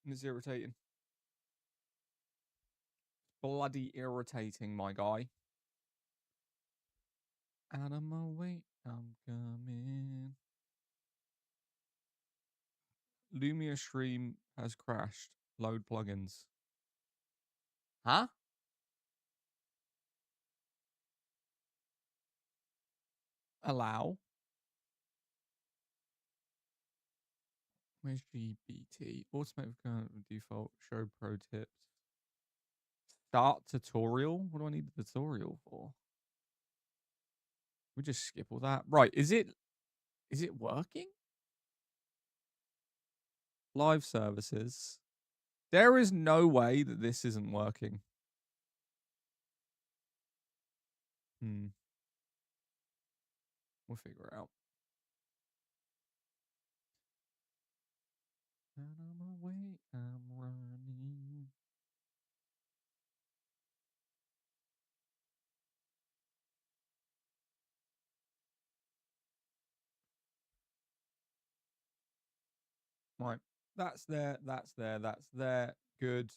It's irritating. Bloody irritating, my guy. Out of my way, I'm coming. Lumia stream has crashed. Load plugins. Huh? Allow. Where's GBT? Automatic default. Show pro tips. Start tutorial? What do I need the tutorial for? We just skip all that. Right, is it working? Live services. There is no way that this isn't working. We'll figure it out. Out of my way, I'm running. Right. That's there. That's there. That's there. Good.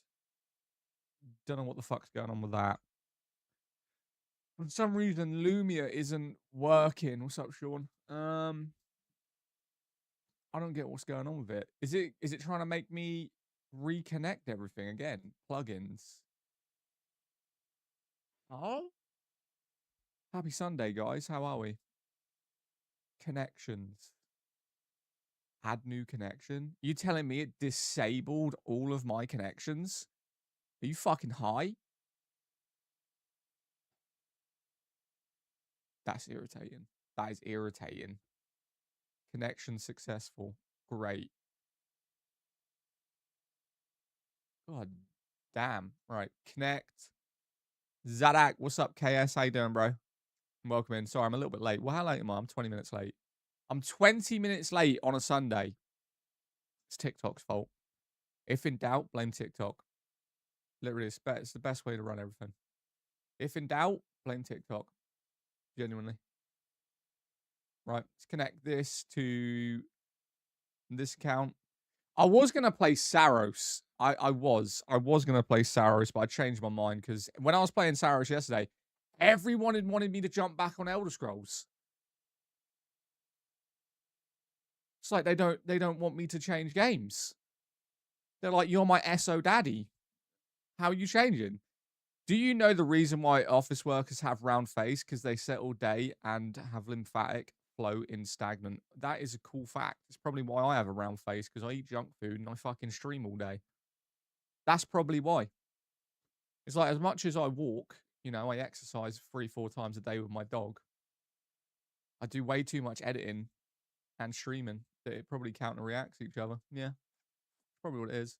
Don't know what the fuck's going on with that. For some reason, Lumia isn't working. What's up, Sean? I don't get what's going on with it. Is it trying to make me reconnect everything again? Plugins. Oh? Happy Sunday, guys. How are we? Connections. Add new connection. You telling me it disabled all of my connections? Are you fucking high? That's irritating. That is irritating. Connection successful. Great. God damn. Right. Connect. Zadak, what's up, KS? How you doing, bro? Welcome in. Sorry, I'm a little bit late. Well, how late am I? I'm 20 minutes late. I'm 20 minutes late on a Sunday. It's TikTok's fault. If in doubt, blame TikTok. Literally, it's the best way to run everything. If in doubt, blame TikTok. Genuinely. Right. Let's connect this to this account. I was going to play Saros. I was going to play Saros, but I changed my mind because when I was playing Saros yesterday, everyone had wanted me to jump back on Elder Scrolls. It's like they don't want me to change games. They're like, you're my SO daddy. How are you changing? Do you know the reason why office workers have round face? Because they sit all day and have lymphatic flow in stagnant. That is a cool fact. It's probably why I have a round face, because I eat junk food and I fucking stream all day. That's probably why. It's like, as much as I walk, you know, I exercise 3-4 times a day with my dog. I do way too much editing and streaming that it probably counteracts each other. Yeah, probably what it is.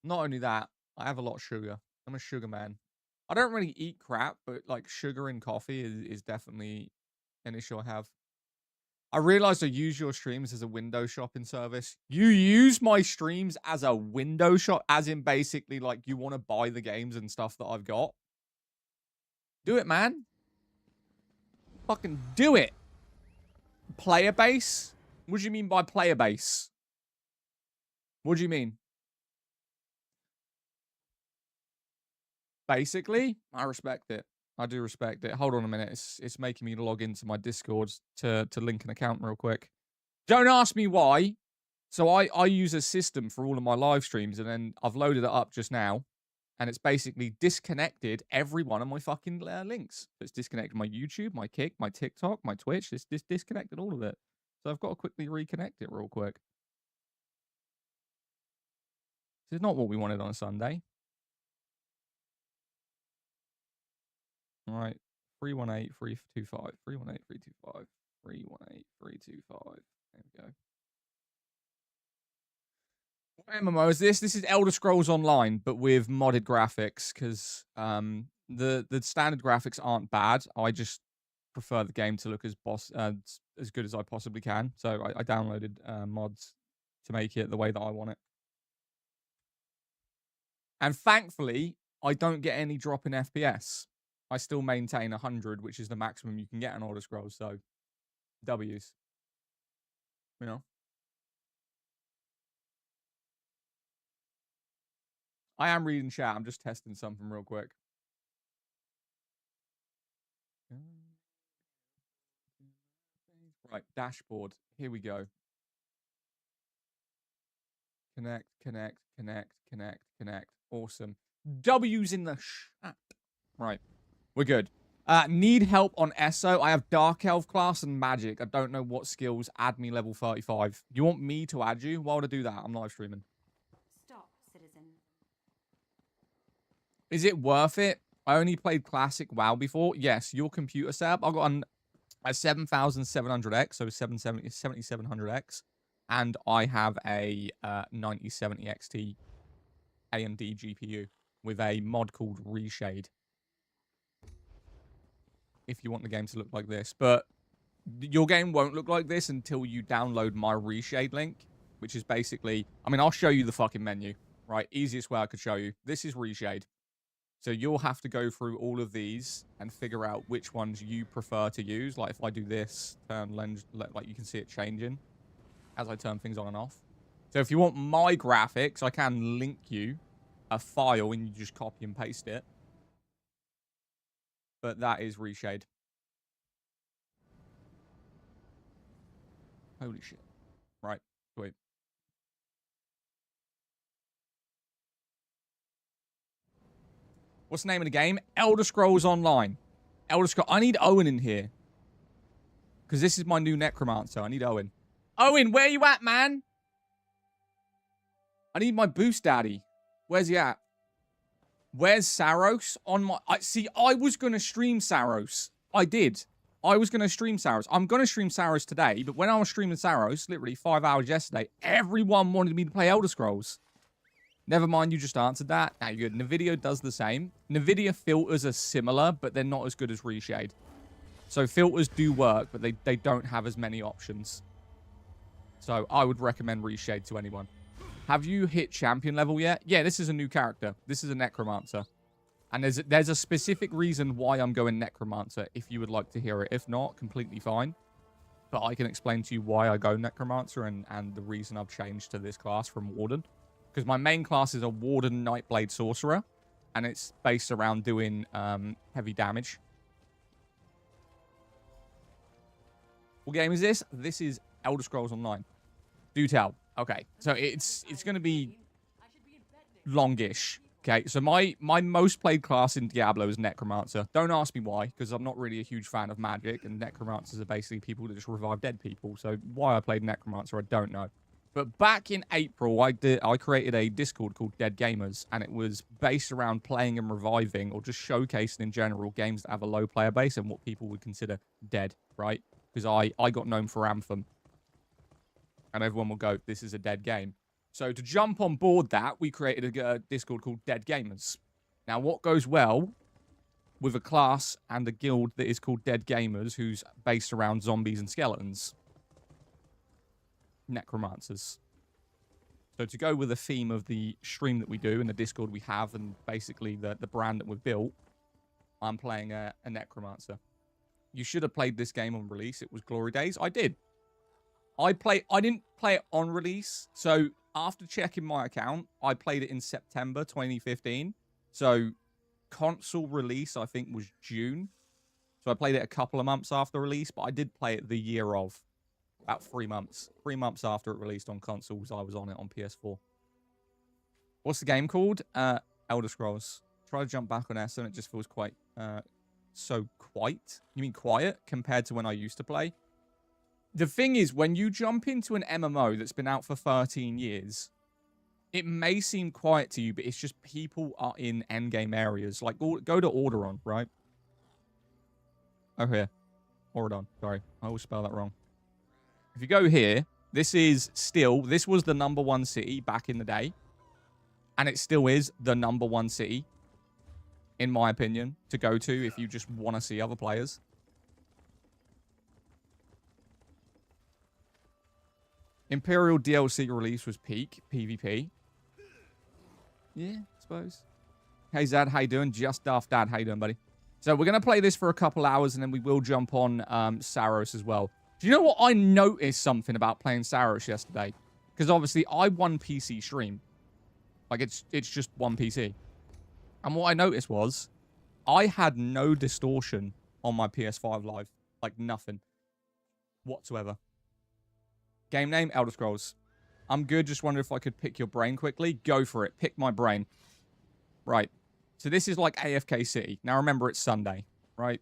Not only that, I have a lot of sugar. I'm a sugar man. I don't really eat crap, but like sugar in coffee is definitely an issue I have. I realized I use your streams as a window shopping service. You use my streams as a window shop, as in basically like you want to buy the games and stuff that I've got. Do it, man. Fucking do it. Player base? What do you mean by player base? What do you mean? Basically, I respect it. I do respect it. Hold on a minute. It's making me log into my Discord to link an account real quick. Don't ask me why. So I use a system for all of my live streams, and then I've loaded it up just now, and it's basically disconnected every one of my fucking links. It's disconnected my YouTube, my Kick, my TikTok, my Twitch. It's disconnected all of it. So I've got to quickly reconnect it real quick. This is not what we wanted on a Sunday. All right. 318-325. 318-325. 318-325. There we go. What MMO is this? This is Elder Scrolls Online, but with modded graphics, because the standard graphics aren't bad. I just prefer the game to look as good as I possibly can. So I downloaded mods to make it the way that I want it. And thankfully, I don't get any drop in FPS. I still maintain 100, which is the maximum you can get on Elder Scrolls. So W's. You know. I am reading chat. I'm just testing something real quick. Right, dashboard. Here we go. Connect, connect, connect, connect, connect. Awesome. W's in the chat. Right, we're good. Need help on ESO. I have Dark Elf class and Magic. I don't know what skills. Add me level 35. You want me to add you? Why would I do that? I'm live streaming. Stop, citizen. Is it worth it? I only played Classic WoW before. Yes, your computer setup. I got a 7700X, so 7700X. And I have a 9070 XT AMD GPU with a mod called Reshade. If you want the game to look like this. But your game won't look like this until you download my Reshade link, which is basically... I mean, I'll show you the fucking menu, right? Easiest way I could show you. This is Reshade. So you'll have to go through all of these and figure out which ones you prefer to use. Like if I do this, turn lens, like you can see it changing as I turn things on and off. So if you want my graphics, I can link you a file and you just copy and paste it. But that is Reshade. Holy shit. Right, sweet. What's the name of the game? Elder Scrolls Online. Elder Scrolls. I need Owen in here. Because this is my new Necromancer. I need Owen. Owen, where you at, man? I need my boost daddy. Where's he at? Where's Saros? On my... See, I was going to stream Saros. I did. I was going to stream Saros. I'm going to stream Saros today. But when I was streaming Saros, literally 5 hours yesterday, everyone wanted me to play Elder Scrolls. Never mind, you just answered that. Now you're good. NVIDIA does the same. NVIDIA filters are similar, but they're not as good as Reshade. So filters do work, but they don't have as many options. So I would recommend Reshade to anyone. Have you hit champion level yet? Yeah, this is a new character. This is a Necromancer. And there's a specific reason why I'm going Necromancer, if you would like to hear it. If not, completely fine. But I can explain to you why I go Necromancer and the reason I've changed to this class from Warden. Because my main class is a Warden Nightblade Sorcerer. And it's based around doing heavy damage. What game is this? This is Elder Scrolls Online. Do tell. Okay, so it's going to be longish. Okay, so my most played class in Diablo is Necromancer. Don't ask me why, because I'm not really a huge fan of magic, and Necromancers are basically people that just revive dead people. So why I played Necromancer, I don't know. But back in April, I created a Discord called Dead Gamers, and it was based around playing and reviving, or just showcasing in general games that have a low player base and what people would consider dead, right? Because I got known for Anthem. And everyone will go, this is a dead game. So to jump on board that, we created a Discord called Dead Gamers. Now, what goes well with a class and a guild that is called Dead Gamers, who's based around zombies and skeletons? Necromancers. So to go with the theme of the stream that we do and the Discord we have and basically the brand that we've built, I'm playing a Necromancer. You should have played this game on release. It was Glory Days. I did. I didn't play it on release. So after checking my account, I played it in September 2015. So console release, I think, was June. So I played it a couple of months after release, but I did play it the year of. About 3 months. 3 months after it released on consoles, I was on it on PS4. What's the game called? Elder Scrolls. Try to jump back on S and it just feels quite, quiet. You mean quiet compared to when I used to play? The thing is, when you jump into an MMO that's been out for 13 years, it may seem quiet to you, but it's just people are in endgame areas. Like, go to Orderon, right? Oh, here. Oradon. Sorry. I always spell that wrong. If you go here, this was the #1 city back in the day. And it still is the #1 city, in my opinion, to go to if you just want to see other players. Imperial DLC release was peak PvP. Yeah, I suppose. Hey Zad, how you doing? Just Daft Dad, how you doing, buddy? So we're going to play this for a couple hours and then we will jump on Saros as well. Do you know what? I noticed something about playing Saros yesterday. Because obviously I won PC stream. Like, it's just one PC. And what I noticed was I had no distortion on my PS5 Live. Like, nothing whatsoever. Game name, Elder Scrolls. I'm good. Just wonder if I could pick your brain quickly. Go for it. Pick my brain. Right. So this is like AFK City. Now, remember, it's Sunday, right?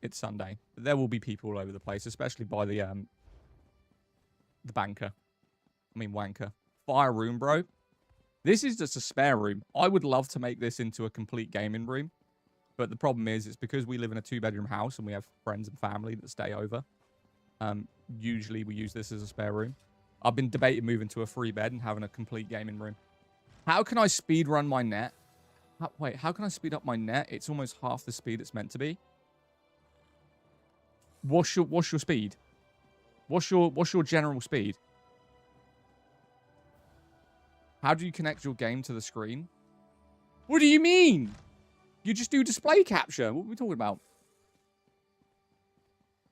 It's Sunday. But there will be people all over the place, especially by the banker. I mean, wanker. Fire room, bro. This is just a spare room. I would love to make this into a complete gaming room. But the problem is, it's because we live in a 2-bedroom house and we have friends and family that stay over. Usually we use this as a spare room. I've been debating moving to a 3-bed and having a complete gaming room. How can I speed run my net? Wait, how can I speed up my net? It's almost half the speed it's meant to be. What's your speed? What's your general speed? How do you connect your game to the screen? What do you mean? You just do display capture. What are we talking about?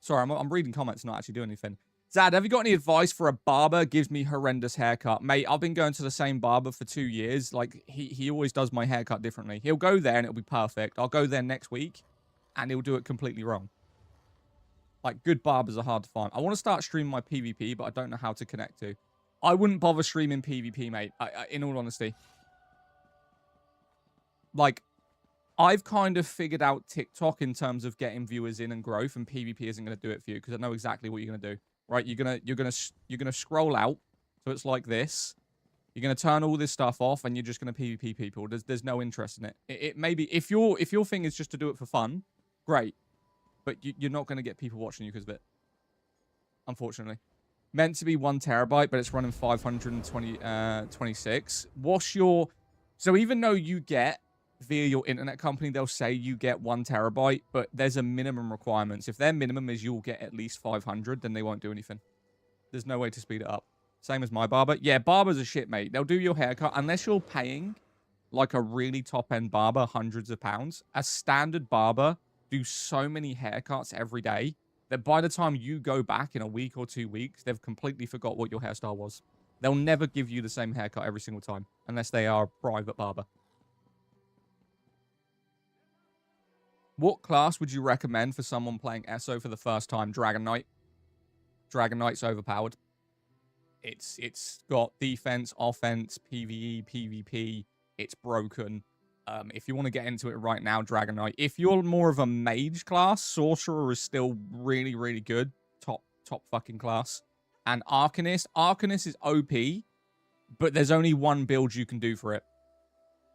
Sorry, I'm reading comments, not actually doing anything. Zad, have you got any advice for a barber? Gives me horrendous haircut. Mate, I've been going to the same barber for 2 years. Like, he always does my haircut differently. He'll go there and it'll be perfect. I'll go there next week and he'll do it completely wrong. Like, good barbers are hard to find. I want to start streaming my PvP, but I don't know how to connect to. I wouldn't bother streaming PvP, mate, in all honesty. Like, I've kind of figured out TikTok in terms of getting viewers in and growth, and PvP isn't going to do it for you because I know exactly what you're going to do. Right? You're gonna scroll out, so it's like this. You're gonna turn all this stuff off, and you're just gonna PvP people. There's no interest in it. It maybe if your thing is just to do it for fun, great, but you're not gonna get people watching you because of it. Unfortunately, meant to be 1 terabyte, but it's running 526. What's your? So even though you get via your internet company, they'll say you get 1 terabyte, but there's a minimum requirements. If their minimum is you'll get at least 500, then they won't do anything. There's no way to speed it up. Same as my barber. Yeah, barbers are shit, mate. They'll do your haircut unless you're paying like a really top-end barber hundreds of pounds. A standard barber do so many haircuts every day that by the time you go back in a week or 2 weeks, they've completely forgot what your hairstyle was. They'll never give you the same haircut every single time unless they are a private barber. What class would you recommend for someone playing ESO for the first time? Dragon Knight. Dragon Knight's overpowered. It's got defense, offense, PvE, PvP. It's broken. If you want to get into it right now, Dragon Knight. If you're more of a mage class, Sorcerer is still really, really good. Top fucking class. And Arcanist. Arcanist is OP, but there's only one build you can do for it.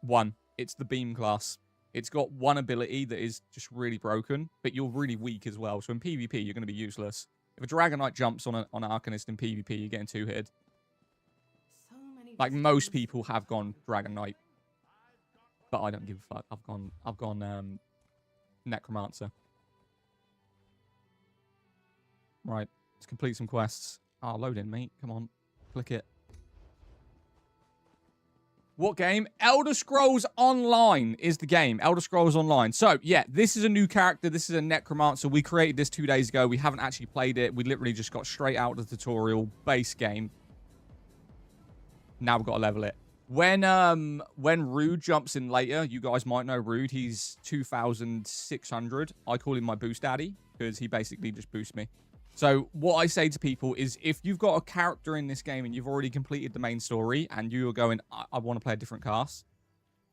One. It's the Beam class. It's got one ability that is just really broken, but you're really weak as well. So in PvP, you're going to be useless. If a Dragon Knight jumps on an Arcanist in PvP, you're getting 2-hitted. Like, most people have gone Dragon Knight. But I don't give a fuck. I've gone Necromancer. Right. Let's complete some quests. Oh, load in, mate. Come on. Click it. What game? Elder Scrolls Online is the game. Elder Scrolls Online. So, yeah, this is a new character. This is a Necromancer. We created this 2 days ago. We haven't actually played it. We literally just got straight out of the tutorial. Base game. Now we've got to level it. When Rude jumps in later, you guys might know Rude. He's 2,600. I call him my boost daddy because he basically just boosts me. So what I say to people is if you've got a character in this game and you've already completed the main story and you're going, I want to play a different class,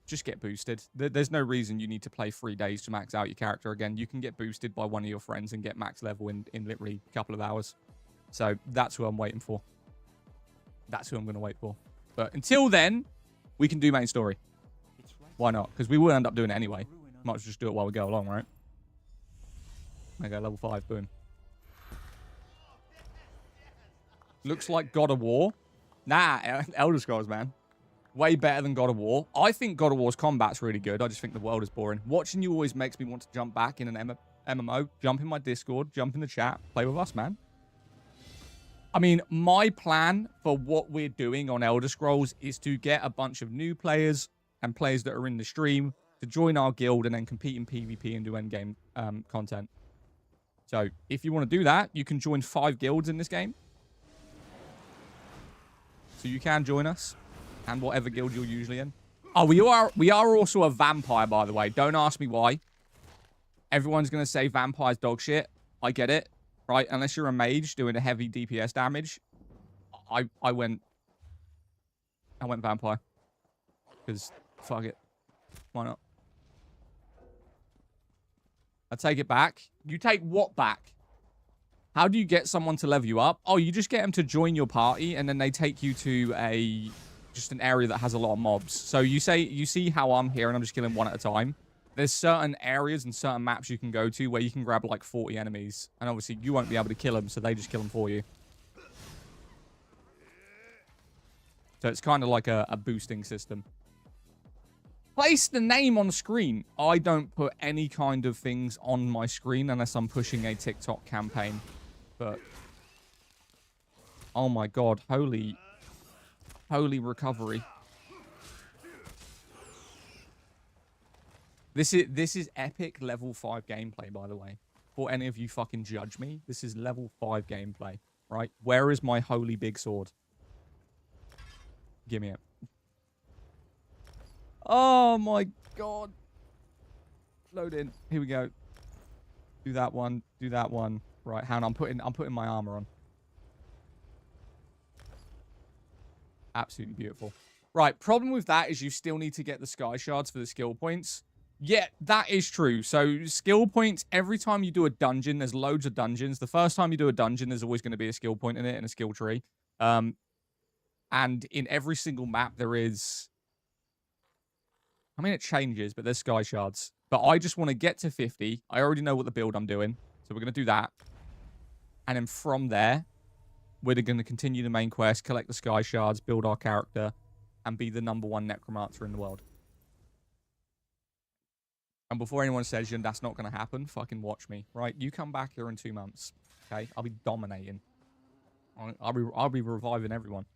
just get boosted. There's no reason you need to play 3 days to max out your character again. You can get boosted by one of your friends and get max level in literally a couple of hours. So that's who I'm waiting for. That's who I'm going to wait for. But until then, we can do main story. Why not? Because we will end up doing it anyway. Might as well just do it while we go along, right? Okay, level 5, boom. Looks like God of War. Nah, Elder Scrolls, man. Way better than God of War. I think God of War's combat's really good. I just think the world is boring. Watching you always makes me want to jump back in an MMO. Jump in my Discord. Jump in the chat. Play with us, man. I mean, my plan for what we're doing on Elder Scrolls is to get a bunch of new players and players that are in the stream to join our guild and then compete in PvP and do endgame content. So, if you want to do that, you can join 5 guilds in this game. So you can join us, and whatever guild you're usually in. Oh, we are also a vampire, by the way. Don't ask me why. Everyone's going to say vampire's dog shit. I get it, right? Unless you're a mage doing a heavy DPS damage. I went vampire. Because, fuck it. Why not? I take it back. You take what back? How do you get someone to level you up? Oh, you just get them to join your party, and then they take you to just an area that has a lot of mobs. So you see how I'm here, and I'm just killing one at a time. There's certain areas and certain maps you can go to where you can grab like 40 enemies. And obviously you won't be able to kill them, so they just kill them for you. So it's kind of like a boosting system. Place the name on screen. I don't put any kind of things on my screen unless I'm pushing a TikTok campaign. But oh my god, holy recovery. This is epic level 5 gameplay, by the way. Before any of you fucking judge me, this is level 5 gameplay, right? Where is my holy big sword? Give me it. Oh my god. Load in. Here we go. Do that one. Do that one. Right, hang on. I'm putting my armor on. Absolutely beautiful. Right, problem with that is you still need to get the sky shards for the skill points. Yeah, that is true. So skill points, every time you do a dungeon, there's loads of dungeons. The first time you do a dungeon, there's always going to be a skill point in it and a skill tree. And in every single map, there is... I mean, it changes, but there's sky shards. But I just want to get to 50. I already know what the build I'm doing. So we're going to do that. And then from there, we're going to continue the main quest, collect the sky shards, build our character, and be the #1 necromancer in the world. And before anyone says, that's not going to happen, fucking watch me, right? You come back here in 2 months, okay? I'll be dominating. I'll be reviving everyone.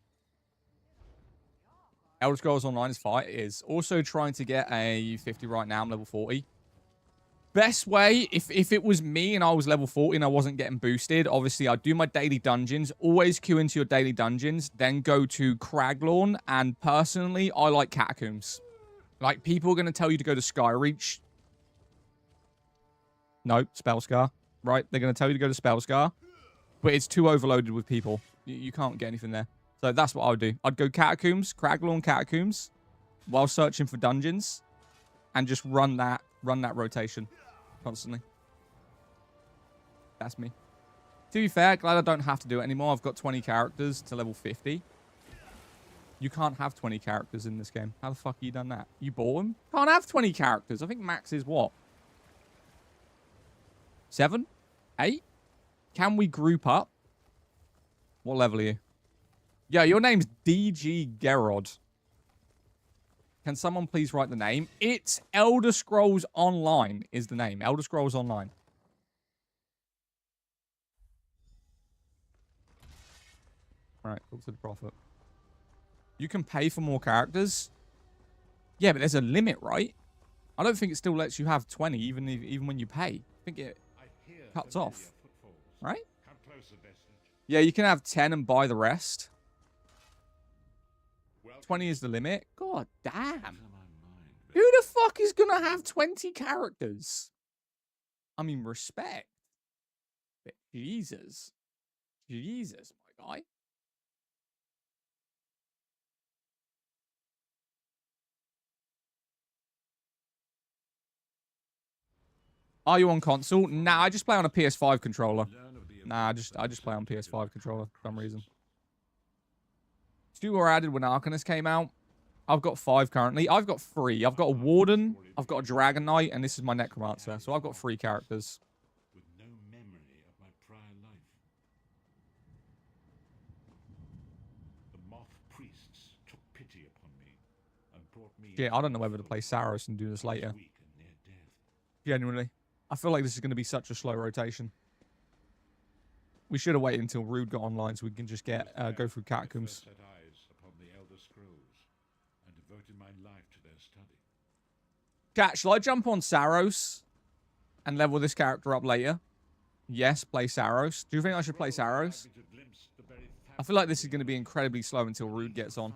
Elder Scrolls Online is fire. It is. Also trying to get a 50 right now. I'm level 40. Best way, if it was me and I was level 40 and I wasn't getting boosted, obviously I'd do my daily dungeons. Always queue into your daily dungeons. Then go to Craglorn. And personally, I like Catacombs. Like, people are going to tell you to go to Skyreach. No, Spellscar. Right? They're going to tell you to go to Spellscar. But it's too overloaded with people. You can't get anything there. So that's what I would do. I'd go Catacombs, Craglorn Catacombs, while searching for dungeons, and just run that rotation constantly. That's me. To be fair, glad I don't have to do it anymore. I've got 20 characters to level 50. You can't have 20 characters in this game. How the fuck have you done that? You bought them? Can't have 20 characters. I think max is what? 7? 8? Can we group up? What level are you? Yeah, your name's DG Gerod. Can someone please write the name? It's Elder Scrolls Online is the name. Elder Scrolls Online. Alright, talk to the prophet. You can pay for more characters? Yeah, but there's a limit, right? I don't think it still lets you have 20 even when you pay. I think it cuts off. Right? Yeah, you can have 10 and buy the rest. 20 is the limit. God damn. Who the fuck is gonna have 20 characters? I mean, respect. But Jesus. Jesus, my guy. Are you on console? Nah, I just play on a PS5 controller. Nah, I just play on PS5 controller for some reason. 2 were added when Arcanist came out. I've got 5 currently. I've got 3. I've got a Warden, I've got a Dragon Knight, and this is my Necromancer. So I've got 3 characters. With no memory of my prior life. The moth priests took pity upon me and brought me. Yeah, I don't know whether to play Saros and do this later. Genuinely. I feel like this is going to be such a slow rotation. We should have waited until Rude got online so we can just get go through Catacombs. Set eyes upon the Elder Scrolls and devoted my life to their study. Cat, shall I jump on Saros and level this character up later? Yes, play Saros. Do you think I should play Saros? I feel like this is going to be incredibly slow until Rude gets on.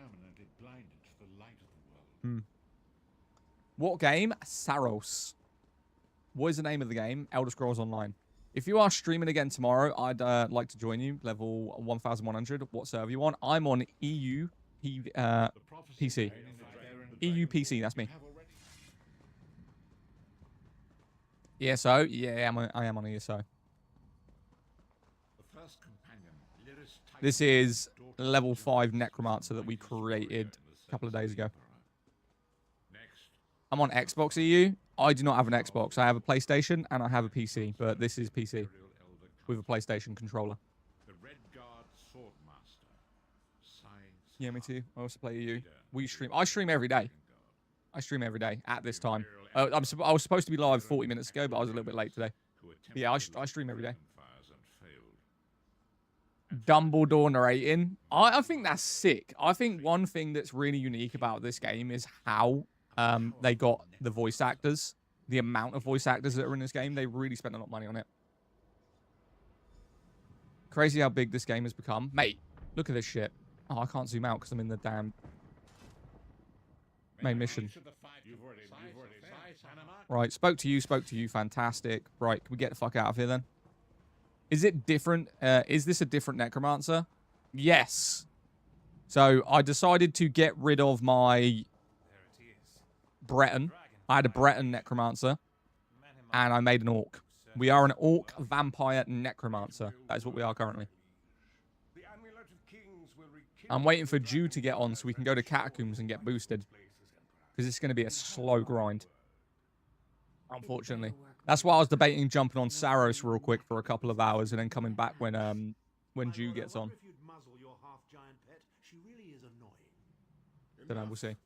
permanently blinded to the light of the world. What game? Saros. What is the name of the game? Elder Scrolls Online. If you are streaming again tomorrow, I'd like to join you. Level 1100. What server you on? I'm on EU PC. EU PC, that's me. ESO? Yeah, I am on ESO. This is level 5 Necromancer that we created a couple of days ago. I'm on Xbox EU. I do not have an Xbox. I have a PlayStation and I have a PC, but this is PC with a PlayStation controller. Yeah, me too. I also play EU. We stream. I stream every day. I stream every day at this time. I was supposed to be live 40 minutes ago, but I was a little bit late today. But yeah, I stream every day. Dumbledore narrating. I think that's sick. I think one thing that's really unique about this game is how they got the voice actors. The amount of voice actors that are in this game. They really spent a lot of money on it. Crazy how big this game has become. Mate, look at this shit. Oh, I can't zoom out because I'm in the damn main mission. Right, spoke to you. Fantastic. Right, can we get the fuck out of here then? Is it different? Is this a different Necromancer? Yes. So I decided to get rid of my Breton. I had a Breton Necromancer. And I made an Orc. We are an Orc Vampire Necromancer. That is what we are currently. I'm waiting for Jew to get on so we can go to Catacombs and get boosted. Because it's going to be a slow grind. Unfortunately. That's why I was debating jumping on Saros real quick for a couple of hours and then coming back when Jew gets on. Don't know, we'll see.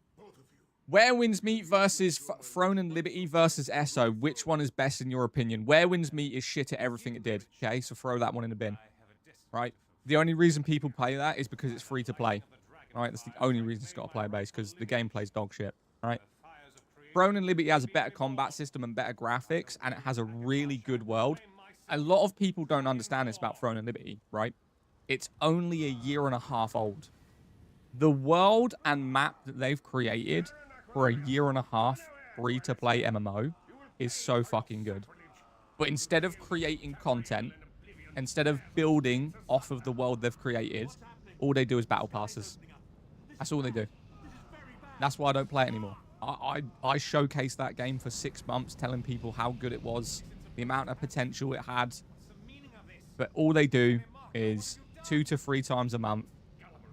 Where Winds Meet versus Throne and Liberty versus Esso. Which one is best in your opinion? Where Winds Meet is shit at everything it did. Okay, so throw that one in the bin. Right? The only reason people play that is because it's free to play. Right? That's the only reason it's got a player base, because the gameplay's dog shit. Right? Throne and Liberty has a better combat system and better graphics, and it has a really good world. A lot of people don't understand this about Throne and Liberty, right? It's only a year and a half old. The world and map that they've created for a year and a half free-to-play MMO is so fucking good. But instead of creating content, instead of building off of the world they've created, all they do is battle passes. That's all they do. That's why I don't play it anymore. I showcased that game for 6 months, telling people how good it was, the amount of potential it had. But all they do is 2 to 3 times a month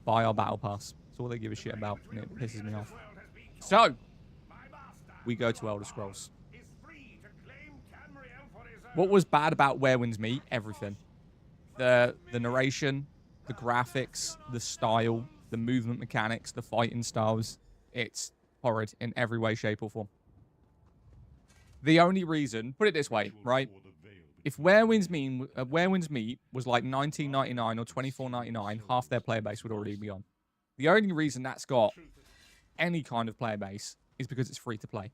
buy our battle pass. That's all they give a shit about, and it pisses me off. So, we go to Elder Scrolls. What was bad about Where Winds Meet? Everything. The narration, the graphics, the style, the movement mechanics, the fighting styles. It's horrid in every way, shape, or form. The only reason, put it this way, right? If Where Winds Meet was like $19.99 or $24.99, half their player base would already be on. The only reason that's got any kind of player base is because it's free to play.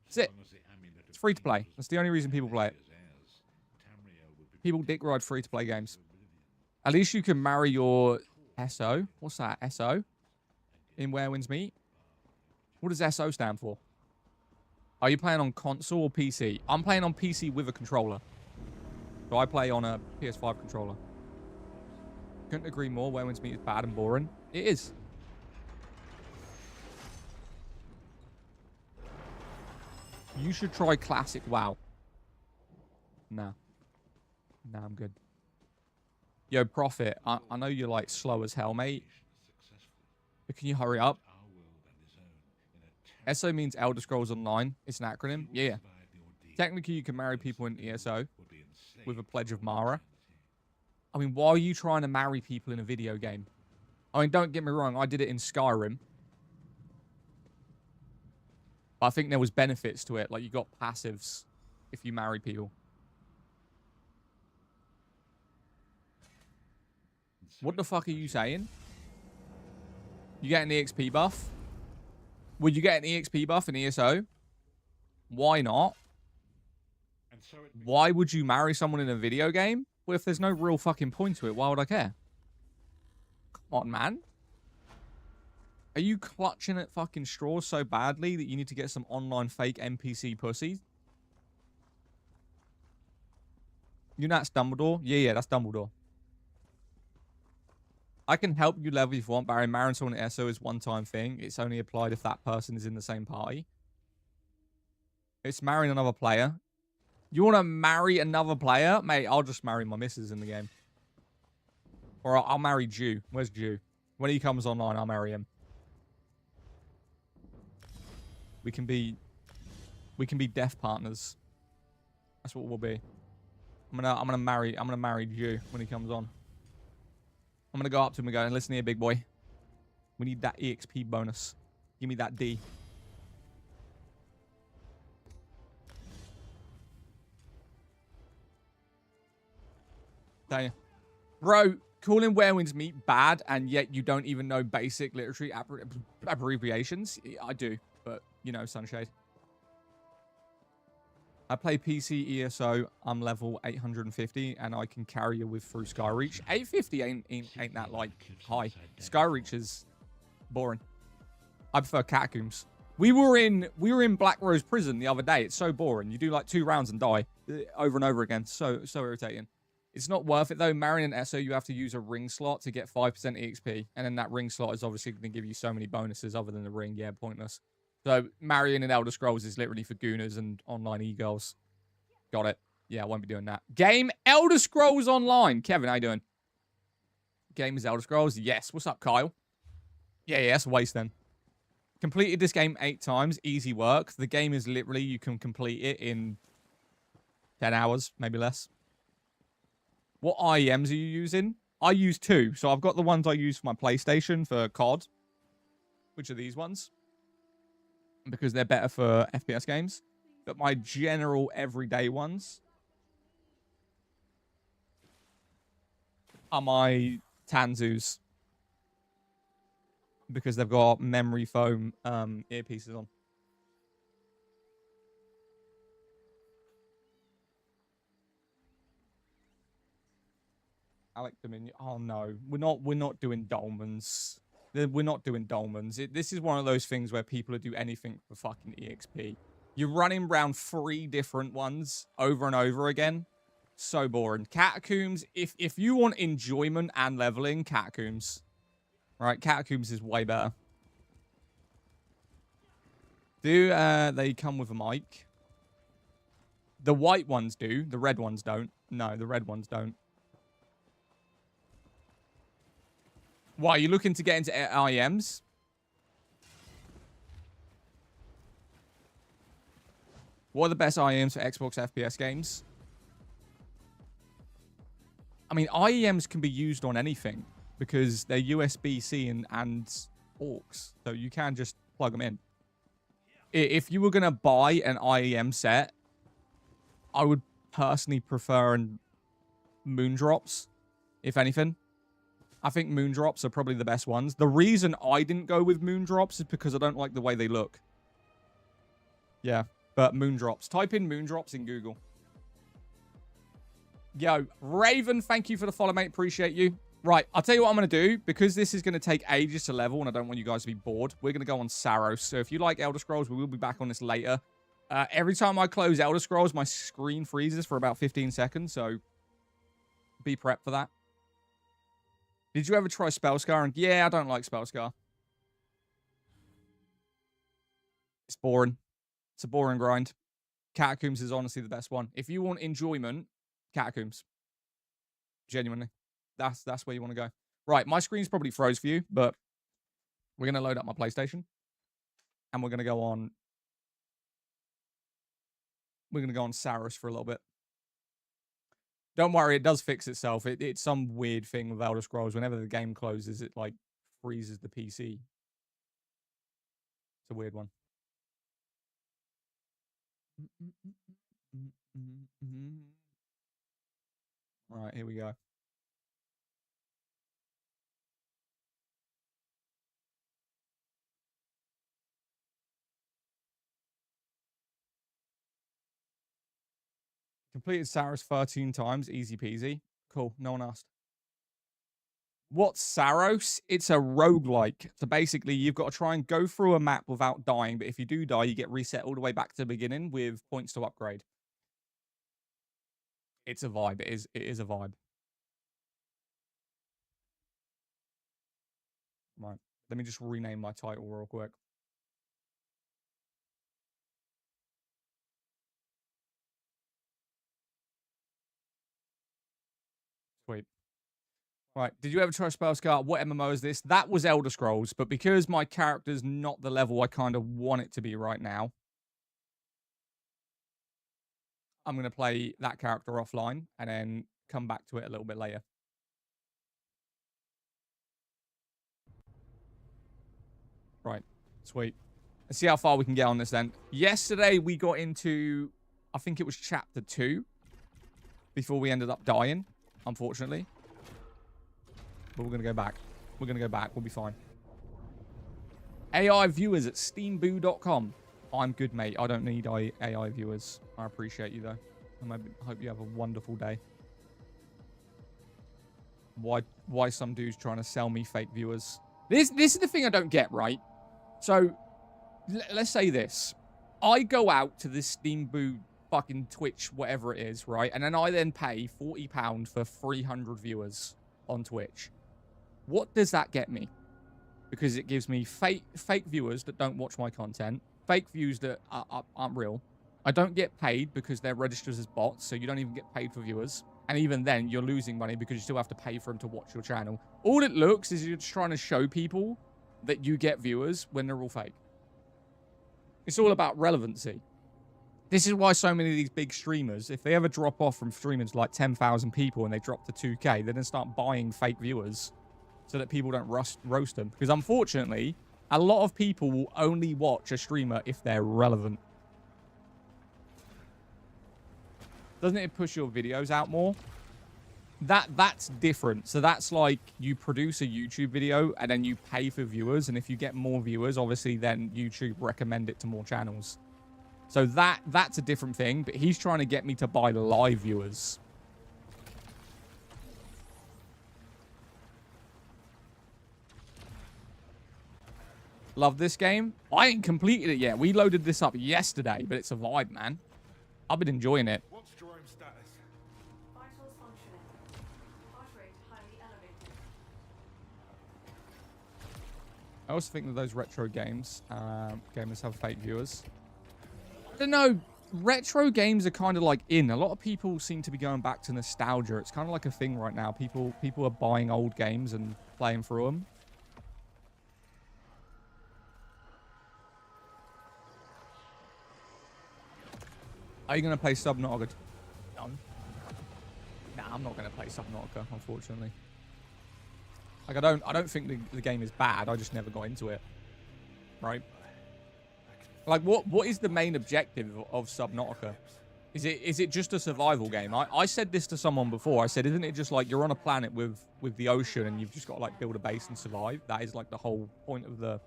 That's it. It's free to play. That's the only reason people play it. People dick ride free to play games. At least you can marry your SO. What's that? SO? In Where Winds Meet? What does SO stand for? Are you playing on console or PC? I'm playing on PC with a controller. So I play on a PS5 controller. Couldn't agree more. Where Winds Meet is bad and boring. It is. You should try Classic WoW. Nah. Nah, I'm good. Yo, Prophet, I know you're like slow as hell, mate. But can you hurry up? ESO means Elder Scrolls Online. It's an acronym. Yeah. Technically, you can marry people in ESO with a pledge of Mara. I mean, why are you trying to marry people in a video game? I mean, don't get me wrong. I did it in Skyrim. But I think there was benefits to it. Like, you got passives if you married people. What the fuck are you saying? You get an EXP buff? Would you get an EXP buff in ESO? Why not? Why would you marry someone in a video game? Well, if there's no real fucking point to it, why would I care? Come on, man. Are you clutching at fucking straws so badly that you need to get some online fake NPC pussies? You know that's Dumbledore? Yeah, that's Dumbledore. I can help you level if you want, Barry. Marrying someone at SO is one-time thing. It's only applied if that person is in the same party. It's marrying another player. You want to marry another player? Mate, I'll just marry my missus in the game. Or I'll marry Jew. Where's Jew? When he comes online, I'll marry him. We can be death partners. That's what we'll be. I'm gonna marry Jew when he comes on. I'm gonna go up to him and go, listen here, big boy. We need that EXP bonus. Give me that D. Tell you. Bro, calling Werewinds meat bad, and yet you don't even know basic literary abbreviations? I do, but, you know, Sunshade. I play PC ESO. I'm level 850, and I can carry you with through Skyreach. 850 ain't that, like, high. Skyreach is boring. I prefer catacombs. We were in Black Rose Prison the other day. It's so boring. You do, like, 2 rounds and die over and over again. So irritating. It's not worth it, though. Marrying an SO, you have to use a ring slot to get 5% EXP. And then that ring slot is obviously going to give you so many bonuses other than the ring. Yeah, pointless. So marrying an Elder Scrolls is literally for gooners and online e-girls. Got it. Yeah, I won't be doing that. Game Elder Scrolls Online. Kevin, how you doing? Game is Elder Scrolls? Yes. What's up, Kyle? Yeah, that's a waste then. Completed this game 8 times. Easy work. The game is literally, you can complete it in 10 hours, maybe less. What IEMs are you using? I use 2. So I've got the ones I use for my PlayStation for COD, which are these ones, because they're better for FPS games. But my general everyday ones are my Tanzus, because they've got memory foam earpieces on. Alec Dominion. Oh no, we're not doing dolmens. We're not doing dolmens. This is one of those things where people will do anything for fucking EXP. You're running around 3 different ones over and over again. So boring. Catacombs, if you want enjoyment and leveling, Catacombs. Right, Catacombs is way better. Do they come with a mic? The white ones do. The red ones don't. No, the red ones don't. Why, are you looking to get into IEMs? What are the best IEMs for Xbox FPS games? I mean, IEMs can be used on anything because they're USB-C and AUX, so you can just plug them in. If you were going to buy an IEM set, I would personally prefer Moondrops, if anything. I think Moondrops are probably the best ones. The reason I didn't go with Moondrops is because I don't like the way they look. Yeah, but Moondrops. Type in Moondrops in Google. Yo, Raven, thank you for the follow, mate. Appreciate you. Right, I'll tell you what I'm going to do. Because this is going to take ages to level, and I don't want you guys to be bored, we're going to go on Saros. So if you like Elder Scrolls, we will be back on this later. Every time I close Elder Scrolls, my screen freezes for about 15 seconds, so be prepped for that. Did you ever try Spellscar? And yeah, I don't like Spellscar. It's boring. It's a boring grind. Catacombs is honestly the best one. If you want enjoyment, Catacombs. Genuinely. That's where you want to go. Right, my screen's probably froze for you, but we're going to load up my PlayStation. And we're going to go on... We're going to go on Saros for a little bit. Don't worry, it does fix itself. It's some weird thing with Elder Scrolls. Whenever the game closes, it, like, freezes the PC. It's a weird one. Right, here we go. Completed Saros 13 times. Easy peasy. Cool. No one asked. What's Saros? It's a roguelike. So basically, you've got to try and go through a map without dying. But if you do die, you get reset all the way back to the beginning with points to upgrade. It's a vibe. It is a vibe. Right. Let me just rename my title real quick. Sweet. Right. Did you ever try Spellscar? What MMO is this? That was Elder Scrolls, but because my character's not the level I kind of want it to be right now, I'm going to play that character offline and then come back to it a little bit later. Right. Sweet. Let's see how far we can get on this then. Yesterday, we got into, I think it was chapter 2 before we ended up dying, unfortunately. But we're going to go back. We're going to go back. We'll be fine. AI viewers at steamboo.com. I'm good, mate. I don't need AI viewers. I appreciate you, though. I hope you have a wonderful day. Why some dude's trying to sell me fake viewers? This is the thing I don't get, right? So, let's say this. I go out to this Steamboo fucking Twitch, whatever it is, right? And then I then pay £40 for 300 viewers on Twitch. What does that get me? Because it gives me fake viewers that don't watch my content, fake views that aren't real. I don't get paid because they're registered as bots, so you don't even get paid for viewers. And even then, you're losing money because you still have to pay for them to watch your channel. All it looks is you're just trying to show people that you get viewers when they're all fake. It's all about relevancy. This is why so many of these big streamers, if they ever drop off from streaming to like 10,000 people and they drop to 2K, they then start buying fake viewers so that people don't roast them. Because unfortunately, a lot of people will only watch a streamer if they're relevant. Doesn't it push your videos out more? That's different. So that's like you produce a YouTube video and then you pay for viewers. And if you get more viewers, obviously then YouTube recommend it to more channels. So that's a different thing. But he's trying to get me to buy live viewers. Love this game. I ain't completed it yet. We loaded this up yesterday, but it's a vibe, man. I've been enjoying it. What's Jerome's status? Vitals functioning. Heart rate highly elevated. I also think that those retro games, gamers have fake viewers. I don't know. Retro games are kind of like in. A lot of people seem to be going back to nostalgia. It's kind of like a thing right now. People are buying old games and playing through them. Are you going to play Subnautica? No. Nah, I'm not going to play Subnautica, unfortunately. Like, I don't think the game is bad. I just never got into it. Right? Like, what is the main objective of Subnautica? Is it just a survival game? I said this to someone before. I said, isn't it just like you're on a planet with the ocean and you've just got to, like, build a base and survive? That is, like, the whole point of the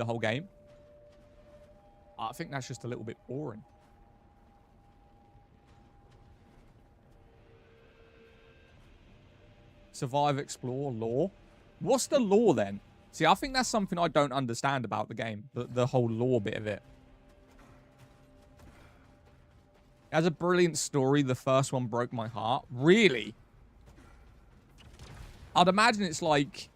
whole game. I think that's just a little bit boring. Survive, explore, lore. What's the lore then? See, I think that's something I don't understand about the game. The whole lore bit of it. It has a brilliant story. The first one broke my heart. Really? I'd imagine it's like,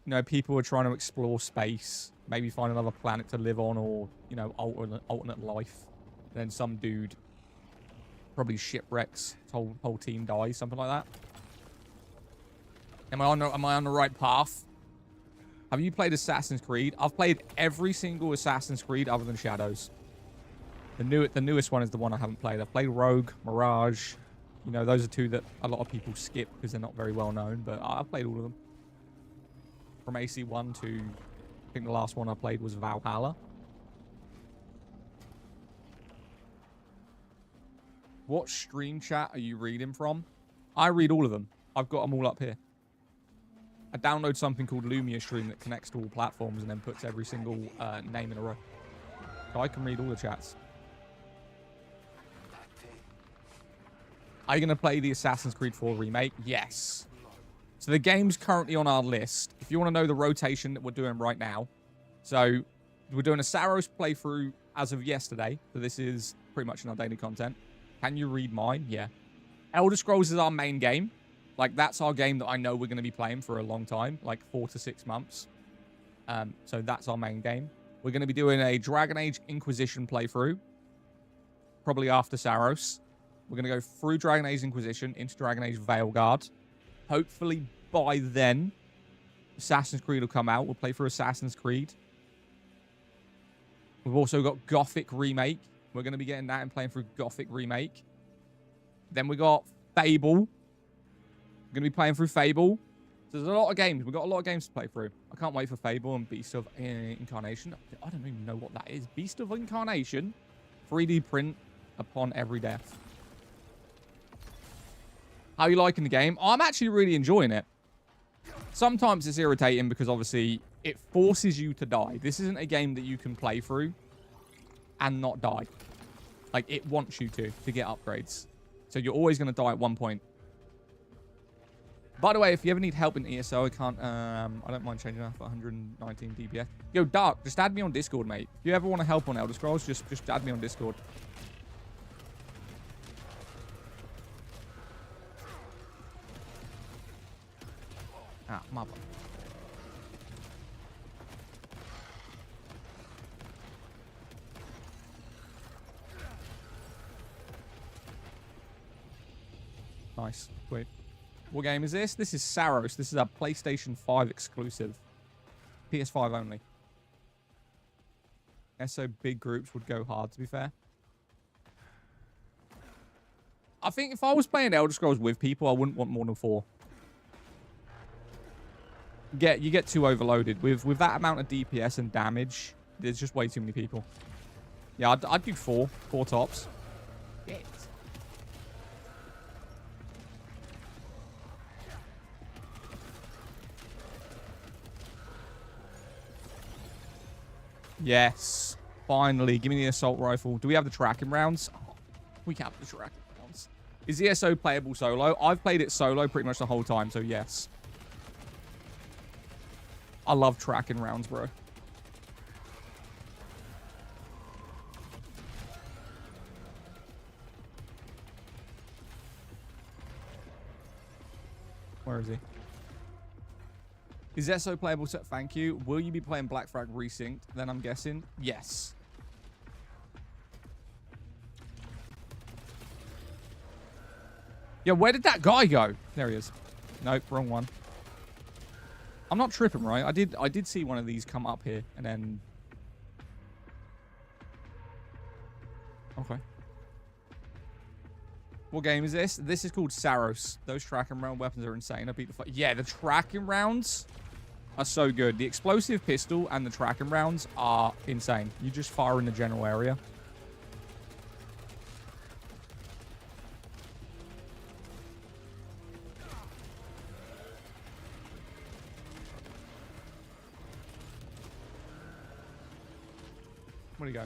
you know, people are trying to explore space. Maybe find another planet to live on or, you know, alternate life. And then some dude probably shipwrecks. His whole team dies. Something like that. Am I on the right path? Have you played Assassin's Creed? I've played every single Assassin's Creed other than Shadows. The newest one is the one I haven't played. I've played Rogue, Mirage. You know, those are two that a lot of people skip because they're not very well known. But I've played all of them. From AC1 to, I think the last one I played was Valhalla. What stream chat are you reading from? I read all of them. I've got them all up here. I download something called Lumia Stream that connects to all platforms and then puts every single name in a row. So I can read all the chats. Are you going to play the Assassin's Creed 4 remake? Yes. So the game's currently on our list. If you want to know the rotation that we're doing right now. So we're doing a Saros playthrough as of yesterday. So this is pretty much in our daily content. Can you read mine? Yeah. Elder Scrolls is our main game. Like, that's our game that I know we're going to be playing for a long time. Like, 4 to 6 months. So that's our main game. We're going to be doing a Dragon Age Inquisition playthrough. Probably after Saros. We're going to go through Dragon Age Inquisition into Dragon Age Veilguard. Hopefully by then, Assassin's Creed will come out. We'll play through Assassin's Creed. We've also got Gothic Remake. We're going to be getting that and playing through Gothic Remake. Then we got Fable. We're going to be playing through Fable. So there's a lot of games. We've got a lot of games to play through. I can't wait for Fable and Beast of Incarnation. I don't even know what that is. Beast of Incarnation. 3D print upon every death. How are you liking the game? I'm actually really enjoying it. Sometimes it's irritating because obviously it forces you to die. This isn't a game that you can play through and not die. Like, it wants you to get upgrades. So you're always going to die at one point. By the way, if you ever need help in ESO, I don't mind changing that for 119 DPS. Yo, Dark, just add me on Discord, mate. If you ever want to help on Elder Scrolls, just add me on Discord. Ah, mother. Nice. Wait. What game is this? This is Saros. This is a PlayStation 5 exclusive. PS5 only. So big groups would go hard, to be fair. I think if I was playing Elder Scrolls with people, I wouldn't want more than 4. You get too overloaded. With that amount of DPS and damage, there's just way too many people. Yeah, I'd do 4. 4 tops. Yes. Yes. Finally. Give me the assault rifle. Do we have the tracking rounds? Oh, we have the tracking rounds. Is the ESO playable solo? I've played it solo pretty much the whole time, so yes. I love tracking rounds, bro. Where is he? Is ESO playable set? Thank you. Will you be playing Black Flag Resynced? Then I'm guessing. Yes. Yeah, where did that guy go? There he is. Nope, wrong one. I'm not tripping, right? I did see one of these come up here and then... Okay. What game is this? This is called Saros. Those tracking round weapons are insane. I beat the fight. Yeah, the tracking rounds are so good. The explosive pistol and the tracking rounds are insane. You just fire in the general area. Where'd he go?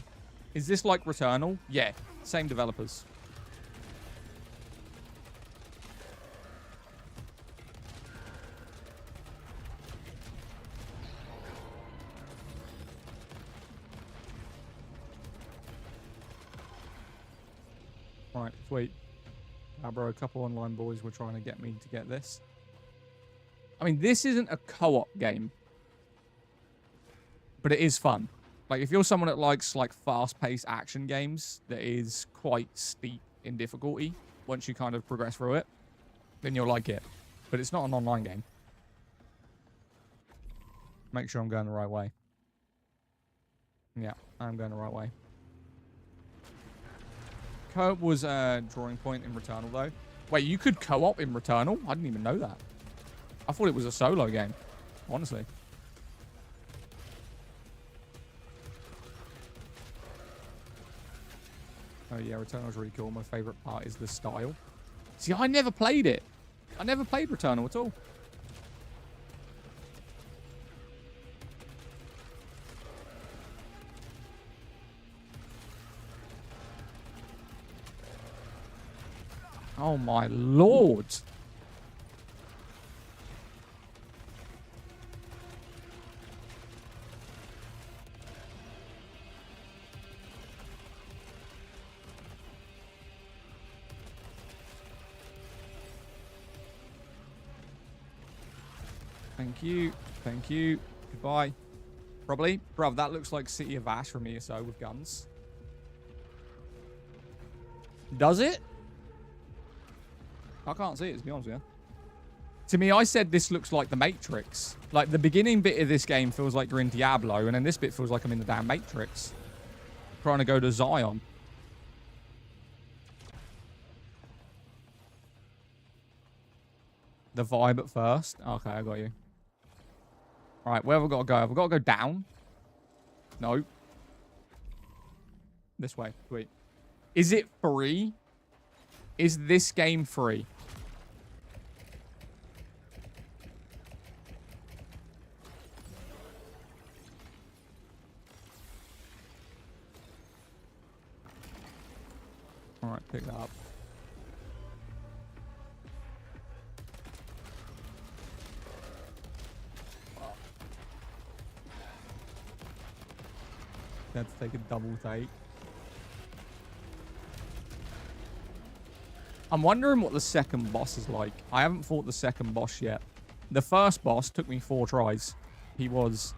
Is this like Returnal? Yeah, same developers. Right, sweet. Bro, a couple online boys were trying to get me to get this. I mean, this isn't a co-op game, but it is fun. Like, if you're someone that likes, like, fast-paced action games that is quite steep in difficulty, once you kind of progress through it, then you'll like it. But it's not an online game. Make sure I'm going the right way. Yeah, I'm going the right way. Co-op was a drawing point in Returnal, though. Wait, you could co-op in Returnal? I didn't even know that. I thought it was a solo game, honestly. Oh yeah, Returnal's really cool. My favorite part is the style. See, I never played it. I never played Returnal at all. Oh my lord. Thank you. Thank you. Goodbye. Probably. Bruv, that looks like City of Ash from ESO with guns. Does it? I can't see it, to be honest with you. To me, I said this looks like the Matrix. Like, the beginning bit of this game feels like you're in Diablo, and then this bit feels like I'm in the damn Matrix. Trying to go to Zion. The vibe at first. Okay, I got you. All right, where have we got to go? Have we got to go down? No. This way. Sweet. Is it free? Is this game free? All right, pick that up. Let's take a double take. I'm wondering what the second boss is like. I haven't fought the second boss yet. The first boss took me 4 tries. He was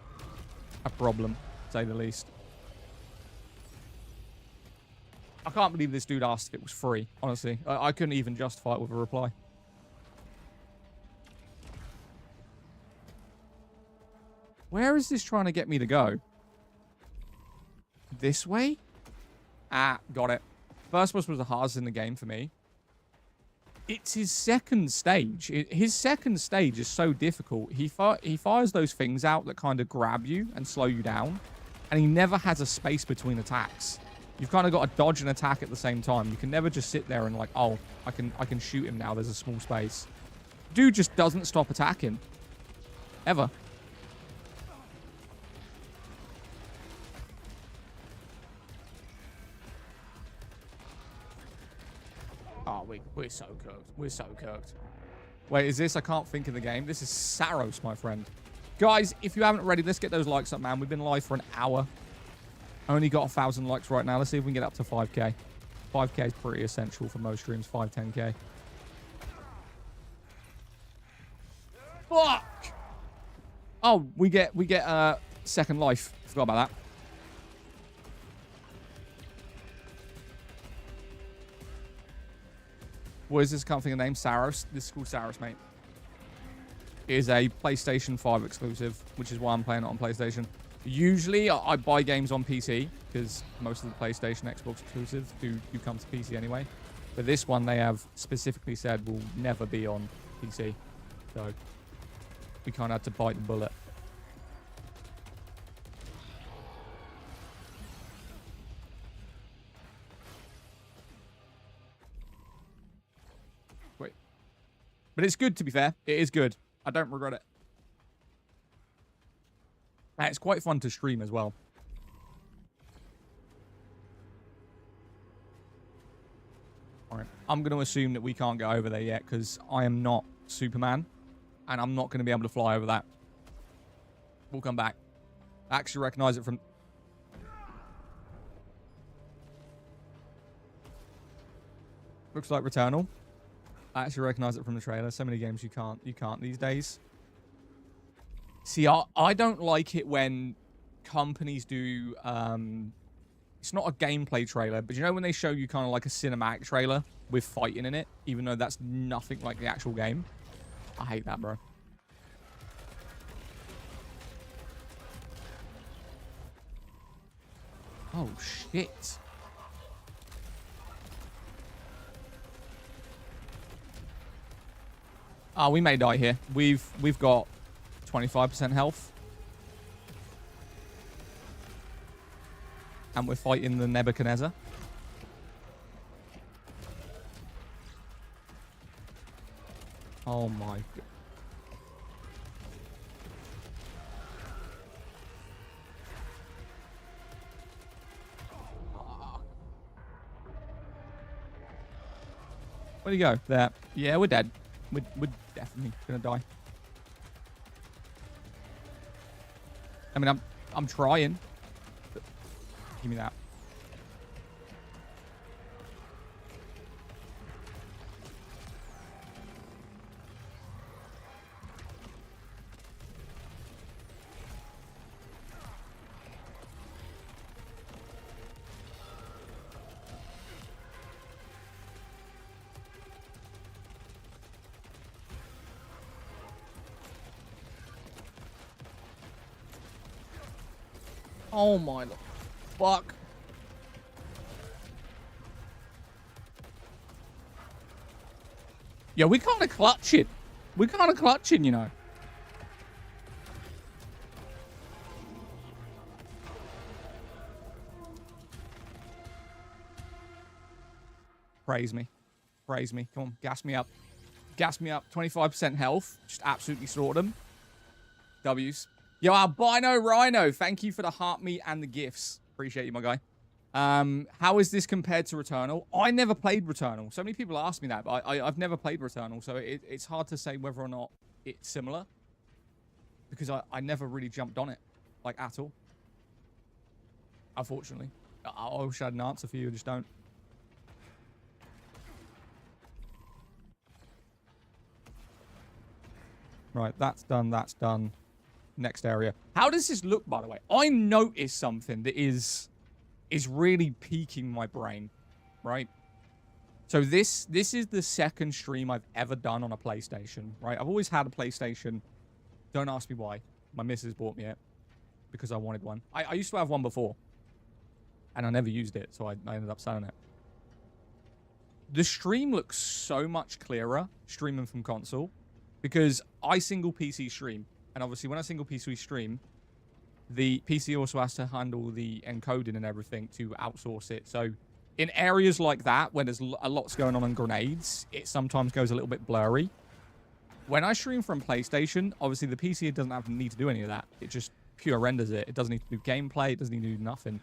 a problem, to say the least. I can't believe this dude asked if it was free, honestly. I couldn't even justify it with a reply. Where is this trying to get me to go? This way? Ah, got it. First boss was the hardest in the game for me. It's his second stage. His second stage is so difficult. He fires those things out that kind of grab you and slow you down. And he never has a space between attacks. You've kind of got to dodge an attack at the same time. You can never just sit there and like, oh, I can shoot him now. There's a small space. Dude just doesn't stop attacking. Ever. Oh, we're so cooked. We're so cooked. Wait, is this? I can't think of the game. This is Saros, my friend. Guys, if you haven't already, let's get those likes up, man. We've been live for an hour. Only got 1,000 likes right now. Let's see if we can get up to 5K. 5K is pretty essential for most streams. 5, 10K. Fuck! Oh, we get second life. Forgot about that. What is this? Can't think of the name. Saros. This is called Saros, mate. It is a PlayStation 5 exclusive, which is why I'm playing it on PlayStation. Usually, I buy games on PC, because most of the PlayStation, Xbox exclusives do come to PC anyway. But this one, they have specifically said will never be on PC. So, we kind of had to bite the bullet. Wait. But it's good, to be fair. It is good. I don't regret it. And it's quite fun to stream as well. Alright. I'm going to assume that we can't get over there yet, because I am not Superman. And I'm not going to be able to fly over that. We'll come back. I actually recognize it from... Looks like Returnal. I actually recognize it from the trailer. So many games you can't these days. See, I don't like it when companies do, it's not a gameplay trailer, but you know when they show you kind of like a cinematic trailer with fighting in it, even though that's nothing like the actual game? I hate that, bro. Oh, shit. Oh, we may die here. We've got 25% health. And we're fighting the Nebuchadnezzar. Oh my god. Where'd he go? There. Yeah, we're dead. We're definitely gonna die. I mean, I'm trying. But give me that. Oh my fuck. Yeah, we kind of clutching. We're kind of clutching, you know. Praise me. Praise me. Come on, gas me up. Gas me up. 25% health. Just absolutely slaughtered them. W's. Yo, Albino Rhino, thank you for the heart meat and the gifts. Appreciate you, my guy. How is this compared to Returnal? I never played Returnal. So many people ask me that, but I've never played Returnal, so it's hard to say whether or not it's similar. Because I never really jumped on it, like, at all. Unfortunately. I wish I had an answer for you, I just don't. Right, that's done, that's done. Next area. How does this look, by the way? I noticed something that is really piquing my brain, right? So this is the second stream I've ever done on a PlayStation, right? I've always had a PlayStation. Don't ask me why. My missus bought me it because I wanted one. I used to have one before, and I never used it, so I ended up selling it. The stream looks so much clearer streaming from console because I single PC stream. And obviously, when I single PC stream, the PC also has to handle the encoding and everything to outsource it. So in areas like that, where there's a lot's going on grenades, it sometimes goes a little bit blurry. When I stream from PlayStation, obviously the PC doesn't have the need to do any of that. It just pure renders it. It doesn't need to do gameplay. It doesn't need to do nothing.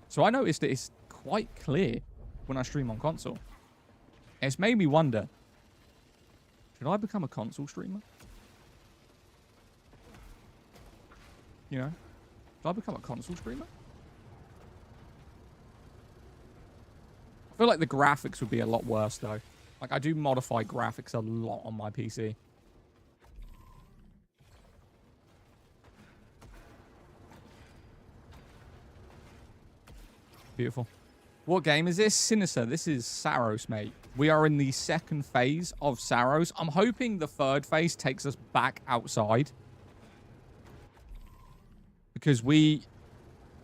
So I noticed that it's quite clear when I stream on console. And it's made me wonder, should I become a console streamer? You know? Should I become a console streamer? I feel like the graphics would be a lot worse, though. Like, I do modify graphics a lot on my PC. Beautiful. What game is this? Sinister. This is Saros, mate. We are in the second phase of Saros. I'm hoping the third phase takes us back outside. Because we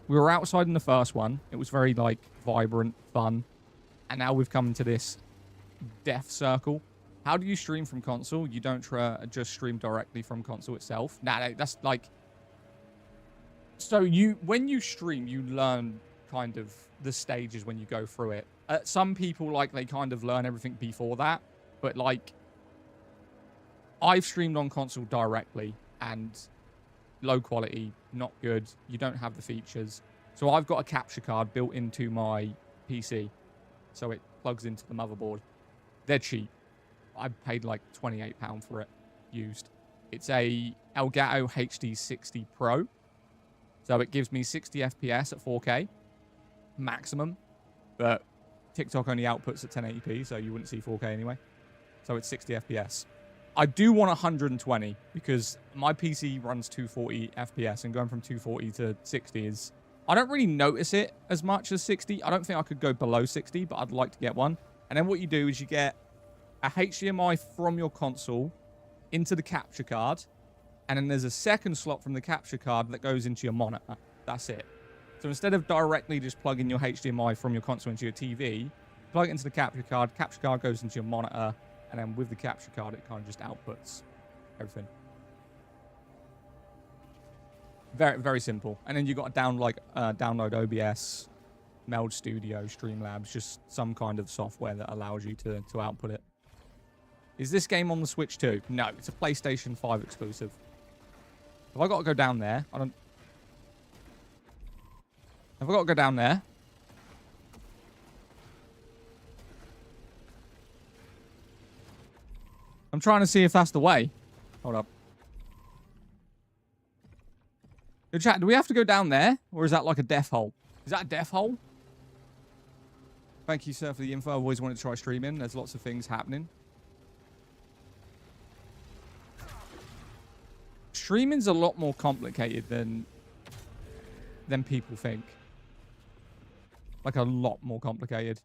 were outside in the first one. It was very, like, vibrant, fun. And now we've come to this death circle. How do you stream from console? You don't just stream directly from console itself. Nah, that's, like... So, when you stream, you learn kind of the stages when you go through it. Some people, like, they kind of learn everything before that. But, like... I've streamed on console directly, and... low quality, not good. You don't have the features. So I've got a capture card built into my PC. So it plugs into the motherboard. They're cheap. I paid like £28 for it, used. It's a Elgato HD 60 Pro. So it gives me 60 FPS at 4K. Maximum. But TikTok only outputs at 1080p, so you wouldn't see 4K anyway. So it's 60 FPS. I do want 120 because my PC runs 240 FPS, and going from 240 to 60 is... I don't really notice it as much as 60. I don't think I could go below 60, but I'd like to get one. And then what you do is you get a HDMI from your console into the capture card, and then there's a second slot from the capture card that goes into your monitor. That's it. So instead of directly just plugging your HDMI from your console into your TV, plug it into the capture card goes into your monitor, and then with the capture card, it kind of just outputs everything. Very, very simple. And then you got to download OBS, Meld Studio, Streamlabs, just some kind of software that allows you to output it. Is this game on the Switch too? No, it's a PlayStation 5 exclusive. Have I got to go down there? Have I got to go down there? I'm trying to see if that's the way. Hold up. Yo, chat, do we have to go down there? Or is that like a death hole? Is that a death hole? Thank you, sir, for the info. I've always wanted to try streaming. There's lots of things happening. Streaming's a lot more complicated than people think. Like, a lot more complicated.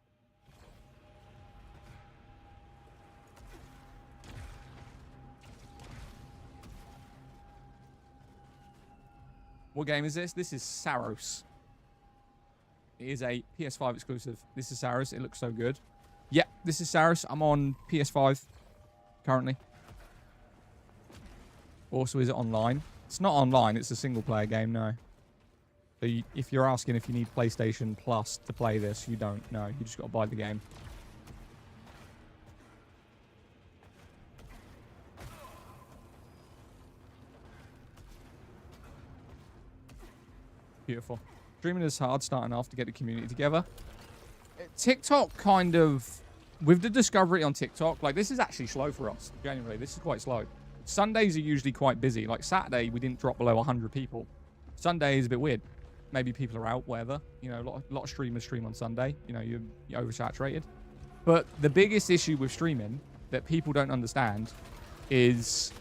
What game is this? This is Saros. It is a PS5 exclusive. This is Saros. It looks so good. Yeah, this is Saros. I'm on PS5 currently. Also, is it online? It's not online. It's a single-player game, no. So if you're asking if you need PlayStation Plus to play this, you don't. No, you just got to buy the game. Beautiful. Streaming is hard starting off to get the community together. TikTok kind of, with the discovery on TikTok, like this is actually slow for us. Genuinely, this is quite slow. Sundays are usually quite busy. Like Saturday, we didn't drop below 100 people. Sunday is a bit weird. Maybe people are out, whatever. You know, a lot of streamers stream on Sunday. You know, you're oversaturated. But the biggest issue with streaming that people don't understand is,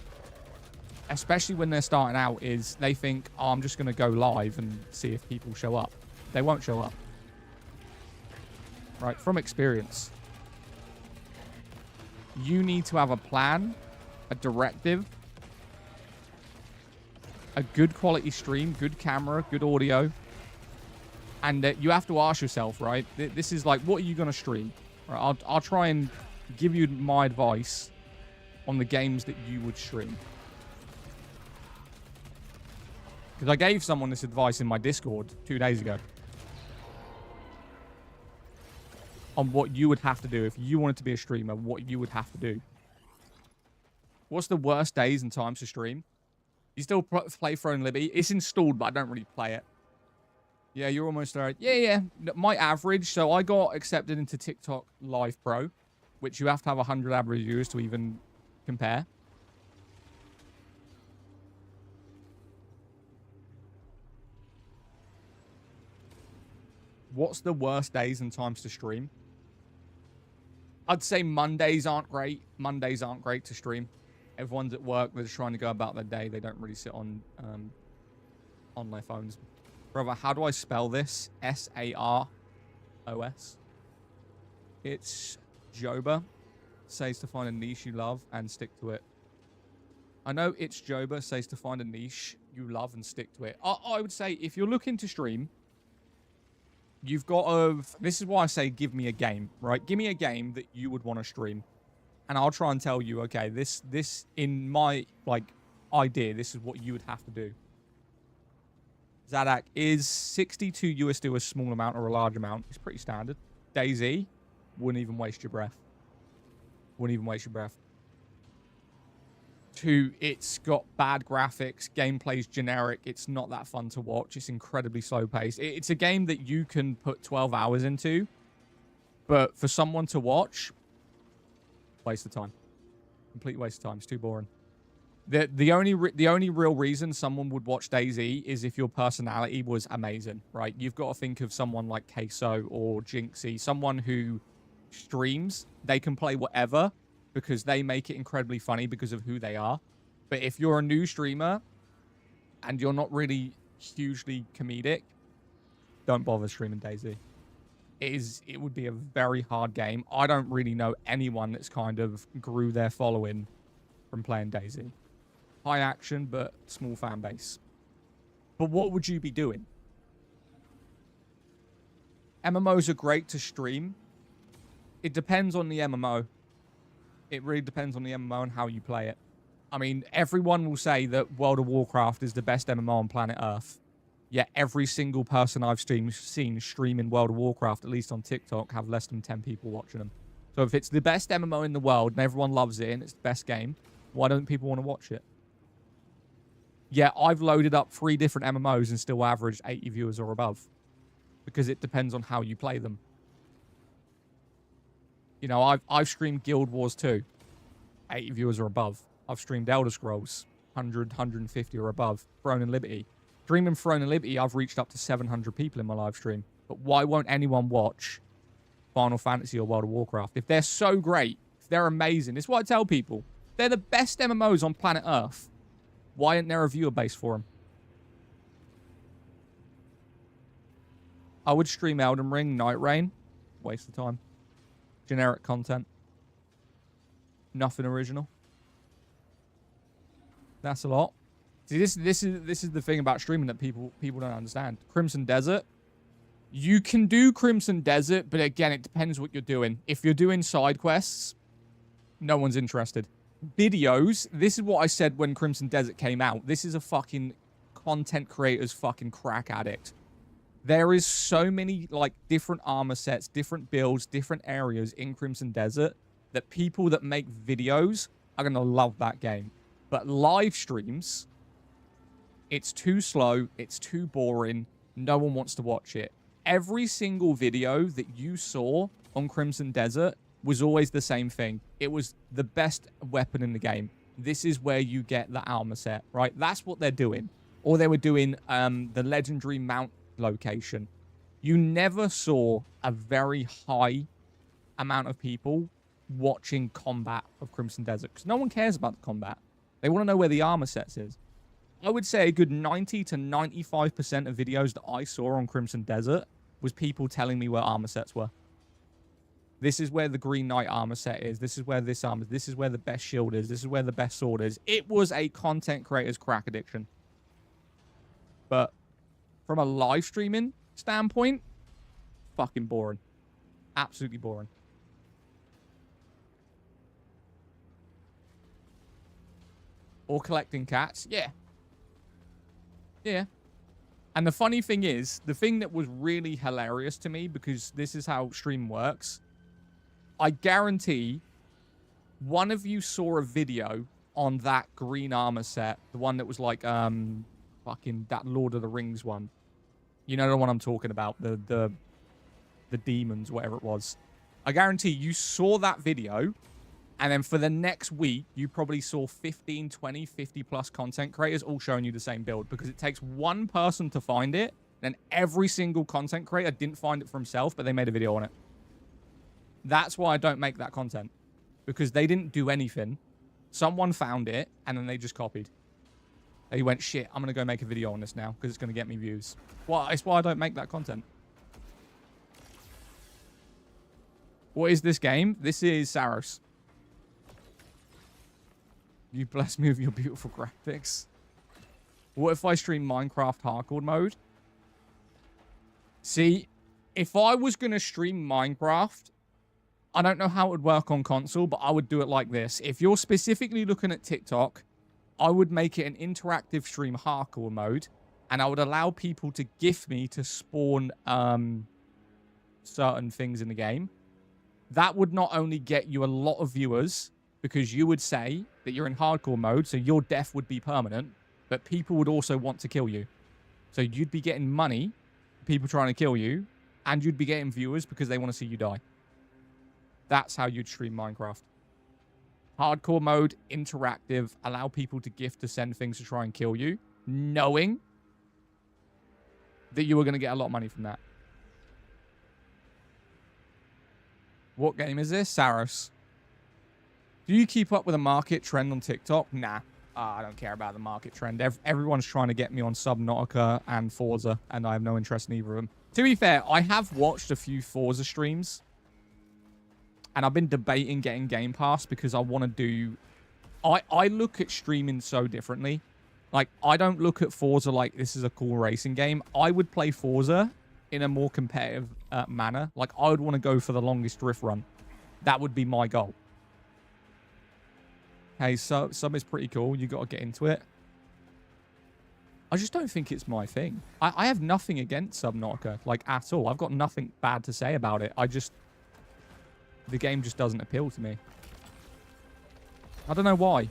especially when they're starting out, is they think, oh, I'm just going to go live and see if people show up. They won't show up. Right? From experience. You need to have a plan, a directive, a good quality stream, good camera, good audio. And you have to ask yourself, right? This is like, what are you going to stream? Right, I'll try and give you my advice on the games that you would stream. Because I gave someone this advice in my Discord 2 days ago. On what you would have to do if you wanted to be a streamer, what you would have to do. What's the worst days and times to stream? You still play Throne Liberty? It's installed, but I don't really play it. Yeah, you're almost there. Yeah. My average, so I got accepted into TikTok Live Pro, which you have to have 100 average viewers to even compare. What's the worst days and times to stream? I'd say Mondays aren't great. Mondays aren't great to stream. Everyone's at work. They're just trying to go about their day. They don't really sit on their phones. Brother, how do I spell this? S-A-R-O-S. It's Joba. Says to find a niche you love and stick to it. I know it's Joba. Says to find a niche you love and stick to it. I would say if you're looking to stream, you've got to... This is why I say give me a game, right? Give me a game that you would want to stream. And I'll try and tell you, okay, this in my, like, idea, this is what you would have to do. Zadak, is 62 USD a small amount or a large amount? It's pretty standard. DayZ, wouldn't even waste your breath. Wouldn't even waste your breath. 2, it's got bad graphics. Gameplay's generic. It's not that fun to watch. It's incredibly slow paced. It's a game that you can put 12 hours into. But for someone to watch, waste of time. Complete waste of time. It's too boring. The only real reason someone would watch DayZ is if your personality was amazing, right? You've got to think of someone like Queso or Jinxie, someone who streams. They can play whatever because they make it incredibly funny because of who they are. But if you're a new streamer and you're not really hugely comedic, don't bother streaming DayZ. It would be a very hard game. I don't really know anyone that's kind of grew their following from playing DayZ. High action, but small fan base. But what would you be doing? MMOs are great to stream. It depends on the MMO. It really depends on the MMO and how you play it. I mean, everyone will say that World of Warcraft is the best MMO on planet Earth. Yet every single person I've seen streaming World of Warcraft, at least on TikTok, have less than 10 people watching them. So if it's the best MMO in the world and everyone loves it and it's the best game, why don't people want to watch it? Yeah, I've loaded up 3 different MMOs and still averaged 80 viewers or above. Because it depends on how you play them. You know, I've streamed Guild Wars 2, 80 viewers or above. I've streamed Elder Scrolls, 100, 150 or above. Throne and Liberty. Streaming Throne and Liberty, I've reached up to 700 people in my live stream. But why won't anyone watch Final Fantasy or World of Warcraft? If they're so great, if they're amazing, it's what I tell people. They're the best MMOs on planet Earth. Why isn't there a viewer base for them? I would stream Elden Ring, Night Rain. Waste of time. Generic content. Nothing original. That's a lot. See, this is the thing about streaming that people don't understand. Crimson Desert. You can do Crimson Desert, but again, it depends what you're doing. If you're doing side quests, no one's interested. Videos, this is what I said when Crimson Desert came out. This is a fucking content creator's fucking crack addict. There is so many, like, different armor sets, different builds, different areas in Crimson Desert that people that make videos are going to love that game. But live streams, it's too slow, it's too boring, no one wants to watch it. Every single video that you saw on Crimson Desert was always the same thing. It was the best weapon in the game. This is where you get the armor set, right? That's what they're doing. Or they were doing the legendary mount location. You never saw a very high amount of people watching combat of Crimson Desert because no one cares about the combat. They want to know where the armor sets is. I would say a good 90 to 95% of videos that I saw on Crimson Desert was people telling me where armor sets were. This is where the Green Knight armor set is. This is where this armor is. This is where the best shield is. This is where the best sword is. It was a content creator's crack addiction. But from a live streaming standpoint, fucking boring. Absolutely boring. Or collecting cats. Yeah. Yeah. And the funny thing is, the thing that was really hilarious to me, because this is how stream works, I guarantee one of you saw a video on that green armor set, the one that was like, fucking that Lord of the Rings one. You know the one I'm talking about, the demons, whatever it was. I guarantee you saw that video, and then for the next week, you probably saw 15, 20, 50 plus content creators all showing you the same build, because it takes one person to find it, and every single content creator didn't find it for himself, but they made a video on it. That's why I don't make that content, because they didn't do anything. Someone found it, and then they just copied. They went, shit, I'm going to go make a video on this now, because it's going to get me views. Well, it's why I don't make that content. What is this game? This is Saros. You bless me with your beautiful graphics. What if I stream Minecraft hardcore mode? See, if I was going to stream Minecraft, I don't know how it would work on console, but I would do it like this. If you're specifically looking at TikTok, I would make it an interactive stream hardcore mode, and I would allow people to gift me to spawn certain things in the game. That would not only get you a lot of viewers, because you would say that you're in hardcore mode, so your death would be permanent, but people would also want to kill you. So you'd be getting money, people trying to kill you, and you'd be getting viewers because they want to see you die. That's how you'd stream Minecraft. Hardcore mode, interactive, allow people to gift to send things to try and kill you, knowing that you were going to get a lot of money from that. What game is this? Saros. Do you keep up with the market trend on TikTok? Nah. I don't care about the market trend. Everyone's trying to get me on Subnautica and Forza, and I have no interest in either of them. To be fair, I have watched a few Forza streams, and I've been debating getting Game Pass because I want to do... I look at streaming so differently. Like, I don't look at Forza like this is a cool racing game. I would play Forza in a more competitive manner. Like, I would want to go for the longest drift run. That would be my goal. Hey, sub is pretty cool. You got to get into it. I just don't think it's my thing. I have nothing against Subnautica, like, at all. I've got nothing bad to say about it. The game just doesn't appeal to me. I don't know why.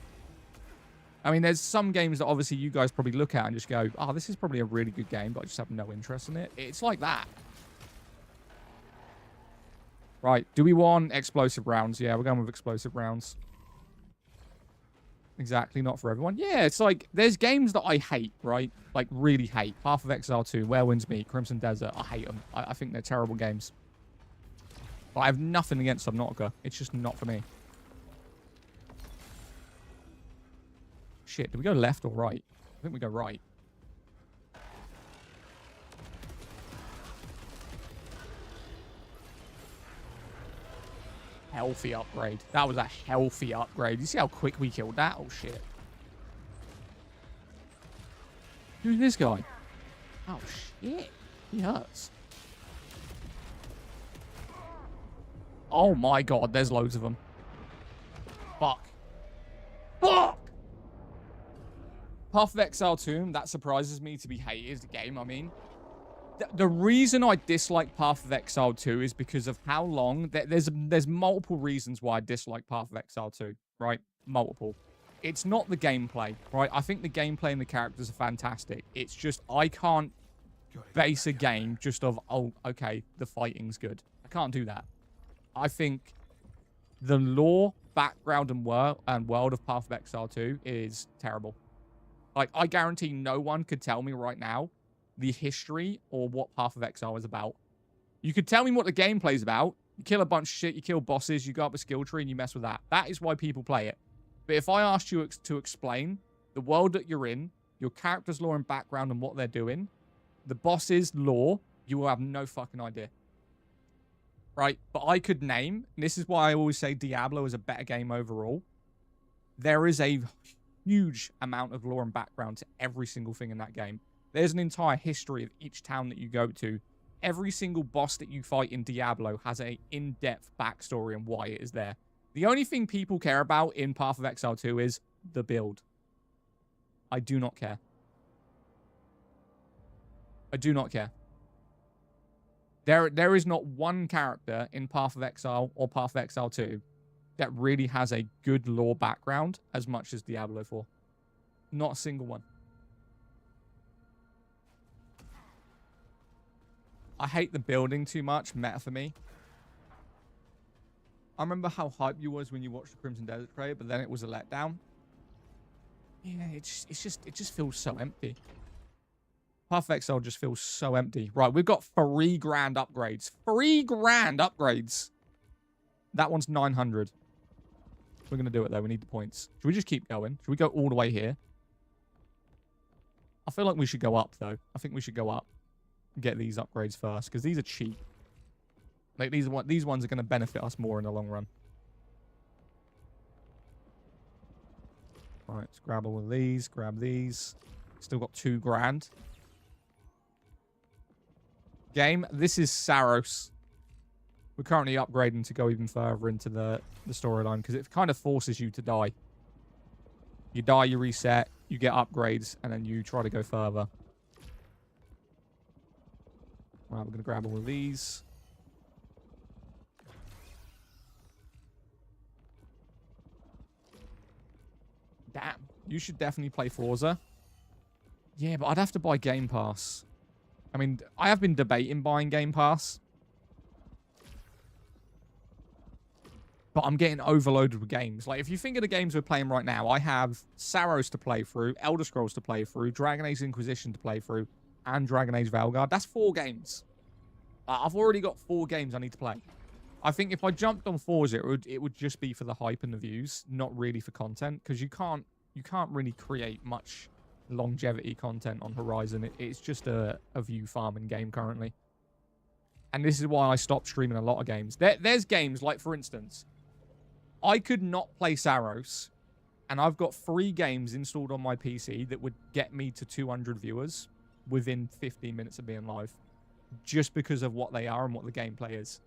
I mean, there's some games that obviously you guys probably look at and just go, oh, this is probably a really good game, but I just have no interest in it. It's like that. Right. Do we want explosive rounds? Yeah, we're going with explosive rounds. Exactly, not for everyone. Yeah, it's like, there's games that I hate, right? Like, really hate. Path of Exile 2, Where Winds Meet, Crimson Desert. I hate them. I think they're terrible games. But I have nothing against Subnautica. It's just not for me. Shit, do we go left or right? I think we go right. Healthy upgrade. That was a healthy upgrade. You see how quick we killed that? Oh, shit. Who's this guy? Oh, shit. He hurts. Oh, my God. There's loads of them. Fuck. Fuck! Path of Exile 2, that surprises me to be hated as a game, I mean. The reason I dislike Path of Exile 2 is because of how long... There's multiple reasons why I dislike Path of Exile 2, right? Multiple. It's not the gameplay, right? I think the gameplay and the characters are fantastic. It's just I can't base a game just of, oh, okay, the fighting's good. I can't do that. I think the lore, background, and world of Path of Exile 2 is terrible. Like, I guarantee no one could tell me right now the history or what Path of Exile is about. You could tell me what the gameplay is about. You kill a bunch of shit, you kill bosses, you go up a skill tree, and you mess with that. That is why people play it. But if I asked you to explain the world that you're in, your character's lore and background and what they're doing, the boss's lore, you will have no fucking idea. Right? But I could name, and this is why I always say Diablo is a better game overall. There is a huge amount of lore and background to every single thing in that game. There's an entire history of each town that you go to. Every single boss that you fight in Diablo has an in-depth backstory and why it is there. The only thing people care about in Path of Exile 2 is the build. I do not care. I do not care. There is not one character in Path of Exile or Path of Exile 2 that really has a good lore background as much as Diablo 4. Not a single one. I hate the building too much, meta for me. I remember how hyped you was when you watched the Crimson Desert trailer, but then it was a letdown. Yeah, it just feels so empty. Path of Exile just feels so empty. Right, we've got 3 grand upgrades. 3 grand upgrades. That one's 900. We're going to do it, though. We need the points. Should we just keep going? Should we go all the way here? I feel like we should go up, though. I think we should go up and get these upgrades first, because these are cheap. Like, these ones are going to benefit us more in the long run. All right, let's grab all of these. Grab these. Still got 2 grand. Game, this is Saros. We're currently upgrading to go even further into the storyline because it kind of forces you to die. You die, you reset, you get upgrades, and then you try to go further. Right, we're going to grab all of these. Damn, you should definitely play Forza. Yeah, but I'd have to buy Game Pass. I mean, I have been debating buying Game Pass. But I'm getting overloaded with games. Like, if you think of the games we're playing right now, I have Saros to play through, Elder Scrolls to play through, Dragon Age Inquisition to play through, and Dragon Age Valgard. That's 4 games. I've already got 4 games I need to play. I think if I jumped on Forza, it would just be for the hype and the views, not really for content, because you can't really create much longevity content on Horizon. It's just a view farming game currently. And this is why I stopped streaming a lot of games. There's games, like, for instance, I could not play Saros, and I've got 3 games installed on my PC that would get me to 200 viewers within 15 minutes of being live, just because of what they are and what the gameplay is.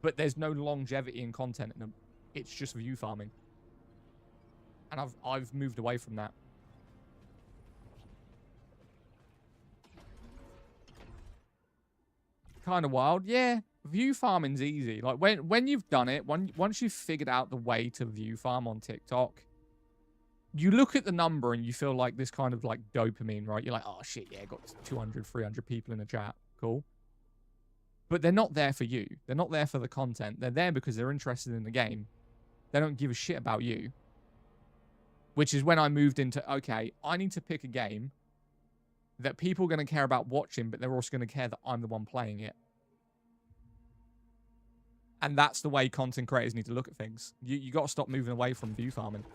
But there's no longevity in content in them. It's just view farming. And I've moved away from that. Kind of wild. Yeah, view farming's easy. Like, when you've done it, once you've figured out the way to view farm on TikTok, you look at the number and you feel like this kind of, like, dopamine, right? You're like, oh, shit, yeah, got 200, 300 people in the chat. Cool. But they're not there for you. They're not there for the content. They're there because they're interested in the game. They don't give a shit about you. Which is when I moved into, okay, I need to pick a game that people are going to care about watching, but they're also going to care that I'm the one playing it. And that's the way content creators need to look at things. You got to stop moving away from view farming.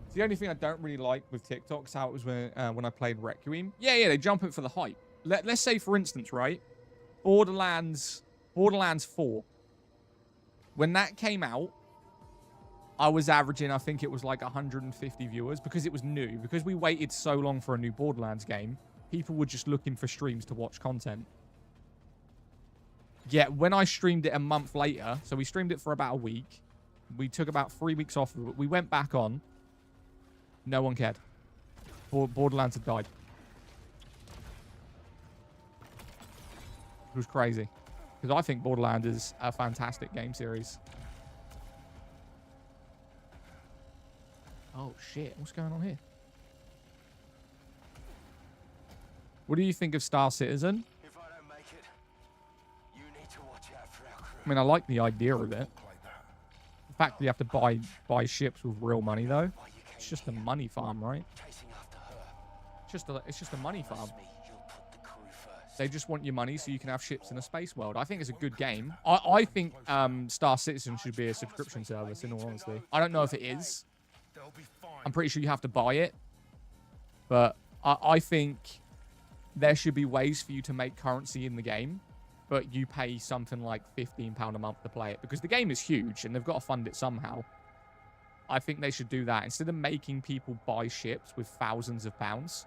It's the only thing I don't really like with TikTok is how it was when I played Requiem. Yeah, they jump it for the hype. Let's say, for instance, right? Borderlands 4. When that came out, I was averaging, I think it was like 150 viewers because it was new. Because we waited so long for a new Borderlands game, people were just looking for streams to watch content. Yet when I streamed it a month later, so we streamed it for about a week. We took about 3 weeks off of it. We went back on. No one cared. Borderlands had died. It was crazy. Because I think Borderlands is a fantastic game series. Oh, shit. What's going on here? What do you think of Star Citizen? If I don't make it, you need to watch out for our crew. I mean, I like the idea of it. The fact that you have to buy ships with real money, though. It's just a money farm, right? Chasing after her. It's just a money farm. Trust me, you'll put the crew first. They just want your money so you can have ships in a space world. I think it's a good game. I think Star Citizen should be a subscription service, in all honesty. I don't know if it is. They'll be fine. I'm pretty sure you have to buy it. But I think there should be ways for you to make currency in the game, but you pay something like £15 a month to play it. Because the game is huge, and they've got to fund it somehow. I think they should do that. Instead of making people buy ships with thousands of pounds,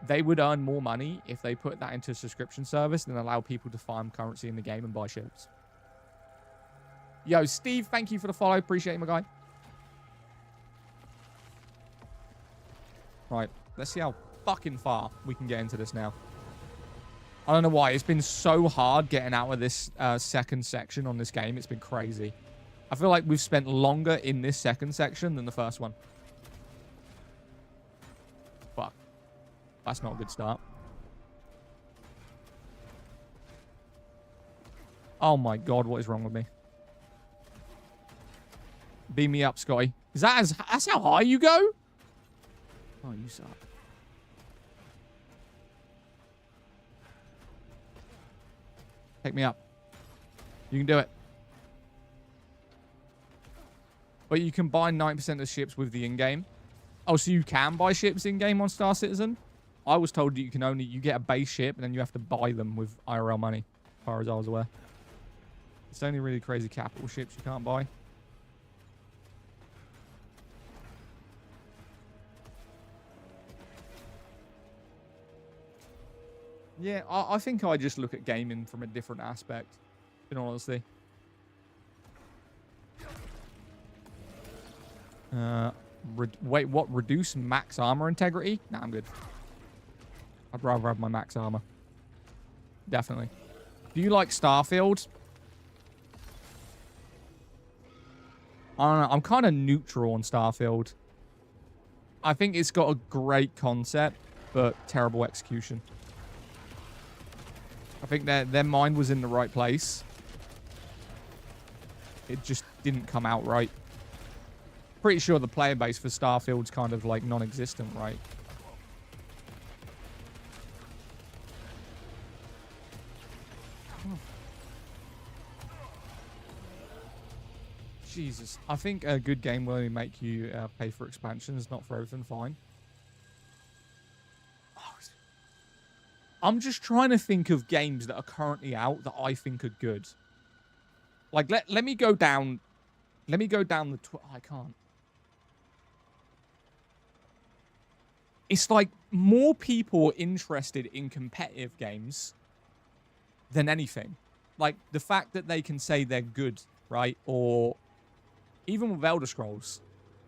they would earn more money if they put that into a subscription service and allow people to farm currency in the game and buy ships. Yo, Steve, thank you for the follow. Appreciate it, my guy. Right, let's see how fucking far we can get into this now. I don't know why. It's been so hard getting out of this second section on this game. It's been crazy. I feel like we've spent longer in this second section than the first one. Fuck. That's not a good start. Oh my god, what is wrong with me? Beam me up, Scotty. Is that that's how high you go? Oh, you suck. Pick me up. You can do it. But you can buy 9% of the ships with the in-game. Oh, so you can buy ships in-game on Star Citizen? I was told that you get a base ship and then you have to buy them with IRL money, as far as I was aware. It's only really crazy capital ships you can't buy. Yeah, I think I just look at gaming from a different aspect, in all honesty. Wait, what? Reduce max armor integrity? Nah, I'm good. I'd rather have my max armor. Definitely. Do you like Starfield? I don't know. I'm kind of neutral on Starfield. I think it's got a great concept, but terrible execution. I think their mind was in the right place. It just didn't come out right. Pretty sure the player base for Starfield's kind of like non-existent, right? Jesus. I think a good game will only make you pay for expansions, not for everything. Fine. I'm just trying to think of games that are currently out that I think are good. Like, let me go down. Let me go down the... I can't. It's like more people are interested in competitive games than anything. Like, the fact that they can say they're good, right? Or even with Elder Scrolls.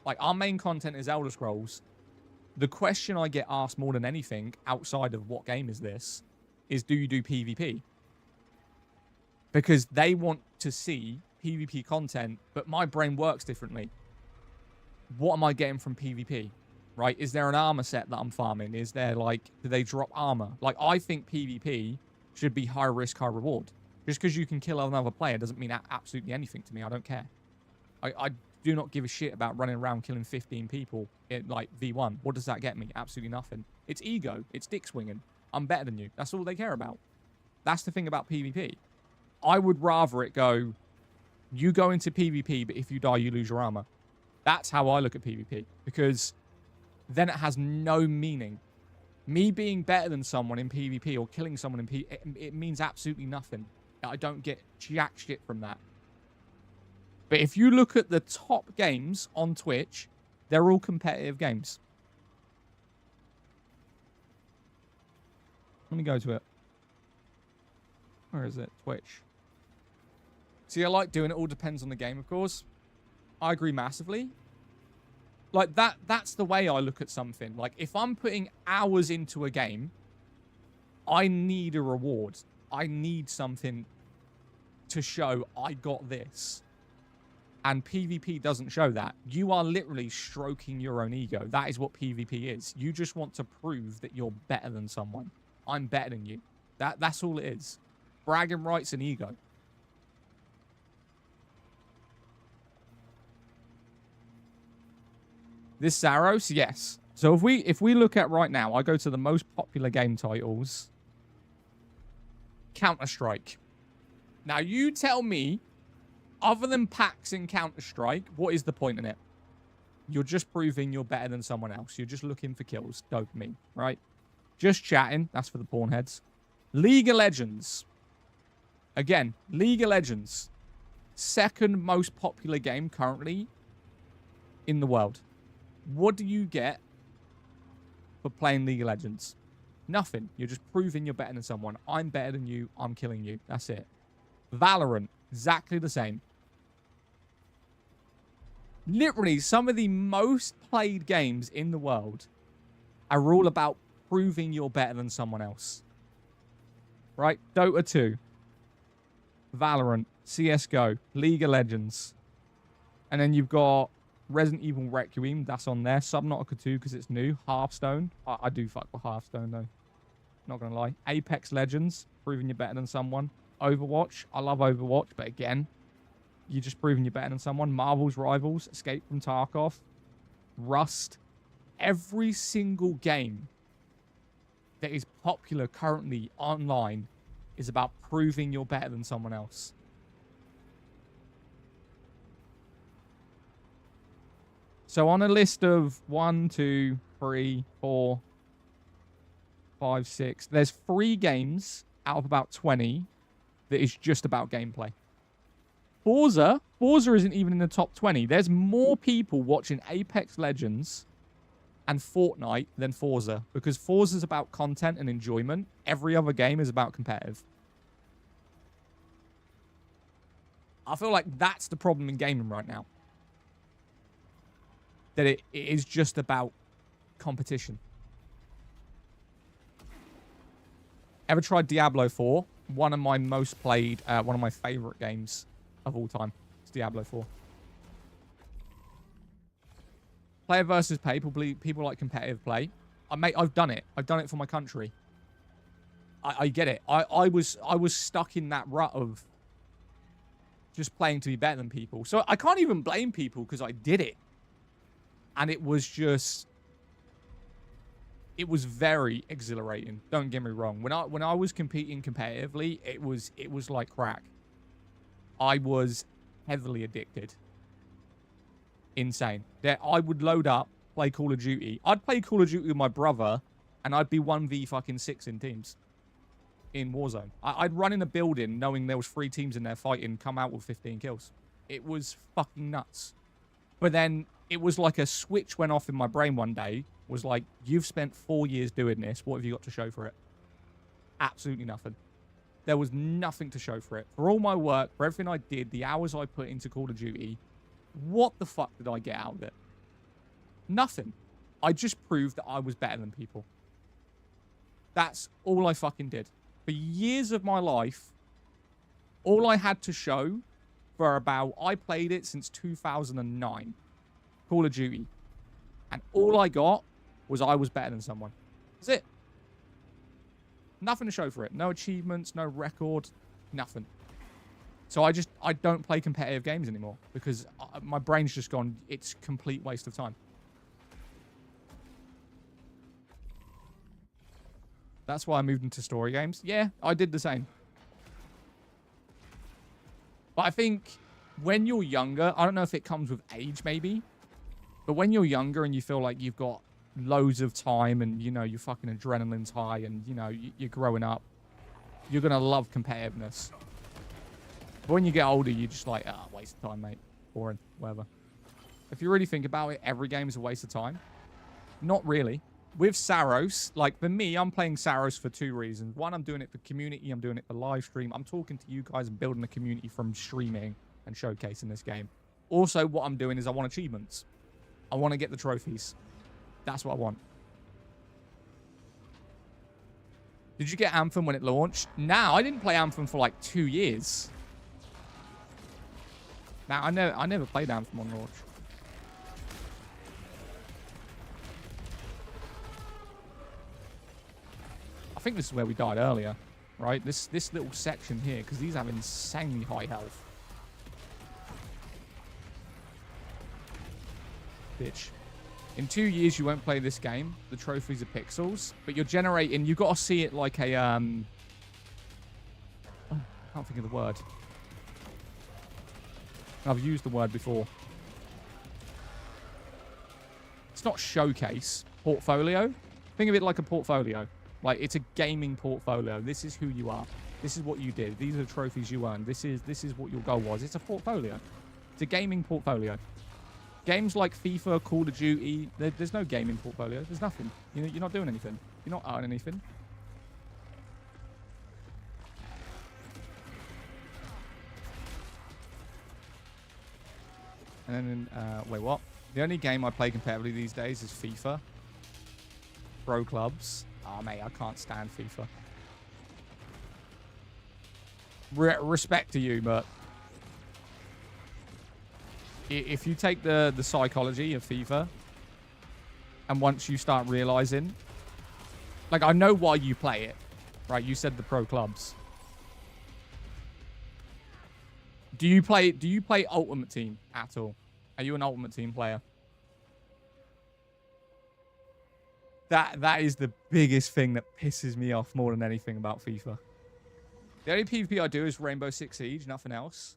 Like, our main content is Elder Scrolls. The question I get asked more than anything outside of what game is this is, do you do PvP? Because they want to see PvP content, but my brain works differently. What am I getting from PvP? Right? Is there an armor set that I'm farming? Is there, like, do they drop armor? Like, I think PvP should be high risk, high reward. Just because you can kill another player doesn't mean absolutely anything to me. I don't care. I do not give a shit about running around killing 15 people in, like, V1. What does that get me? Absolutely nothing. It's ego. It's dick swinging. I'm better than you. That's all they care about. That's the thing about PvP. I would rather it go, you go into PvP, but if you die, you lose your armor. That's how I look at PvP. Because then it has no meaning. Me being better than someone in PvP or killing someone in PvP, it means absolutely nothing. I don't get jack shit from that. But if you look at the top games on Twitch, they're all competitive games. Let me go to it. Where is it? Twitch. See, I like doing it. All depends on the game, of course. I agree massively. Like, that's the way I look at something. Like, if I'm putting hours into a game, I need a reward. I need something to show I got this. And PvP doesn't show that. You are literally stroking your own ego. That is what PvP is. You just want to prove that you're better than someone. I'm better than you. That's all it is. Bragging rights and ego. This Zaros, yes. So if we look at right now, I go to the most popular game titles. Counter-Strike. Now you tell me, other than packs in Counter-Strike, what is the point in it? You're just proving you're better than someone else. You're just looking for kills, dopamine, right? Just chatting. That's for the porn heads. League of Legends. Again, League of Legends. Second most popular game currently in the world. What do you get for playing League of Legends? Nothing. You're just proving you're better than someone. I'm better than you. I'm killing you. That's it. Valorant. Exactly the same. Literally, some of the most played games in the world are all about proving you're better than someone else. Right? Dota 2. Valorant. CSGO. League of Legends. And then you've got Resident Evil Requiem. That's on there. Subnautica 2 because it's new. Hearthstone. I do fuck with Hearthstone though. Not going to lie. Apex Legends. Proving you're better than someone. Overwatch. I love Overwatch. But again, you're just proving you're better than someone. Marvel's Rivals. Escape from Tarkov. Rust. Every single game that is popular currently online is about proving you're better than someone else. So on a list of 1, 2, 3, 4, 5, 6, there's 3 games out of about 20 that is just about gameplay. Forza isn't even in the top 20. There's more people watching Apex Legends and Fortnite than Forza, because Forza's about content and enjoyment. Every other game is about competitive. I feel like that's the problem in gaming right now. That it is just about competition. Ever tried Diablo 4? One of my most played, one of my favorite games of all time. It's Diablo 4. Player versus pay. People like competitive play. I've done it. I've done it for my country. I get it. I was stuck in that rut of just playing to be better than people. So I can't even blame people because I did it. And it was just... It was very exhilarating. Don't get me wrong. When I was competing competitively, it was like crack. I was heavily addicted. Insane. That I would load up, play Call of Duty. I'd play Call of Duty with my brother, and I'd be 1v6 in teams. In Warzone. I'd run in a building knowing there was 3 teams in there fighting, come out with 15 kills. It was fucking nuts. But then it was like a switch went off in my brain one day. Was like, you've spent 4 years doing this. What have you got to show for it? Absolutely nothing. There was nothing to show for it. For all my work, for everything I did, the hours I put into Call of Duty, what the fuck did I get out of it? Nothing. I just proved that I was better than people. That's all I fucking did. For years of my life, all I had to show for about... I played it since 2009. Call of Duty. And all I got was I was better than someone. That's it. Nothing to show for it. No achievements, no record, nothing. So I don't play competitive games anymore because my brain's just gone, it's a complete waste of time. That's why I moved into story games. Yeah, I did the same. But I think when you're younger, I don't know if it comes with age maybe, but when you're younger and you feel like you've got loads of time and, you know, your fucking adrenaline's high and, you know, you're growing up, you're going to love competitiveness. But when you get older, you're just like, waste of time, mate. boring. Whatever. If you really think about it, every game is a waste of time. Not really. With Saros, like for me, I'm playing Saros for 2 reasons. One, I'm doing it for community. I'm doing it for live stream. I'm talking to you guys and building a community from streaming and showcasing this game. Also, what I'm doing is I want achievements. I want to get the trophies. That's what I want. Did you get Anthem when it launched? Nah, I didn't play Anthem for like 2 years. Now, I never played Anthem on launch. I think this is where we died earlier, right? This little section here, because these have insanely high health. Bitch. In 2 years, you won't play this game. The trophies are pixels, but you're generating... You've got to see it like a... I can't think of the word. I've used the word before. It's not showcase. Portfolio. Think of it like a portfolio. Like, it's a gaming portfolio. This is who you are. This is what you did. These are the trophies you earned. This is what your goal was. It's a portfolio. It's a gaming portfolio. Games like FIFA, Call of Duty, there's no gaming portfolio. There's nothing. You're not doing anything. You're not earning anything. And then, wait, what? The only game I play competitively these days is FIFA. Pro clubs. Oh, mate, I can't stand FIFA. Respect to you, but... If you take the psychology of FIFA, and once you start realizing... Like, I know why you play it. Right, you said the pro clubs. Do you play Ultimate Team at all? Are you an Ultimate Team player? That is the biggest thing that pisses me off more than anything about FIFA. The only PvP I do is Rainbow Six Siege, nothing else.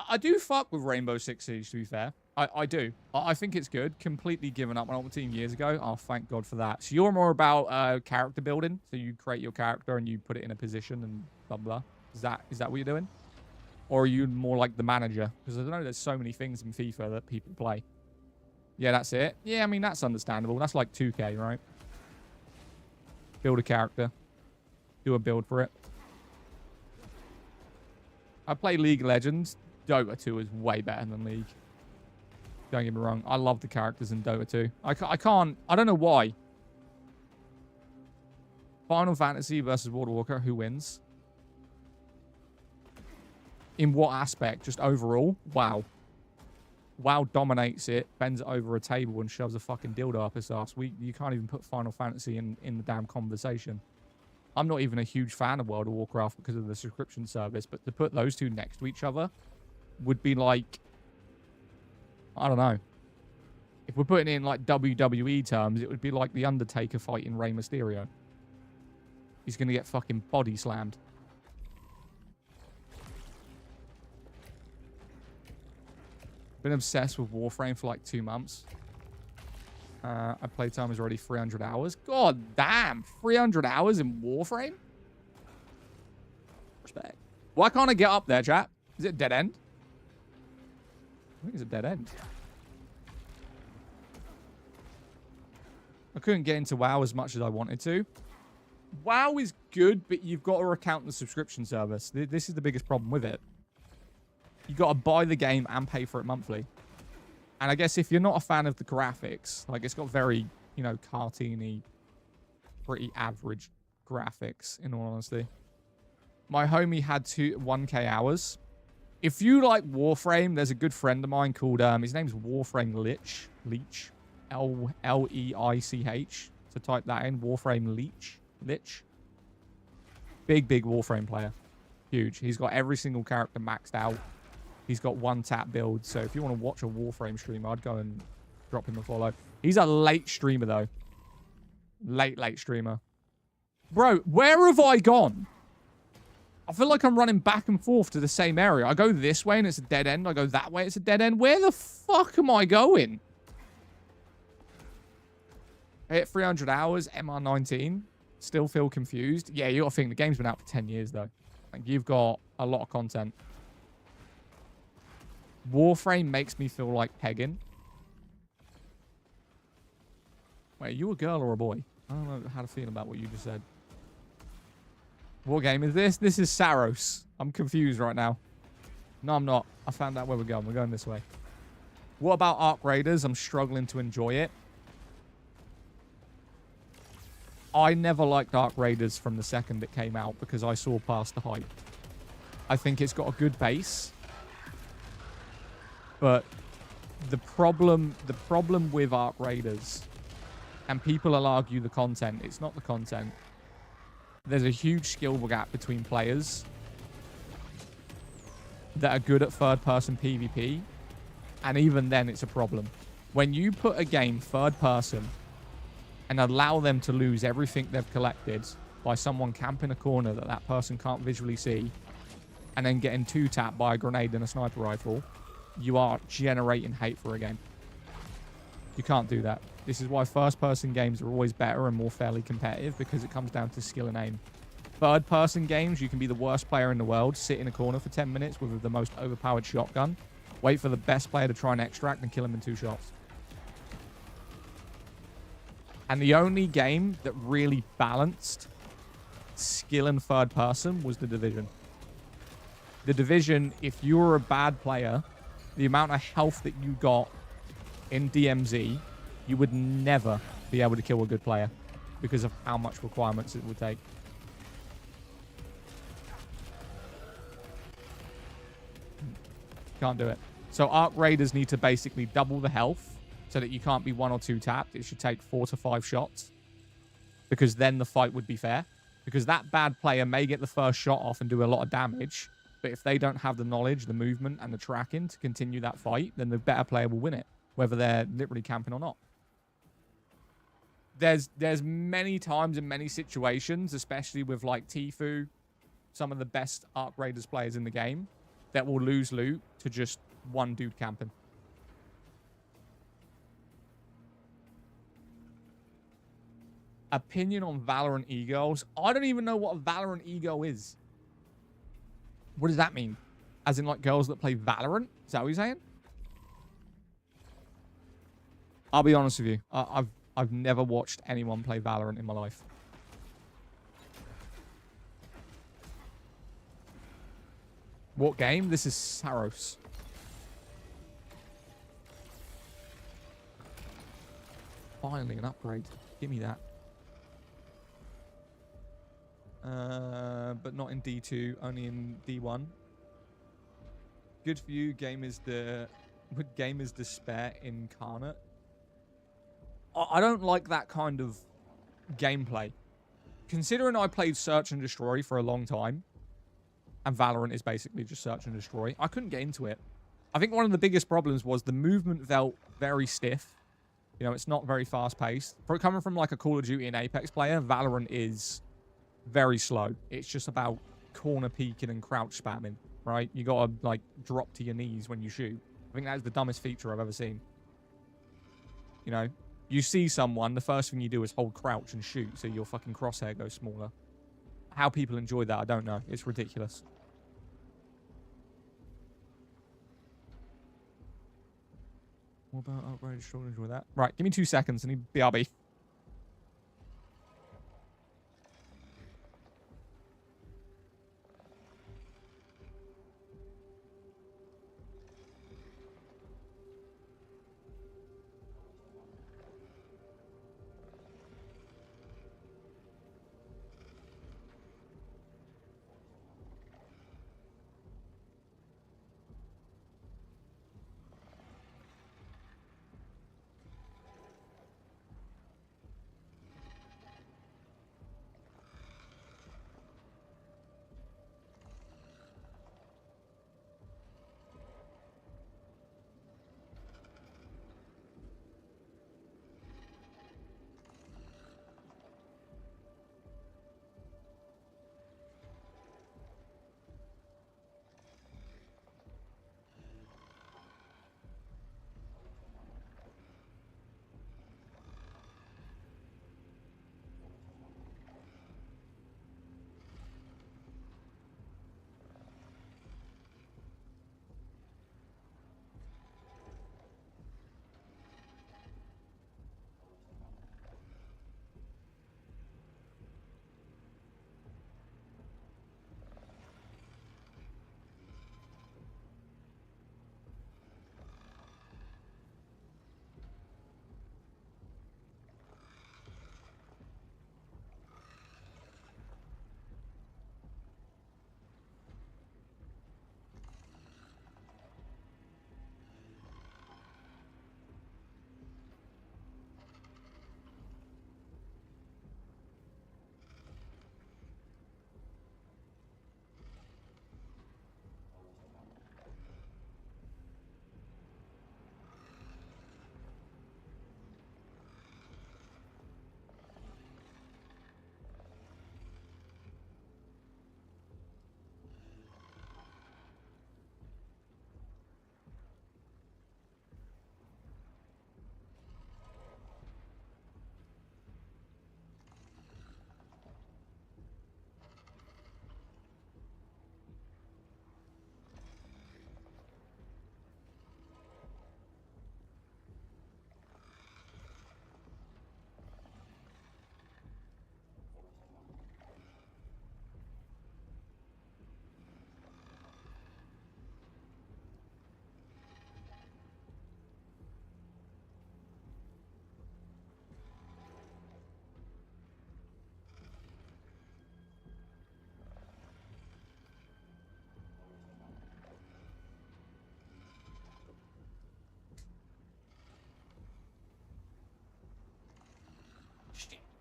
I do fuck with Rainbow Six Siege, to be fair. I do. I think it's good. Completely given up on Ultimate Team years ago. Oh, thank God for that. So you're more about character building. So you create your character and you put it in a position and blah, blah. Is that what you're doing? Or are you more like the manager? Because I don't know, there's so many things in FIFA that people play. Yeah, that's it. Yeah, I mean, that's understandable. That's like 2K, right? Build a character. Do a build for it. I play League of Legends. Dota 2 is way better than League. Don't get me wrong. I love the characters in Dota 2. I can't... I don't know why. Final Fantasy versus World of Warcraft. Who wins? In what aspect? Just overall? Wow. WoW dominates it, bends it over a table and shoves a fucking dildo up his ass. You can't even put Final Fantasy in the damn conversation. I'm not even a huge fan of World of Warcraft because of the subscription service, but to put those two next to each other would be like... I don't know. If we're putting it in like WWE terms, it would be like The Undertaker fighting Rey Mysterio. He's going to get fucking body slammed. Been obsessed with Warframe for like 2 months. Our playtime is already 300 hours. God damn, 300 hours in Warframe? Respect. Why can't I get up there, chat? Is it a dead end? I think it's a dead end. I couldn't get into WoW as much as I wanted to. WoW is good, but you've got to account the subscription service. This is the biggest problem with it. You got to buy the game and pay for it monthly. And I guess if you're not a fan of the graphics, like it's got very, you know, cartoony, pretty average graphics, in all honesty. My homie had 1K hours. If you like Warframe, there's a good friend of mine called, his name's Warframe Leech. L-E-I-C-H. So type that in, Warframe Leech. Big Warframe player. Huge. He's got every single character maxed out. He's got one tap build. So if you want to watch a Warframe stream, I'd go and drop him a follow. He's a late streamer, though. Late streamer. Bro, where have I gone? I feel like I'm running back and forth to the same area. I go this way and it's a dead end. I go that way, it's a dead end. Where the fuck am I going? I hit 300 hours, MR19. Still feel confused. Yeah, you got to think the game's been out for 10 years, though. Like, you've got a lot of content. Warframe makes me feel like pegging. Wait, are you a girl or a boy? I don't know how to feel about what you just said. What game is this? This is Saros. I'm confused right now. No, I'm not. I found out where we're going. We're going this way. What about Arc Raiders? I'm struggling to enjoy it. I never liked Arc Raiders from the second it came out because I saw past the hype. I think it's got a good base. But the problem with Arc Raiders, and people will argue the content, it's not the content. There's a huge skill gap between players that are good at third-person PvP, and even then it's a problem. When you put a game third-person and allow them to lose everything they've collected by someone camping a corner that that person can't visually see, and then getting two-tapped by a grenade and a sniper rifle, you are generating hate for a game. You can't do that. This is why first-person games are always better and more fairly competitive, because it comes down to skill and aim. Third-person games, you can be the worst player in the world, sit in a corner for 10 minutes with the most overpowered shotgun, wait for the best player to try and extract, and kill him in 2 shots. And the only game that really balanced skill and third-person was The Division. The Division, if you were a bad player, the amount of health that you got in DMZ, you would never be able to kill a good player because of how much requirements it would take. Can't do it. So Arc Raiders need to basically double the health so that you can't be 1 or 2 tapped. It should take 4 to 5 shots, because then the fight would be fair. Because that bad player may get the first shot off and do a lot of damage, but if they don't have the knowledge, the movement, and the tracking to continue that fight, then the better player will win it, whether they're literally camping or not. There's many times in many situations, especially with like Tfue, some of the best Arc Raiders players in the game, that will lose loot to just one dude camping. Opinion on Valorant e-girls. I don't even know what a Valorant e-girl is. What does that mean? As in like girls that play Valorant? Is that what you're saying? I'll be honest with you. I've never watched anyone play Valorant in my life. What game? This is Saros. Finally, an upgrade. Give me that. But not in D2, only in D1. Good for you. Game is despair incarnate. I don't like that kind of gameplay. Considering I played Search and Destroy for a long time, and Valorant is basically just Search and Destroy, I couldn't get into it. I think one of the biggest problems was the movement felt very stiff. You know, it's not very fast-paced. Coming from like a Call of Duty and Apex player, Valorant is very slow. It's just about corner peeking and crouch spamming, right? You gotta like drop to your knees when you shoot. I think that is the dumbest feature I've ever seen. You know, you see someone, the first thing you do is hold crouch and shoot, so your fucking crosshair goes smaller. How people enjoy that, I don't know. It's ridiculous. What about outrageous? Struggle to enjoy that. Right, give me 2 seconds. I need BRB.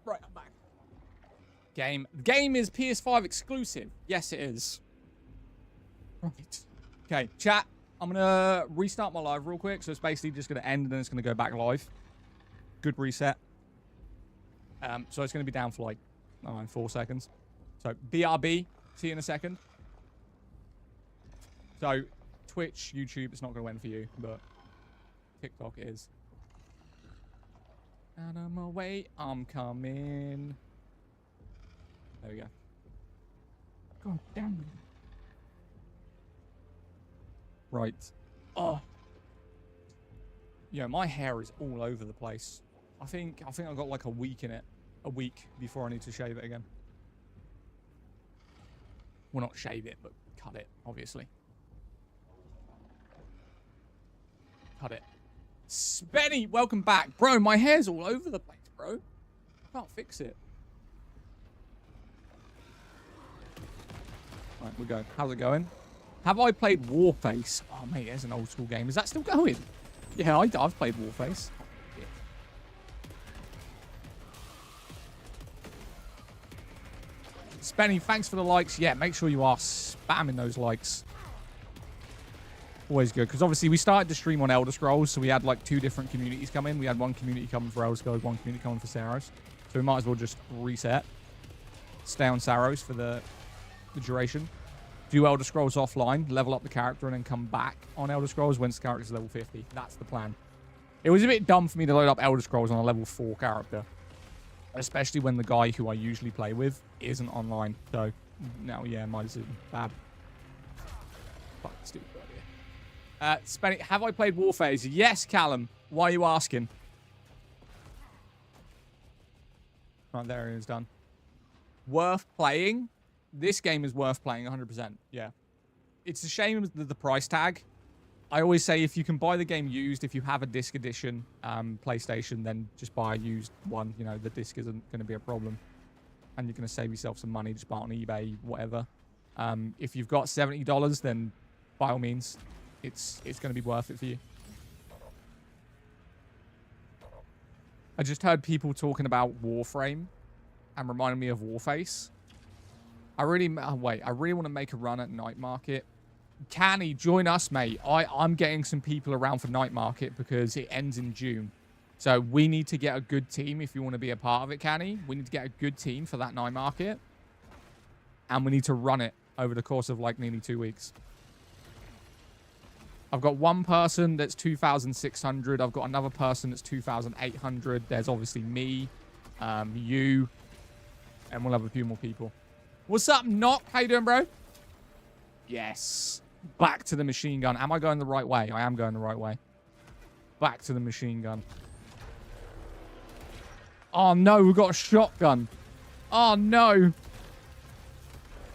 Right, I'm back. The game is PS5 exclusive. Yes, it is. Right. Okay, chat. I'm going to restart my live real quick. So it's basically just going to end and then it's going to go back live. Good reset. So it's going to be down for like, 4 seconds. So BRB. See you in a second. So Twitch, YouTube, it's not going to end for you, but TikTok is. Out of my way, I'm coming. There we go. God damn it. Right. Oh. Yeah, my hair is all over the place. I think I've got like a week in it. A week before I need to shave it again. Well, not shave it, but cut it, obviously. Cut it. Spenny, welcome back. Bro, my hair's all over the place, bro. I can't fix it. Right, we go. How's it going? Have I played Warface? Oh, mate, there's an old school game. Is that still going? Yeah, I've played Warface. Yeah. Spenny, thanks for the likes. Yeah, make sure you are spamming those likes. Always good, because obviously we started to stream on Elder Scrolls, so we had like 2 different communities come in. We had one community coming for Elder Scrolls, one community coming for Saros. So we might as well just reset. Stay on Saros for the duration. Do Elder Scrolls offline, level up the character, and then come back on Elder Scrolls once the character's level 50. That's the plan. It was a bit dumb for me to load up Elder Scrolls on a level 4 character. Especially when the guy who I usually play with isn't online. So, now, yeah, my decision. Bad. Fuck, stupid idea. Spenny, have I played Warface? Yes, Callum. Why are you asking? Right, there it is done. Worth playing? This game is worth playing 100%. Yeah. It's a shame the price tag. I always say if you can buy the game used, if you have a disc edition PlayStation, then just buy a used one. You know, the disc isn't going to be a problem. And you're going to save yourself some money. Just buy it on eBay, whatever. If you've got $70, then by all means, it's going to be worth it for you. I just heard people talking about Warframe and reminding me of Warface. I really want to make a run at Night Market. Canny, join us, mate. I'm getting some people around for Night Market because it ends in June. So we need to get a good team if you want to be a part of it, Canny. We need to get a good team for that Night Market. And we need to run it over the course of like nearly 2 weeks. I've got one person that's 2,600. I've got another person that's 2,800. There's obviously me, you, and we'll have a few more people. What's up, Knock? How you doing, bro? Yes. Back to the machine gun. Am I going the right way? I am going the right way. Back to the machine gun. Oh, no. We've got a shotgun. Oh, no.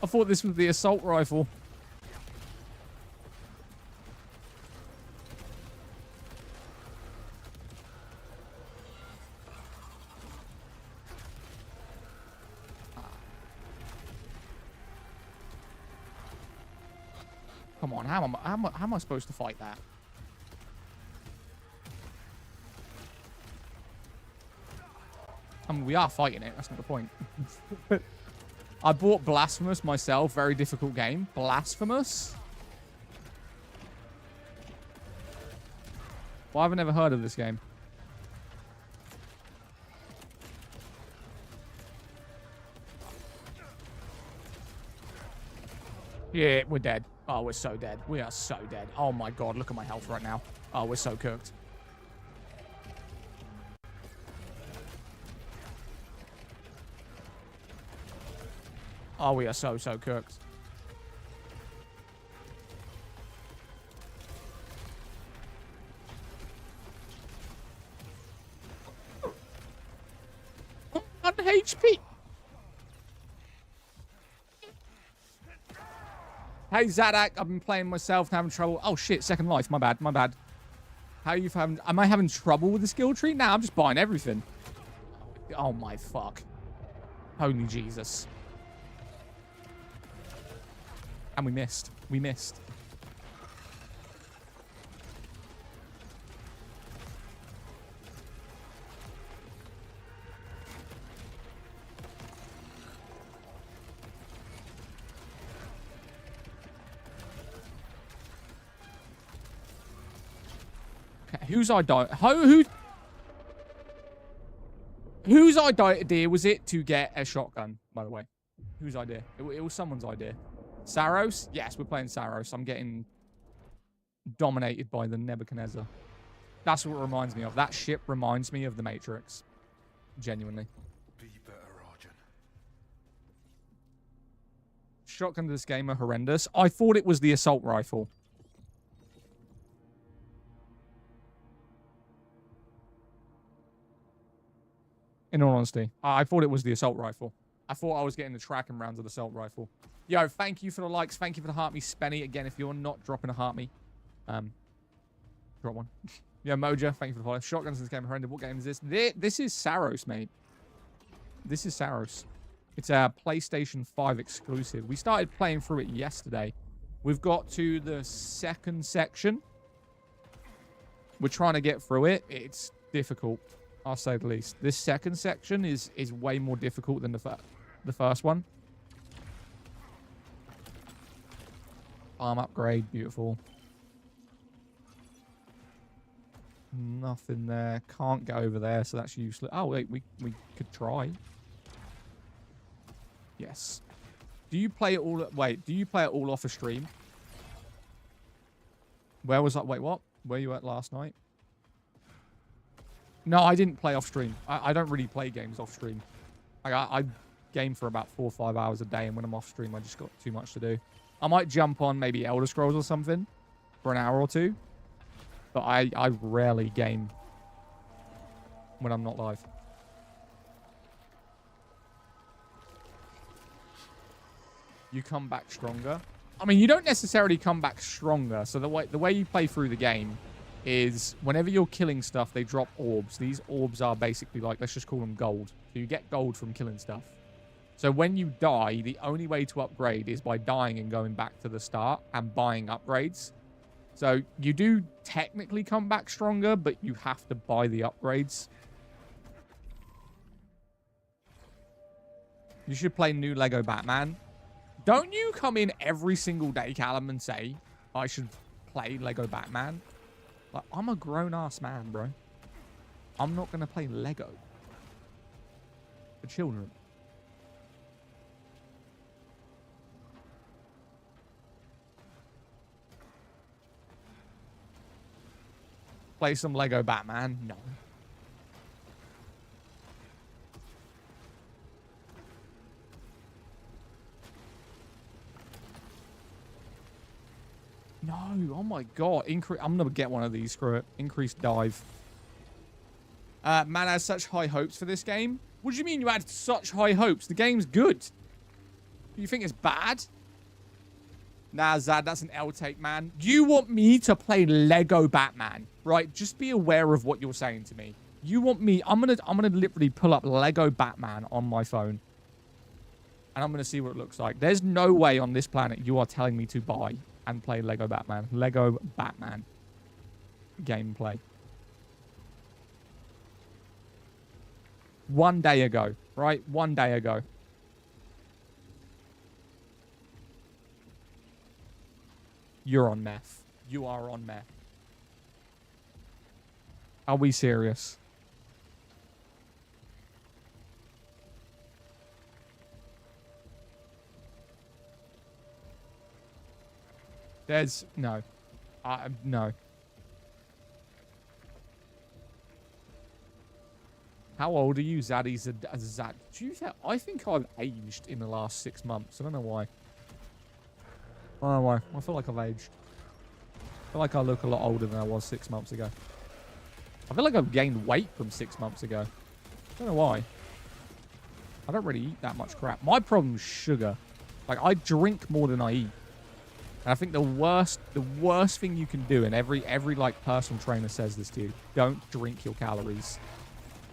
I thought this was the assault rifle. Come on, how am I supposed to fight that? I mean, we are fighting it. That's not the point. I bought Blasphemous myself. Very difficult game. Blasphemous? Well, I've never heard of this game. Yeah, we're dead. Oh, we're so dead. We are so dead. Oh my god, look at my health right now. Oh, we're so cooked. Oh, we are so cooked. On HP. Hey, Zadak, I've been playing myself and having trouble. Oh, shit, second life. My bad, my bad. Am I having trouble with the skill tree? Nah, I'm just buying everything. Oh, my fuck. Holy Jesus. And we missed. We missed. Whose idea was it to get a shotgun, by the way? Whose idea? It was someone's idea. Saros? Yes, we're playing Saros. I'm getting dominated by the Nebuchadnezzar. That's what it reminds me of. That ship reminds me of the Matrix. Genuinely. Be better, Arjun. Shotgun to this game are horrendous. I thought it was the assault rifle. In all honesty, I thought it was the assault rifle. I thought I was getting the tracking rounds of the assault rifle. Yo, thank you for the likes. Thank you for the heart me, Spenny. Again, if you're not dropping a heart me, drop one. Yeah, Moja, thank you for the follow. Shotguns in this game are horrendous. What game is this? This is Saros, mate. This is Saros. It's a PlayStation 5 exclusive. We started playing through it yesterday. We've got to the second section. We're trying to get through it. It's difficult, I'll say the least. This second section is way more difficult than the first one. Arm upgrade, beautiful. Nothing there. Can't go over there, so that's useless. Oh, wait, we could try. Yes. Do you play it all... Wait, do you play it all off a stream? Where was that? Wait, what? Where you at last night? No, I didn't play off stream. I don't really play games off stream. Like, I game for about 4 or 5 hours a day, and when I'm off stream, I just got too much to do. I might jump on maybe Elder Scrolls or something for an hour or two. But I rarely game when I'm not live. You come back stronger. I mean, you don't necessarily come back stronger. So the way you play through the game is whenever you're killing stuff, they drop orbs. These orbs are basically like, let's just call them gold. So you get gold from killing stuff. So when you die, the only way to upgrade is by dying and going back to the start and buying upgrades. So you do technically come back stronger, but you have to buy the upgrades. You should play new Lego Batman. Don't you come in every single day, Callum, and say, I should play Lego Batman? Like, I'm a grown-ass man, bro. I'm not going to play Lego for children. Play some Lego Batman? No. No, oh my god. I'm gonna get one of these, screw it. Increased dive. Man has such high hopes for this game. What do you mean you had such high hopes? The game's good. You think it's bad? Nah, Zad, that's an L take, man. You want me to play Lego Batman, right? Just be aware of what you're saying to me. You want me... I'm gonna literally pull up Lego Batman on my phone. And I'm gonna see what it looks like. There's no way on this planet you are telling me to buy and play Lego Batman. Lego Batman. Gameplay. 1 day ago, right? 1 day ago. You're on meth. You are on meth. Are we serious? There's... No. No. How old are you, Zaddy? Zad? I think I've aged in the last 6 months. I don't know why. I don't know why. I feel like I've aged. I feel like I look a lot older than I was 6 months ago. I feel like I've gained weight from 6 months ago. I don't know why. I don't really eat that much crap. My problem's sugar. Like, I drink more than I eat. And I think the worst thing you can do, and every like personal trainer says this to you, don't drink your calories.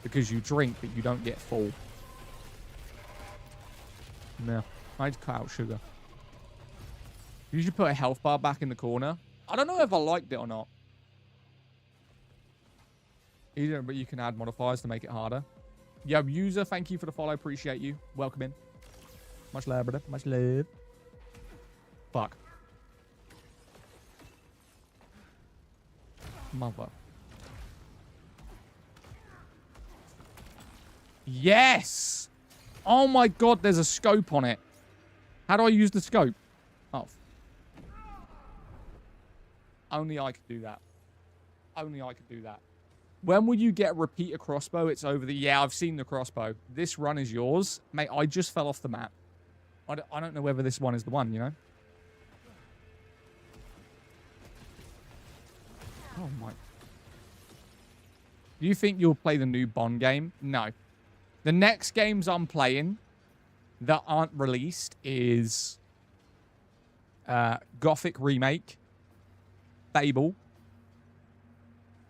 Because you drink, but you don't get full. No. I'd cut out sugar. You should put a health bar back in the corner. I don't know if I liked it or not. Either, but you can add modifiers to make it harder. Yo, user, thank you for the follow. Appreciate you. Welcome in. Much love, brother. Much love. Fuck. Mother. Yes! Oh my god, there's a scope on it. How do I use the scope? Oh. Only I could do that. Only I could do that. When will you get a repeater crossbow? It's over the... Yeah, I've seen the crossbow. This run is yours. Mate, I just fell off the map. I don't know whether this one is the one, you know? Oh my... Do you think you'll play the new Bond game? No. The next games I'm playing that aren't released is Gothic Remake, Fable.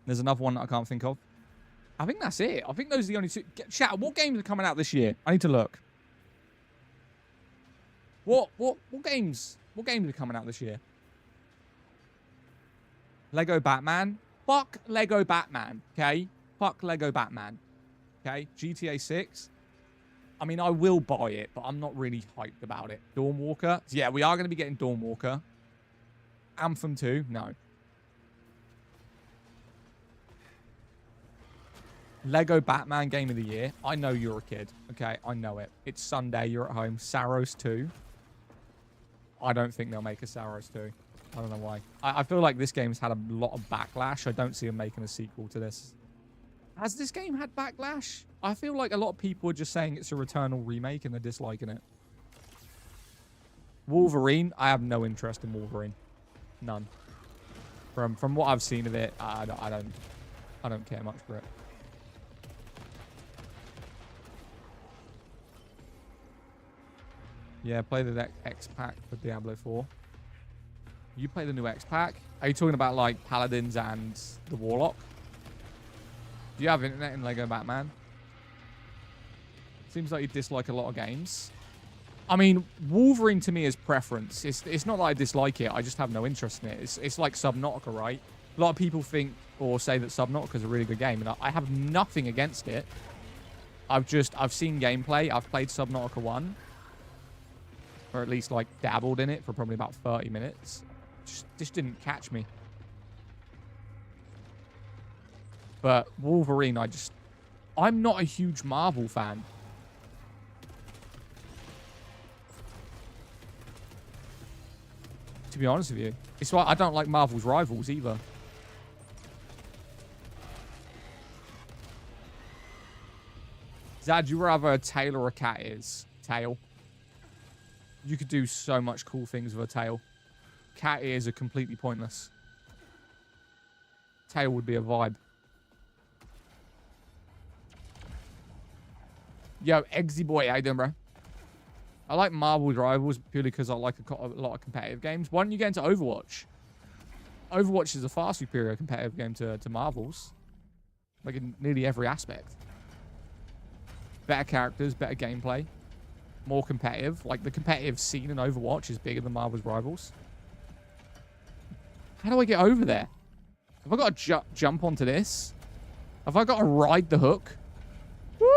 There's another one that I can't think of. I think that's it. I think those are the only two. Chat, what games are coming out this year? I need to look. What games? What games are coming out this year? Lego Batman. Fuck Lego Batman, okay? Fuck Lego Batman. Okay? GTA 6. I mean, I will buy it, but I'm not really hyped about it. Dawnwalker. Yeah, we are going to be getting Dawnwalker. Anthem 2. No. Lego Batman Game of the Year. I know you're a kid. Okay? I know it. It's Sunday. You're at home. Saros 2. I don't think they'll make a Saros 2. I don't know why. I feel like this game's had a lot of backlash. I don't see them making a sequel to this. Has this game had backlash? I feel like a lot of people are just saying it's a Returnal remake and they're disliking it. Wolverine. I have no interest in Wolverine. None. From what I've seen of it, I don't care much for it. Yeah, play the X pack for Diablo 4. You play the new X pack? Are you talking about like Paladins and the Warlock? Do you have internet in Lego Batman? Seems like you dislike a lot of games. I mean, Wolverine to me is preference. It's not that I dislike it. I just have no interest in it. It's like Subnautica, right? A lot of people think or say that Subnautica is a really good game, and I have nothing against it. I've seen gameplay. I've played Subnautica 1. Or at least, like, dabbled in it for probably about 30 minutes. Just didn't catch me. But Wolverine, I'm not a huge Marvel fan. To be honest with you. It's why I don't like Marvel's Rivals either. Zad, you rather a tail or a cat is? Tail. You could do so much cool things with a tail. Cat ears are completely pointless. Tail would be a vibe. Yo, Eggsy boy, how you doing, bro? I like Marvel's Rivals purely because I like a lot of competitive games. Why don't you get into Overwatch? Overwatch is a far superior competitive game to Marvel's. Like in nearly every aspect. Better characters, better gameplay. More competitive. Like, the competitive scene in Overwatch is bigger than Marvel's Rivals. How do I get over there? Have I got to jump onto this? Have I got to ride the hook? Woo!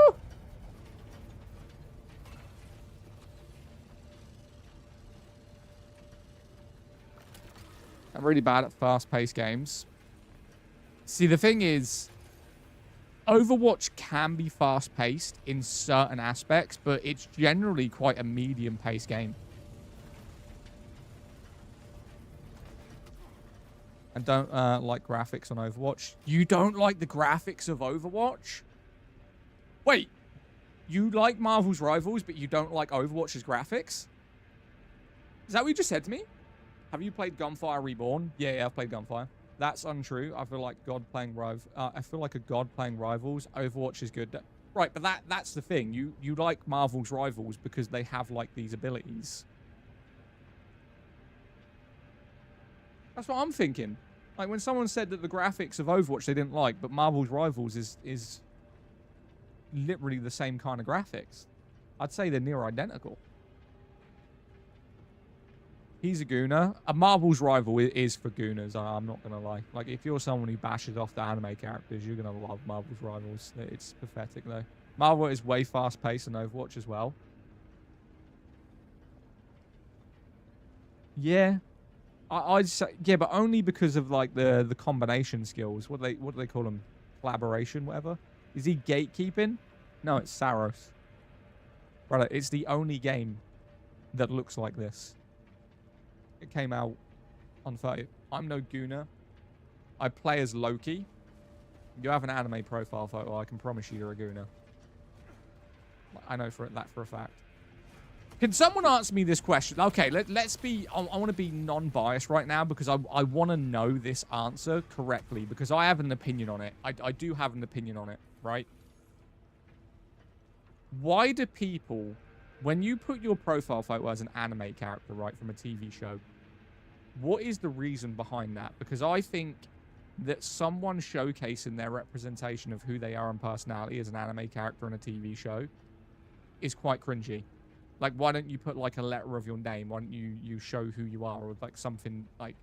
I'm really bad at fast-paced games. See, the thing is, Overwatch can be fast-paced in certain aspects, but it's generally quite a medium-paced game. I don't like graphics on Overwatch. You don't like the graphics of Overwatch? Wait, you like Marvel's Rivals, but you don't like Overwatch's graphics? Is that what you just said to me? Have you played Gunfire Reborn? Yeah, I've played Gunfire. That's untrue. I feel like I feel like a god playing Rivals. Overwatch is good. Right, but that's the thing. You like Marvel's Rivals because they have like these abilities. That's what I'm thinking. Like when someone said that the graphics of Overwatch they didn't like, but Marvel's Rivals is literally the same kind of graphics. I'd say they're near identical. He's a gooner. A Marvel's Rival is for gooners, I'm not going to lie. Like, if you're someone who bashes off the anime characters, you're going to love Marvel's Rivals. It's pathetic, though. Marvel is way fast-paced than Overwatch as well. Yeah. I'd say... Yeah, but only because of, like, the combination skills. What do they call them? Collaboration, whatever. Is he gatekeeping? No, it's Saros. Brother, it's the only game that looks like this. It came out on 30th. I'm no gooner. I play as Loki. You have an anime profile photo, I can promise you you're a gooner. I know that for a fact. Can someone answer me this question? Okay, let's be... I want to be non-biased right now because I want to know this answer correctly because I have an opinion on it. I do have an opinion on it, right? Why do people... When you put your profile photo as an anime character, right, from a TV show, what is the reason behind that? Because I think that someone showcasing their representation of who they are and personality as an anime character in a TV show is quite cringy. Like, why don't you put, like, a letter of your name? Why don't you show who you are? Or, like, something, like...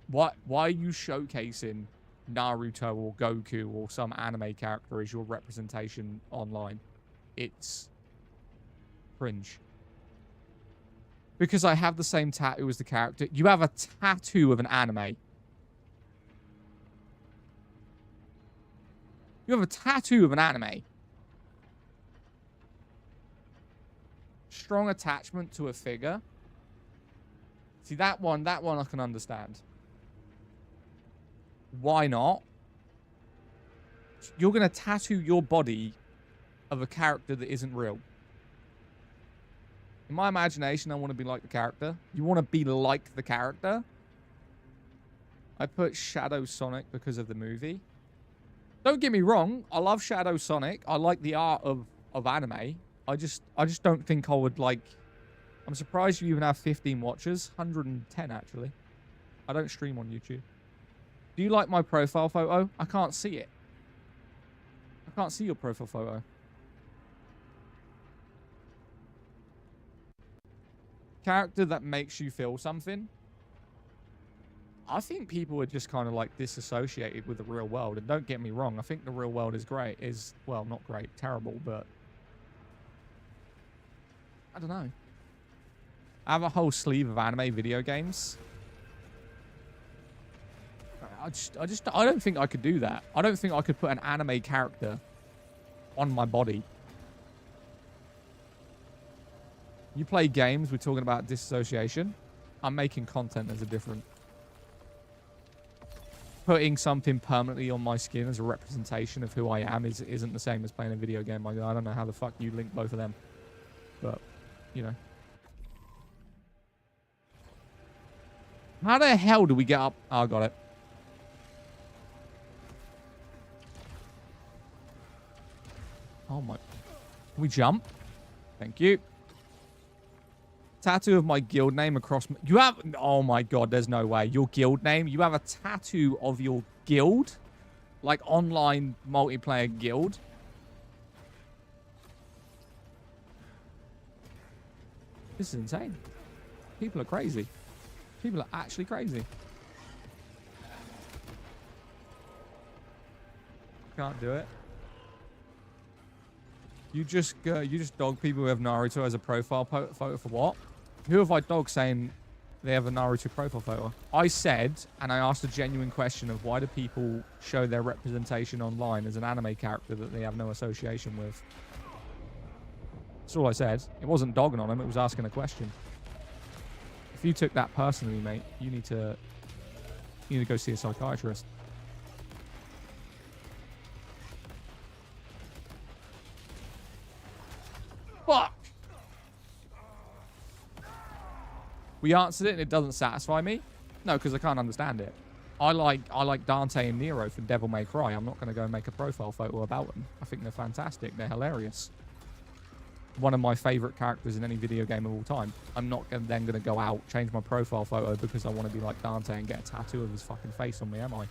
Why are you showcasing Naruto or Goku or some anime character as your representation online? It's cringe. Because I have the same tattoo as the character. You have a tattoo of an anime. You have a tattoo of an anime. Strong attachment to a figure. See, that one I can understand. Why not? You're going to tattoo your body of a character that isn't real. In my imagination, I want to be like the character. You want to be like the character? I put Shadow Sonic because of the movie. Don't get me wrong. I love Shadow Sonic. I like the art of anime. I just don't think I would like... I'm surprised you even have 15 watchers. 110, actually. I don't stream on YouTube. Do you like my profile photo? I can't see it. I can't see your profile photo. Character that makes you feel something. I think people are just kind of like disassociated with the real world. And don't get me wrong. I think the real world is great. Well, not great. Terrible, but... I don't know. I have a whole sleeve of anime video games. I don't think I could do that. I don't think I could put an anime character on my body. You play games, we're talking about disassociation. I'm making content as a different. Putting something permanently on my skin as a representation of who I am isn't the same as playing a video game. I don't know how the fuck you link both of them. But, you know. How the hell do we get up? Oh, I got it. Oh my. Can we jump? Thank you. Tattoo of my guild name across... You have... Oh my god, there's no way. Your guild name? You have a tattoo of your guild? Like online multiplayer guild? This is insane. People are crazy. People are actually crazy. Can't do it. You just dog people who have Naruto as a profile photo for what? Who have I dogged saying they have a Naruto profile photo? I said, and I asked a genuine question of why do people show their representation online as an anime character that they have no association with? That's all I said. It wasn't dogging on him, it was asking a question. If you took that personally, mate, you need to go see a psychiatrist. Fuck! We answered it and it doesn't satisfy me. No, because I can't understand it. I like Dante and Nero from Devil May Cry. I'm not going to go and make a profile photo about them. I think they're fantastic. They're hilarious. One of my favorite characters in any video game of all time. I'm not then going to go out, change my profile photo because I want to be like Dante and get a tattoo of his fucking face on me, am I?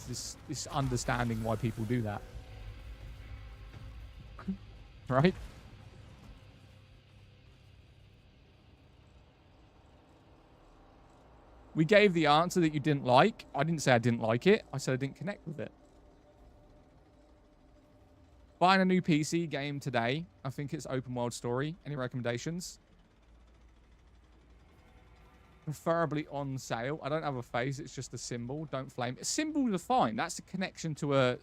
It's this understanding why people do that. Right? We gave the answer that you didn't like. I didn't say I didn't like it. I said I didn't connect with it. Buying a new PC game today. I think it's open world story. Any recommendations? Preferably on sale. I don't have a face. It's just a symbol. Don't flame. Symbols are fine. That's a connection to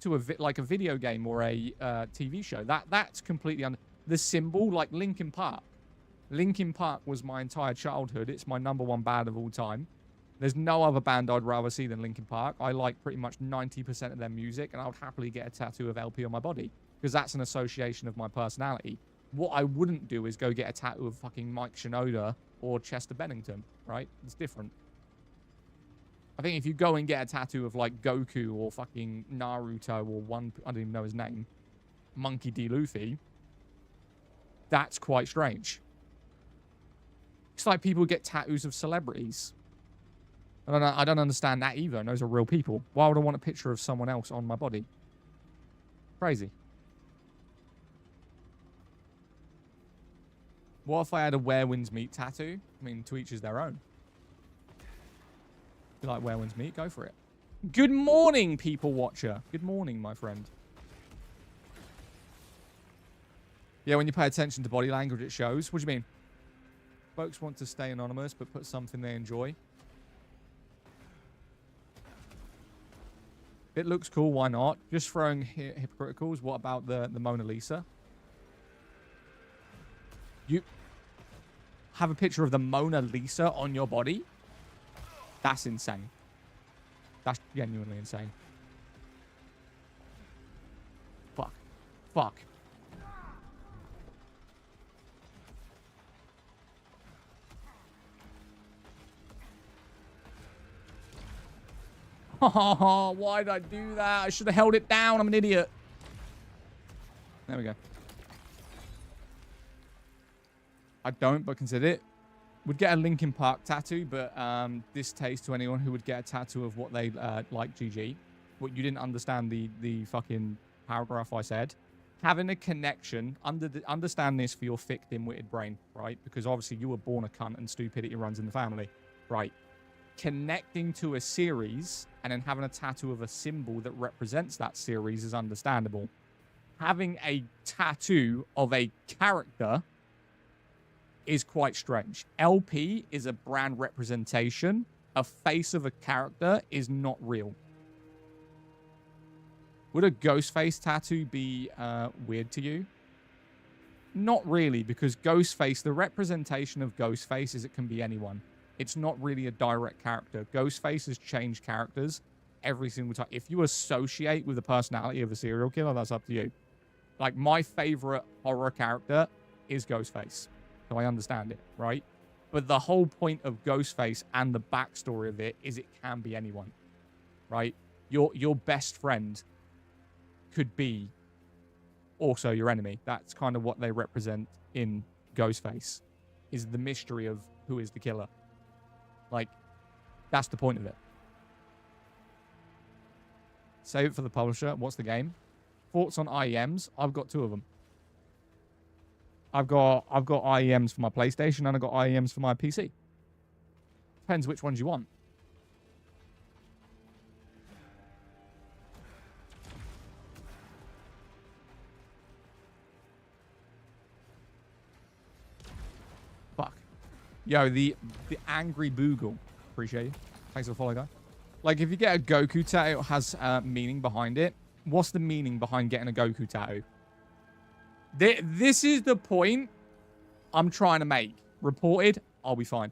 to like a video game or a TV show. That's completely the symbol, like Linkin Park. Linkin Park was my entire childhood. It's my #1 band of all time. There's no other band I'd rather see than Linkin Park. I like pretty much 90% of their music, and I would happily get a tattoo of LP on my body because that's an association of my personality. What I wouldn't do is go get a tattoo of fucking Mike Shinoda or Chester Bennington, right? It's different. I think if you go and get a tattoo of like Goku or fucking Naruto or I don't even know his name, Monkey D. Luffy, that's quite strange. It's like people get tattoos of celebrities. I don't understand that either. And those are real people. Why would I want a picture of someone else on my body? Crazy. What if I had a Where Winds Meet tattoo? I mean, to each is their own. If you like Where Winds Meet, go for it. Good morning, people watcher. Good morning, my friend. Yeah, when you pay attention to body language, it shows. What do you mean? Folks want to stay anonymous, but put something they enjoy. It looks cool, why not? Just throwing hypocriticals. What about the Mona Lisa? You have a picture of the Mona Lisa on your body? That's insane. That's genuinely insane. Fuck. Fuck. Oh, why did I do that? I should have held it down. I'm an idiot. There we go. I don't, but consider it. Would get a Linkin Park tattoo, but distaste to anyone who would get a tattoo of what they like. GG. What you didn't understand the fucking paragraph I said. Having a connection, understand this for your thick, dim-witted brain, right? Because obviously you were born a cunt and stupidity runs in the family, right? Connecting to a series and then having a tattoo of a symbol that represents that series is understandable. Having a tattoo of a character is quite strange. LP is a brand representation. A face of a character is not real. Would a Ghostface tattoo be weird to you? Not really, because Ghostface, the representation of Ghostface is it can be anyone. It's not really a direct character. Ghostface has changed characters every single time. If you associate with the personality of a serial killer, that's up to you. Like, my favorite horror character is Ghostface. So I understand it, right? But the whole point of Ghostface and the backstory of it is it can be anyone, right? Your best friend could be also your enemy. That's kind of what they represent in Ghostface, is the mystery of who is the killer. Like, that's the point of it. Save it for the publisher. What's the game? Thoughts on IEMs? I've got 2 of them. I've got IEMs for my PlayStation and I've got IEMs for my PC. Depends which ones you want. Fuck. Yo, the angry Boogle. Appreciate you. Thanks for the follow, guy. Like, if you get a Goku tattoo, it has meaning behind it. What's the meaning behind getting a Goku tattoo? This is the point I'm trying to make. Reported, I'll be fine.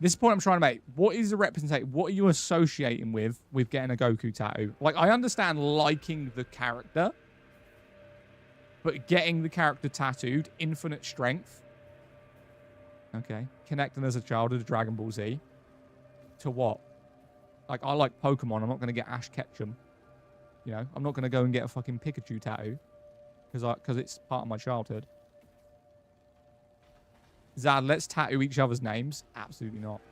This is the point I'm trying to make. What is the representation? What are you associating with getting a Goku tattoo? Like, I understand liking the character, but getting the character tattooed, infinite strength. Okay. Connecting as a child to Dragon Ball Z. To what? Like, I like Pokemon. I'm not going to get Ash Ketchum. You know, I'm not going to go and get a fucking Pikachu tattoo. Because it's part of my childhood. Zad, let's tattoo each other's names. Absolutely not.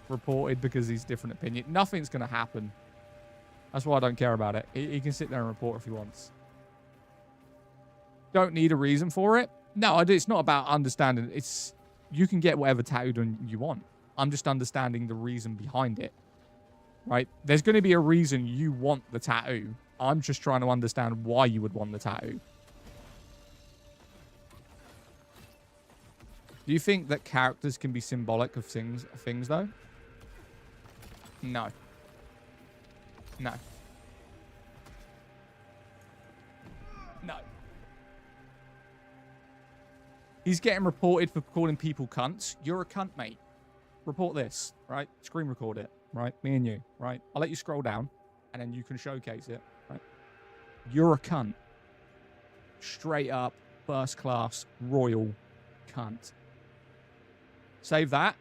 Reported because he's different opinion. Nothing's going to happen. That's why I don't care about it. He can sit there and report if he wants. Don't need a reason for it. No, it's not about understanding. It's you can get whatever tattooed you want. I'm just understanding the reason behind it. Right? There's going to be a reason you want the tattoo. I'm just trying to understand why you would want the tattoo. Do you think that characters can be symbolic of things though? No. No. No. He's getting reported for calling people cunts. You're a cunt, mate. Report this, right? Screen record it, right? Me and you, right? I'll let you scroll down, and then you can showcase it, right? You're a cunt. Straight up, first class, royal cunt. Save that.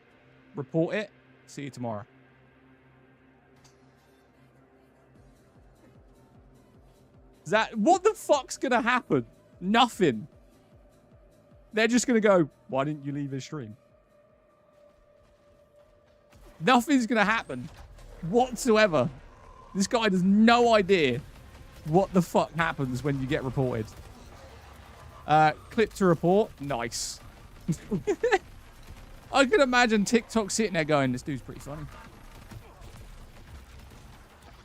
Report it. See you tomorrow. What the fuck's gonna happen? Nothing. They're just gonna go, why didn't you leave his stream? Nothing's gonna happen whatsoever. This guy has no idea what the fuck happens when you get reported. Clip to report. Nice. I can imagine TikTok sitting there going, this dude's pretty funny.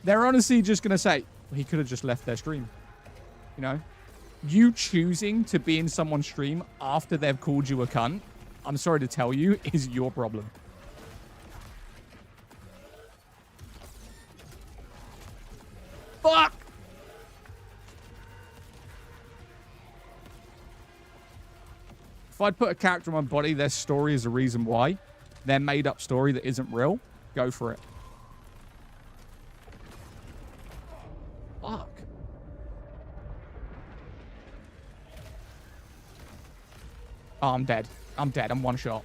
They're honestly just gonna say, well, he could have just left their stream. You know? You choosing to be in someone's stream after they've called you a cunt, I'm sorry to tell you, is your problem. Fuck! If I'd put a character on my body, their story is a reason why. Their made-up story that isn't real, go for it. Fuck. Oh, I'm dead. I'm dead. I'm one shot.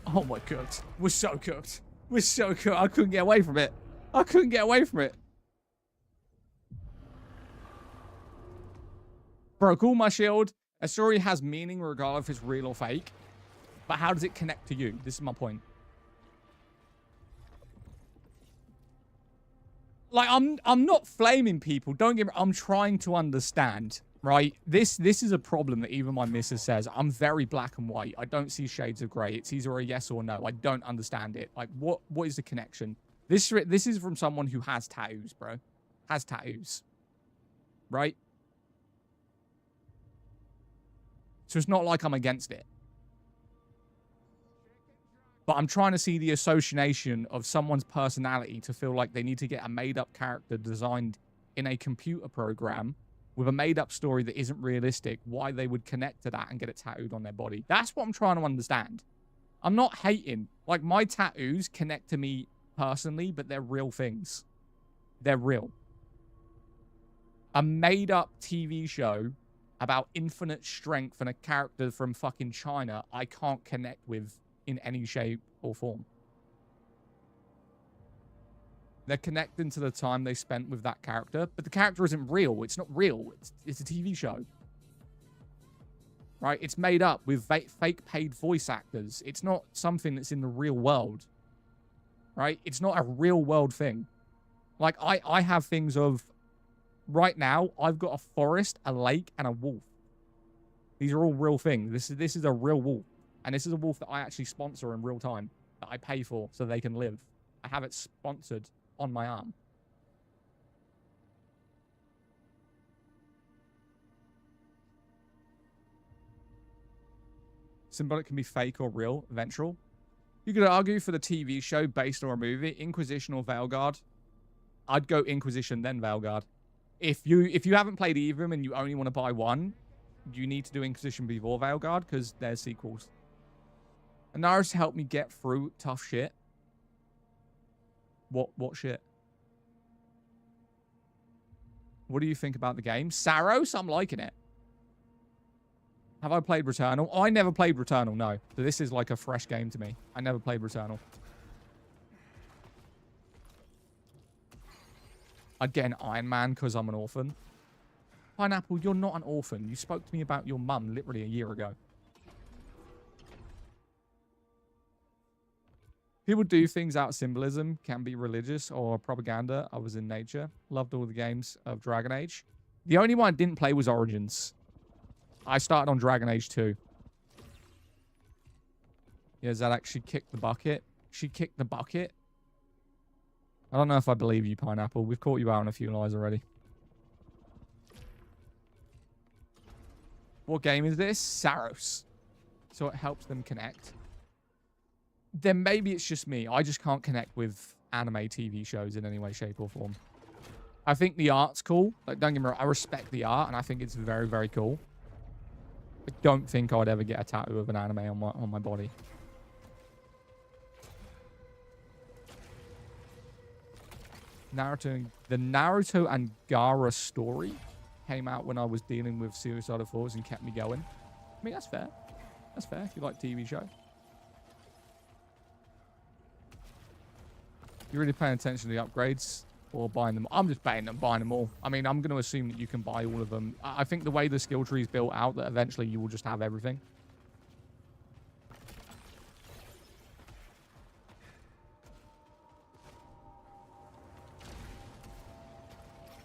Oh my god. We're so cooked. We're so cooked. I couldn't get away from it. I couldn't get away from it. Broke all my shield. A story has meaning regardless if it's real or fake. But how does it connect to you? This is my point. Like, I'm not flaming people. Don't get me... I'm trying to understand, right? This is a problem that even my missus says. I'm very black and white. I don't see shades of grey. It's either a yes or no. I don't understand it. Like, what is the connection? This is from someone who has tattoos, bro. Has tattoos. Right? So it's not like I'm against it. But I'm trying to see the association of someone's personality to feel like they need to get a made-up character designed in a computer program with a made-up story that isn't realistic, why they would connect to that and get it tattooed on their body. That's what I'm trying to understand. I'm not hating. Like, my tattoos connect to me personally, but they're real things. They're real. A made-up TV show about infinite strength and a character from fucking China I can't connect with in any shape or form. They're connecting to the time they spent with that character, but the character isn't real. It's not real. It's a TV show. Right? It's made up with fake paid voice actors. It's not something that's in the real world. Right? It's not a real world thing. Like, I have things of... Right now, I've got a forest, a lake, and a wolf. These are all real things. This is a real wolf. And this is a wolf that I actually sponsor in real time. That I pay for so they can live. I have it sponsored on my arm. Symbolic can be fake or real, ventral. You could argue for the TV show based on a movie, Inquisition or Veilguard. I'd go Inquisition, then Veilguard. If you haven't played either of them and you only want to buy one, you need to do Inquisition before Veilguard because they're sequels. Anaris helped me get through tough shit. What shit? What do you think about the game? Saros, I'm liking it. Have I played Returnal? I never played Returnal, no. So this is like a fresh game to me. I never played Returnal. Again, Iron Man, because I'm an orphan. Pineapple, you're not an orphan. You spoke to me about your mum literally a year ago. People do things out of symbolism, can be religious or propaganda. I was in nature. Loved all the games of Dragon Age. The only one I didn't play was Origins. I started on Dragon Age 2. Yeah, Zadak, she kicked the bucket. She kicked the bucket. I don't know if I believe you, Pineapple. We've caught you out on a few lies already. What game is this? Saros. so it helps them connect, then maybe it's just me. I just can't connect with anime TV shows in any way, shape, or form. I think the art's cool. Like, don't get me wrong, I respect the art, and I think it's very, very cool. I don't think I'd ever get a tattoo of an anime on my body. The Naruto and Gaara story came out when I was dealing with suicidal thoughts and kept me going. I mean, that's fair. That's fair if you like TV show. You're really paying attention to the upgrades or buying them? I'm just buying them all. I mean, I'm going to assume that you can buy all of them. I think the way the skill tree is built out, that eventually you will just have everything.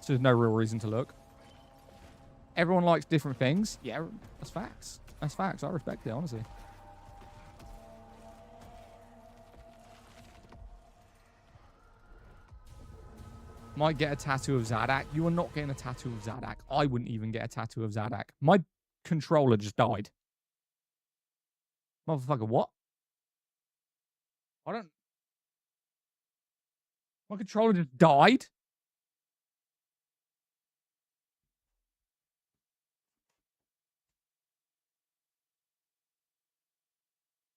So there's no real reason to look. Everyone likes different things. Yeah, that's facts. That's facts. I respect it, honestly. Might get a tattoo of Zadak. You are not getting a tattoo of Zadak. I wouldn't even get a tattoo of Zadak. My controller just died. Motherfucker, what? I don't... My controller just died?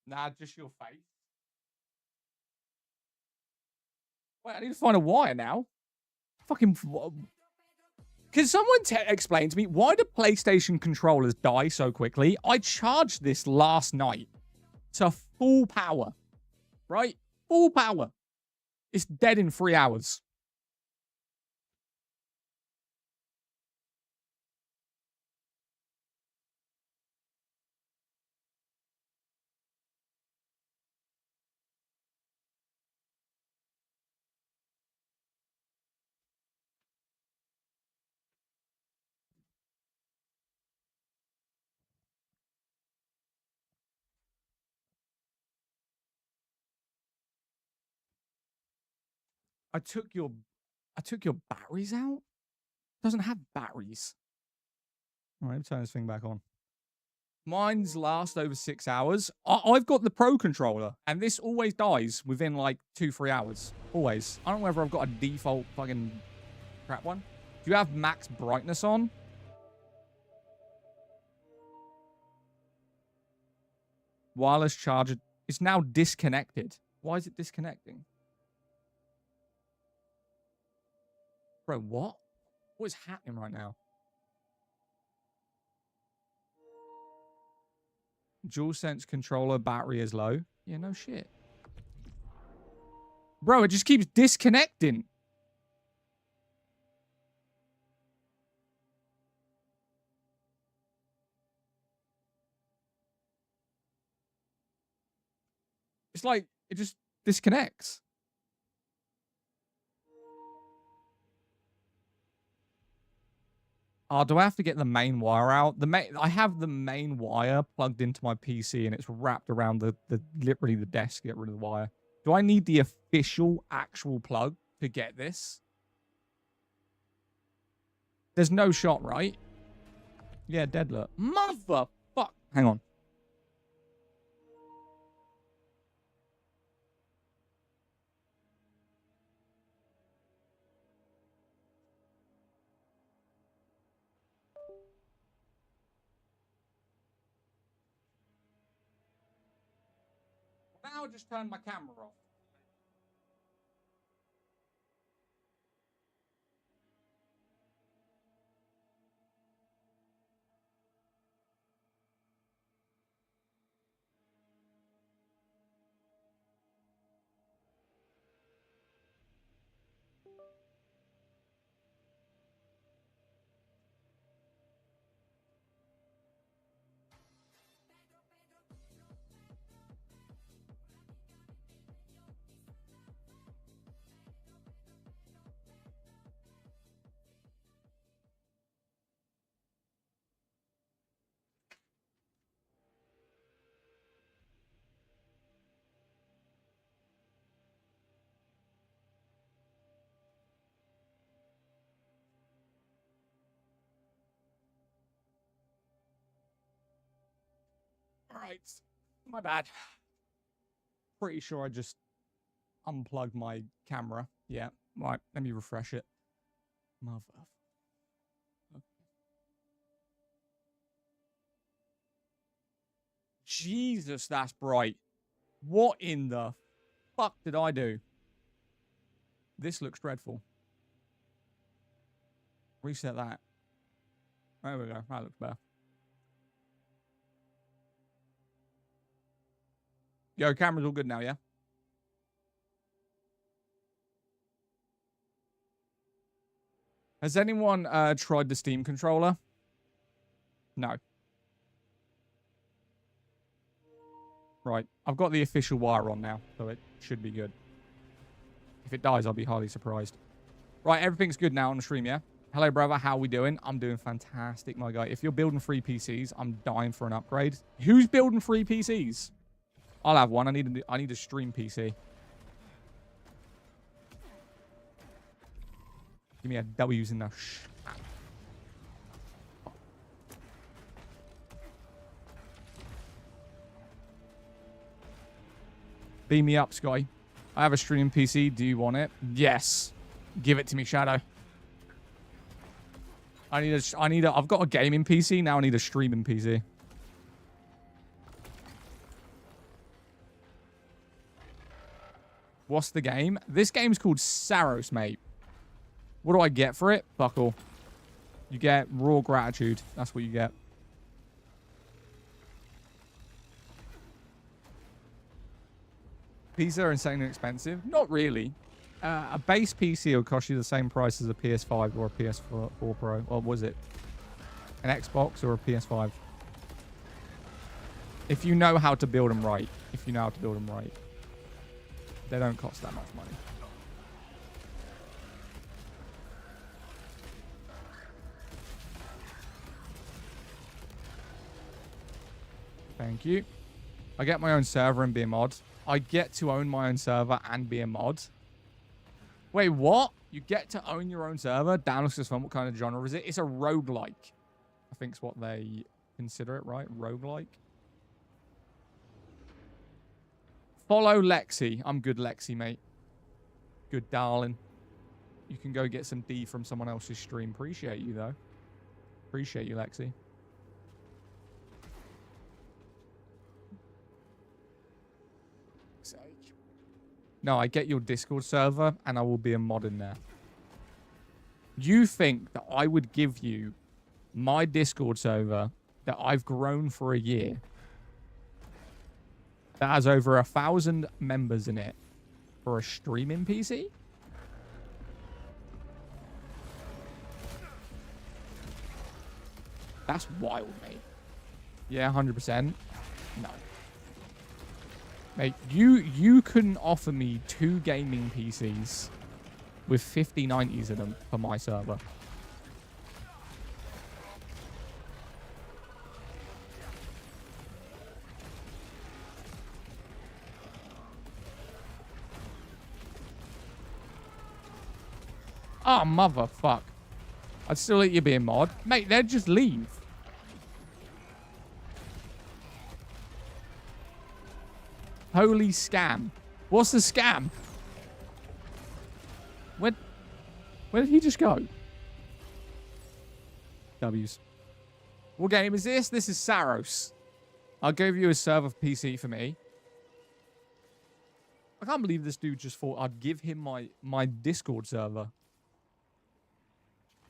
Nah, just your face. Wait, I need to find a wire now. Fucking... Can someone explain to me, why do PlayStation controllers die so quickly? I charged this last night to full power. Right? Full power. It's dead in 3 hours. I took your batteries out? It doesn't have batteries. All right, let me turn this thing back on. Mine's last over 6 hours. I've got the Pro controller, and this always dies within like 2-3 hours. Always. I don't know whether I've got a default fucking crap one. Do you have max brightness on? Wireless charger. It's now disconnected. Why is it disconnecting? Bro, what? What is happening right now? DualSense controller battery is low. Yeah, no shit. Bro, it just keeps disconnecting. It's like, it just disconnects. Oh, do I have to get the main wire out? I have the main wire plugged into my PC and it's wrapped around the literally the desk to get rid of the wire. Do I need the official actual plug to get this? There's no shot, right? Yeah, deadlet. Motherfuck. Hang on. Now I just turned my camera off. All right. My bad. Pretty sure I just unplugged my camera. Yeah. Right. Let me refresh it. Mother. Jesus, that's bright. What in the fuck did I do? This looks dreadful. Reset that. There we go. That looks better. Yo, camera's all good now, yeah? Has anyone tried the Steam controller? No. Right. I've got the official wire on now, so it should be good. If it dies, I'll be highly surprised. Right, everything's good now on the stream, yeah? Hello, brother. How we doing? I'm doing fantastic, my guy. If you're building free PCs, I'm dying for an upgrade. Who's building free PCs? I'll have one. I need a stream PC. Give me a W's in the Beam me up, Sky. I have a stream PC. Do you want it? Yes. Give it to me, Shadow. I've got a gaming PC. Now I need a streaming PC. What's the game? This game's called Saros, mate. What do I get for it? Fuck all. You get raw gratitude. That's what you get. PCs are insanely expensive. Not really. A base PC will cost you the same price as a PS5 or a PS4 Pro. Or was it an Xbox or a PS5? If you know how to build them right. If you know how to build them right. They don't cost that much money. Thank you. I get my own server and be a mod. I get to own my own server and be a mod. Wait, what? You get to own your own server? Damn, looks just fun. What kind of genre is it? It's a roguelike. I think's what they consider it, right? Roguelike. Follow Lexi. I'm good, Lexi, mate. Good, darling. You can go get some D from someone else's stream. Appreciate you, though. Appreciate you, Lexi. No, I get your Discord server, and I will be a mod in there. You think that I would give you my Discord server that I've grown for a year, that has over 1,000 members in it, for a streaming PC? That's wild, mate. Yeah, 100%. No. Mate, you couldn't offer me 2 gaming PCs with 5090s in them for my server. Oh, motherfuck. I'd still let you be a mod. Mate, they'd just leave. Holy scam. What's the scam? Where did he just go? W's. What game is this? This is Saros. I'll give you a server PC for me. I can't believe this dude just thought I'd give him my Discord server.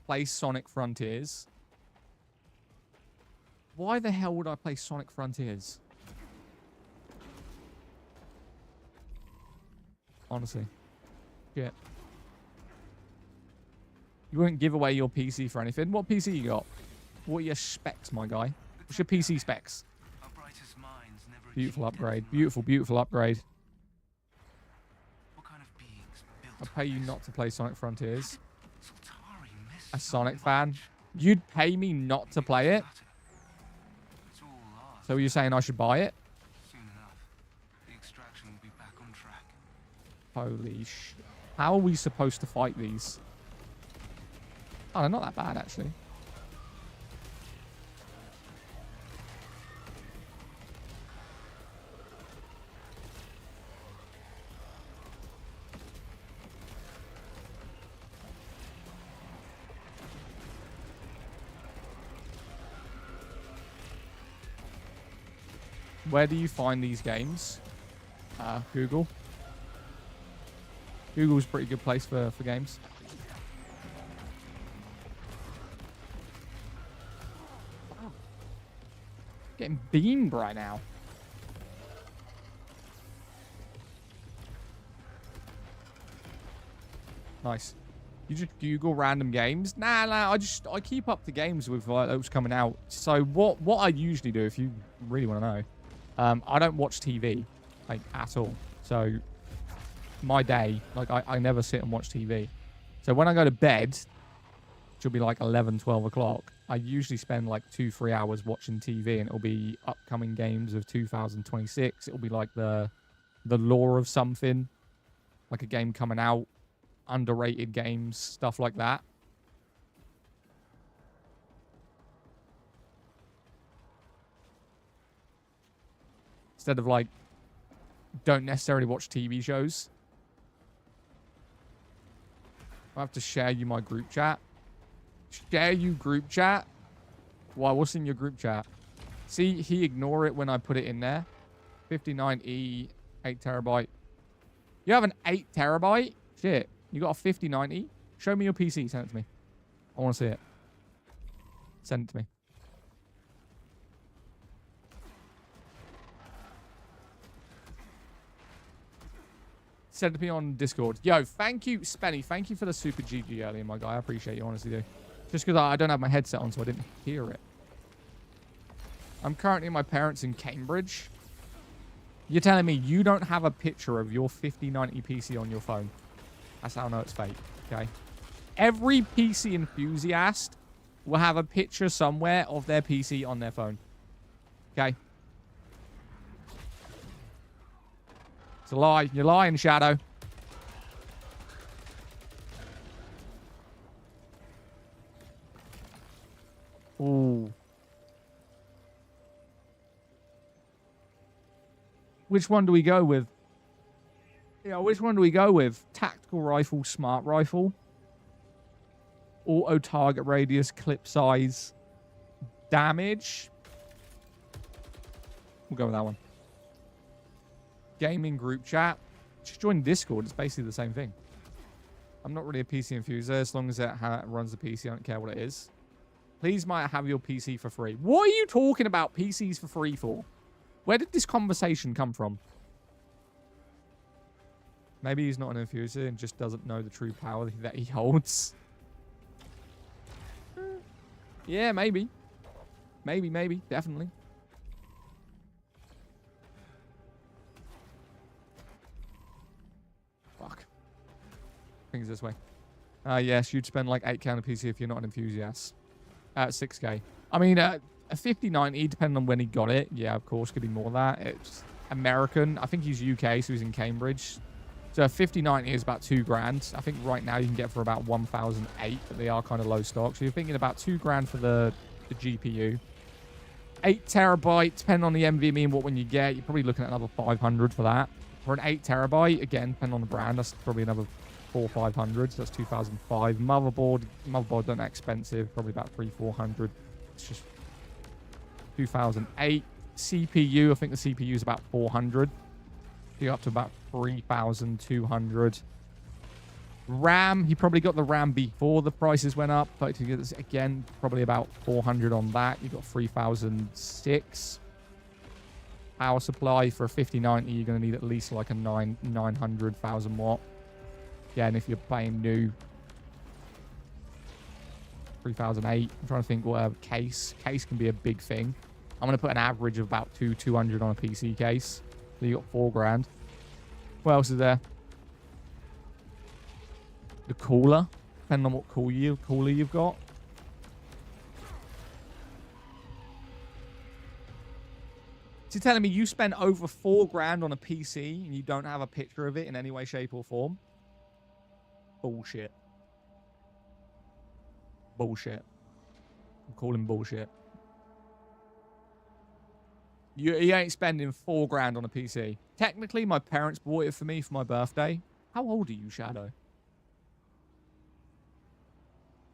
Play Sonic Frontiers. Why the hell would I play Sonic Frontiers? Honestly. Shit. You wouldn't give away your PC for anything. What PC you got? What are your specs, my guy? What's your PC specs? Beautiful upgrade. Beautiful, beautiful upgrade. I'll pay you not to play Sonic Frontiers. A Sonic fan? You'd pay me not to play it? So you're saying I should buy it? Holy sh... How are we supposed to fight these? Oh, they're not that bad, actually. Where do you find these games? Google. Google's a pretty good place for games. Wow. Getting beamed right now. Nice. You just Google random games? Nah. I keep up to games with those coming out. So what I usually do, if you really want to know, I don't watch TV, like, at all. So my day, like, I never sit and watch TV. So when I go to bed, which will be like 11, 12 o'clock, I usually spend like 2-3 hours watching TV, and it'll be upcoming games of 2026. It'll be like the lore of something, like a game coming out, underrated games, stuff like that. Instead of like, don't necessarily watch TV shows. I have to share you my group chat. Share you group chat? Why, what's in your group chat? See, he ignore it when I put it in there. 59E, 8 terabyte. You have an 8 terabyte? Shit. You got a 5090? Show me your PC. Send it to me. I want to see it. Send it to me. Send it to me on Discord. Yo, thank you, Spenny. Thank you for the super GG earlier, my guy. I appreciate you, honestly do. Just because I don't have my headset on, so I didn't hear it. I'm currently my parents in Cambridge. You're telling me you don't have a picture of your 5090 PC on your phone? That's how I know it's fake, okay? Every PC enthusiast will have a picture somewhere of their PC on their phone. Okay? It's a lie. You're lying, Shadow. Ooh. Which one do we go with? Yeah, which one do we go with? Tactical rifle, smart rifle. Auto target radius, clip size, damage. We'll go with that one. Gaming group chat. Just join Discord. It's basically the same thing. I'm not really a PC infuser. As long as it runs the PC, I don't care what it is. Please might have your PC for free. What are you talking about PCs for free for? Where did this conversation come from? Maybe he's not an infuser and just doesn't know the true power that he holds. Yeah, maybe. Maybe. Definitely. Fuck. I think it's this way. Yes, you'd spend like 8k on a PC if you're not an enthusiast. 6k. I mean, a 5090, depending on when he got it. Yeah, of course, could be more than that. It's American. I think he's UK, so he's in Cambridge. So a 5090 is about $2,000. I think right now you can get for about 1,008, but they are kind of low stock. So you're thinking about $2,000 for the GPU. 8 terabyte, depending on the NVMe and what one you get, you're probably looking at another 500 for that. For an 8 terabyte, again, depending on the brand, that's probably another 400 or 500. So that's 2005. Motherboard not that expensive, probably about 300-400. It's just 2008. CPU, I think the CPU is about 400. You're up to about 3,200. RAM, he probably got the RAM before the prices went up. But again, probably about 400 on that. You got 3,006. Power supply for a 5090, you're going to need at least like a 900,000 watt. Yeah, and if you're playing new, 3,008. I'm trying to think what case. Case can be a big thing. I'm going to put an average of about 200 on a PC case. So you got $4,000. What else is there? The cooler, depending on what cooler you've got. So you're telling me you spend over $4,000 on a PC and you don't have a picture of it in any way, shape, or form? Bullshit. Bullshit. I'm calling bullshit. You ain't spending $4,000 on a PC. Technically, my parents bought it for me for my birthday. How old are you, Shadow?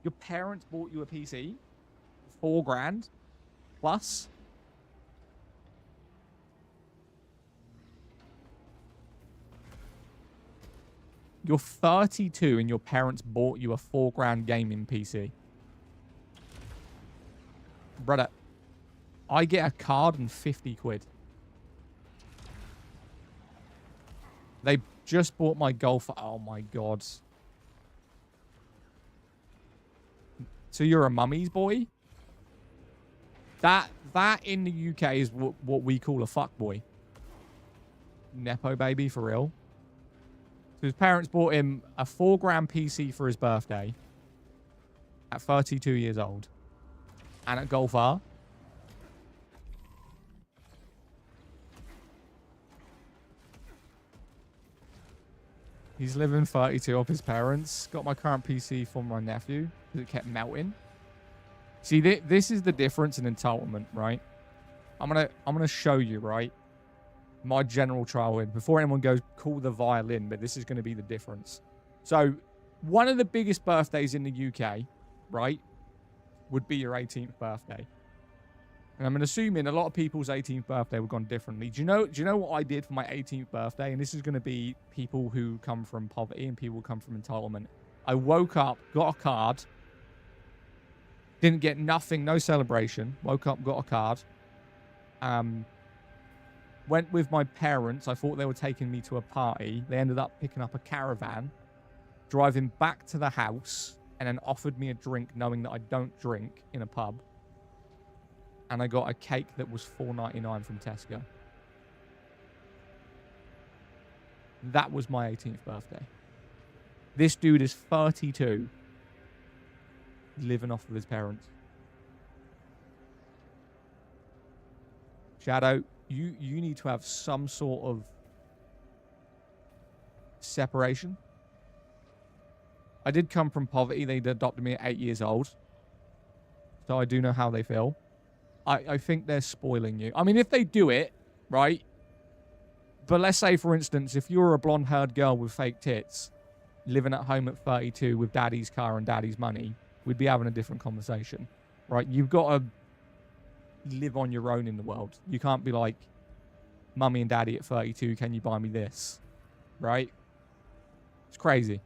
Your parents bought you a PC? $4,000? Plus? You're 32 and your parents bought you a $4,000 gaming PC. Brother, I get a card and 50 quid. They just bought my golf. Oh my God. So you're a mummy's boy? That in the UK is what we call a fuckboy. Nepo baby, for real. So his parents bought him a $4,000 PC for his birthday at 32 years old. And at Golf R. He's living 32 off his parents. Got my current PC from my nephew because it kept melting. See, this is the difference in entitlement, right? I'm gonna show you, right? My general childhood before anyone goes call the violin, but this is going to be the difference. So, one of the biggest birthdays in the UK, right, would be your 18th birthday. And I'm assuming a lot of people's 18th birthday would have gone differently. Do you know what I did for my 18th birthday? And this is going to be people who come from poverty and people who come from entitlement. I woke up, got a card, didn't get nothing, no celebration. Woke up, got a card. Went with my parents. I thought they were taking me to a party. They ended up picking up a caravan, driving back to the house, and then offered me a drink knowing that I don't drink in a pub. And I got a cake that was $4.99 from Tesco. That was my 18th birthday. This dude is 32, living off of his parents. Shadow, you need to have some sort of separation. I did come from poverty. They adopted me at 8 years old. So I do know how they feel. I think they're spoiling you. I mean, if they do it, right? But let's say, for instance, if you're a blonde-haired girl with fake tits, living at home at 32 with daddy's car and daddy's money, we'd be having a different conversation, right? You've got to live on your own in the world. You can't be like, mummy and daddy at 32, can you buy me this? Right? It's crazy.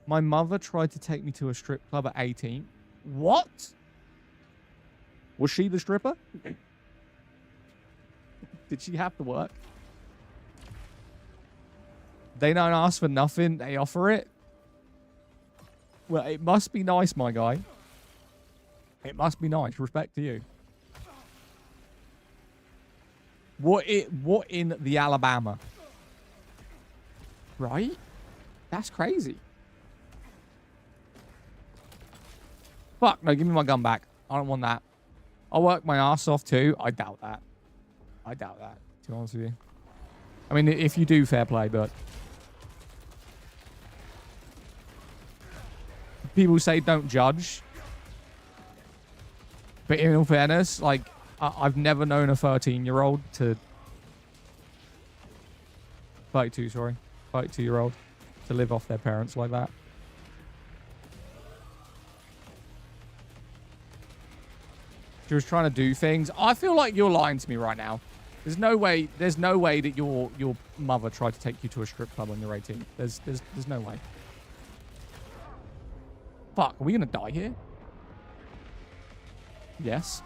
My mother tried to take me to a strip club at 18. What? Was she the stripper? Did she have to work? They don't ask for nothing. They offer it. Well, it must be nice, my guy. It must be nice. Respect to you. What in the Alabama? Right? That's crazy. Fuck, no, give me my gun back. I don't want that. I'll work my ass off too. I doubt that. I doubt that, to be honest with you. I mean, if you do, fair play, but... People say don't judge. But in all fairness, like, I've never known a 13-year-old to... 32, sorry. 32-year-old to live off their parents like that. She was trying to do things. I feel like you're lying to me right now. There's no way that your mother tried to take you to a strip club when you're 18. There's no way. Fuck, are we gonna die here? Yes.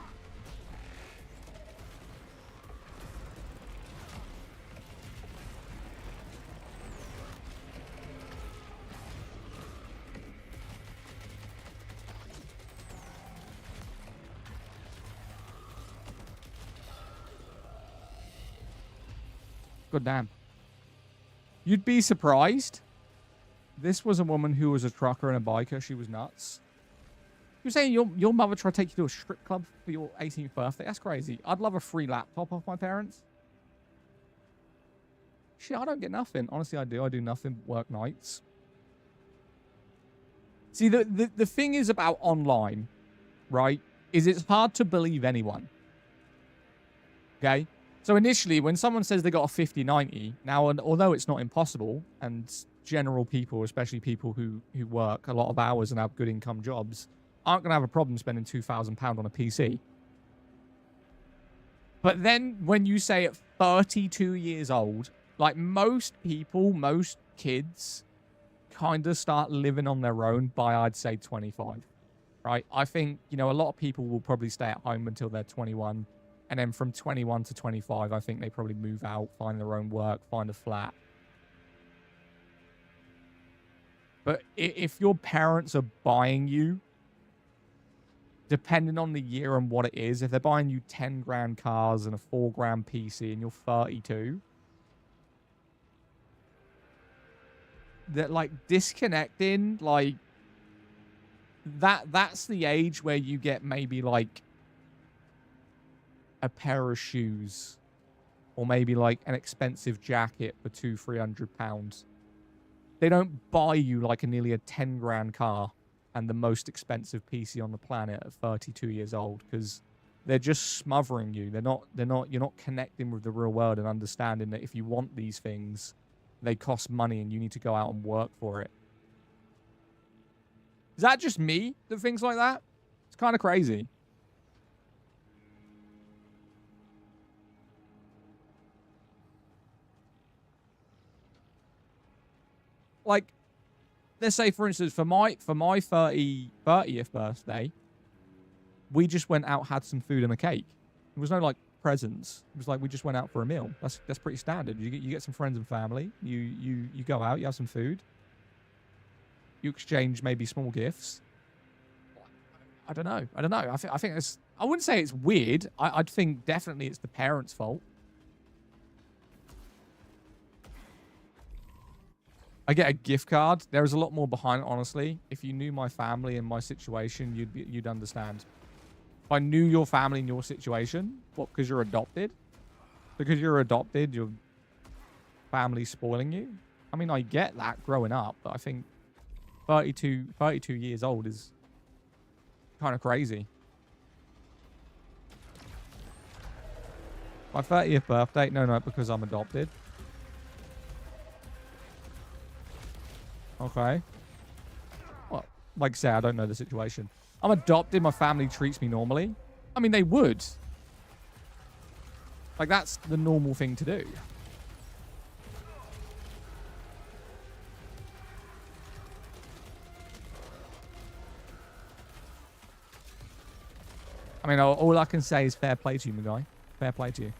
God damn. You'd be surprised. This was a woman who was a trucker and a biker. She was nuts. You're saying your mother tried to take you to a strip club for your 18th birthday? That's crazy. I'd love a free laptop off my parents. Shit, I don't get nothing. Honestly, I do. I do nothing but work nights. See, the thing is about online, right, is it's hard to believe anyone. Okay? So initially, when someone says they got a 5090, now, although it's not impossible, and general people, especially people who work a lot of hours and have good income jobs, aren't going to have a problem spending £2,000 on a PC. But then when you say at 32 years old, Like, most people, most kids kind of start living on their own by, I'd say, 25, right? I think, you know, a lot of people will probably stay at home until they're 21. And then from 21 to 25, I think they probably move out, find their own work, find a flat. But if your parents are buying you, depending on the year and what it is, if they're buying you 10 grand cars and a 4 grand PC and you're 32, that, like, disconnecting, like, that's the age where you get maybe, like, a pair of shoes or maybe, like, an expensive jacket for £200-300. They don't buy you, like, nearly a 10 grand car and the most expensive PC on the planet at 32 years old, because they're just smothering you. You're not connecting with the real world and understanding that if you want these things, they cost money and you need to go out and work for it. Is that just me that thinks like that? It's kind of crazy. Like, let's say, for instance, for my 30th birthday, we just went out, had some food and a cake. There was no, like, presents. It was like we just went out for a meal. That's pretty standard. You get some friends and family. You go out, you have some food. You exchange maybe small gifts. I don't know. I think it's, I wouldn't say it's weird. I'd think definitely it's the parents' fault. I get a gift card. There's a lot more behind it, honestly. If you knew my family and my situation, you'd understand. If I knew your family and your situation, what, because you're adopted? Because you're adopted, your family's spoiling you? I mean, I get that growing up, but I think 32 years old is kind of crazy. My 30th birthday? No, because I'm adopted. Okay. Well, like I say, I don't know the situation. I'm adopted. My family treats me normally. I mean, they would. Like, that's the normal thing to do. I mean, all I can say is fair play to you, my guy. Fair play to you.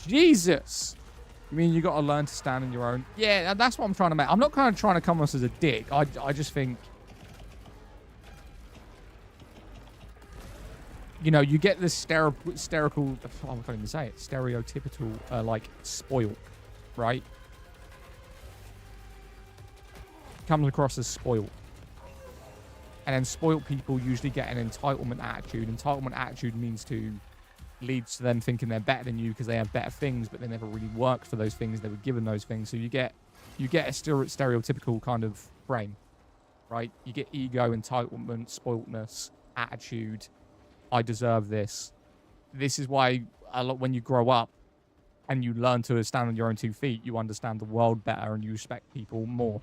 Jesus. You mean you got to learn to stand on your own? Yeah, that's what I'm trying to make. I'm not kind of trying to come across as a dick. I just think, you know, you get this stereotypical, I can't even say it, stereotypical, like, spoiled, right? Comes across as spoiled. And then spoiled people usually get an entitlement attitude. Entitlement attitude leads to them thinking they're better than you because they have better things, but they never really worked for those things. They were given those things. So you get a stereotypical kind of frame, right? You get ego, entitlement, spoiledness, attitude. I deserve this. This is why a lot, when you grow up and you learn to stand on your own 2 feet, you understand the world better and you respect people more.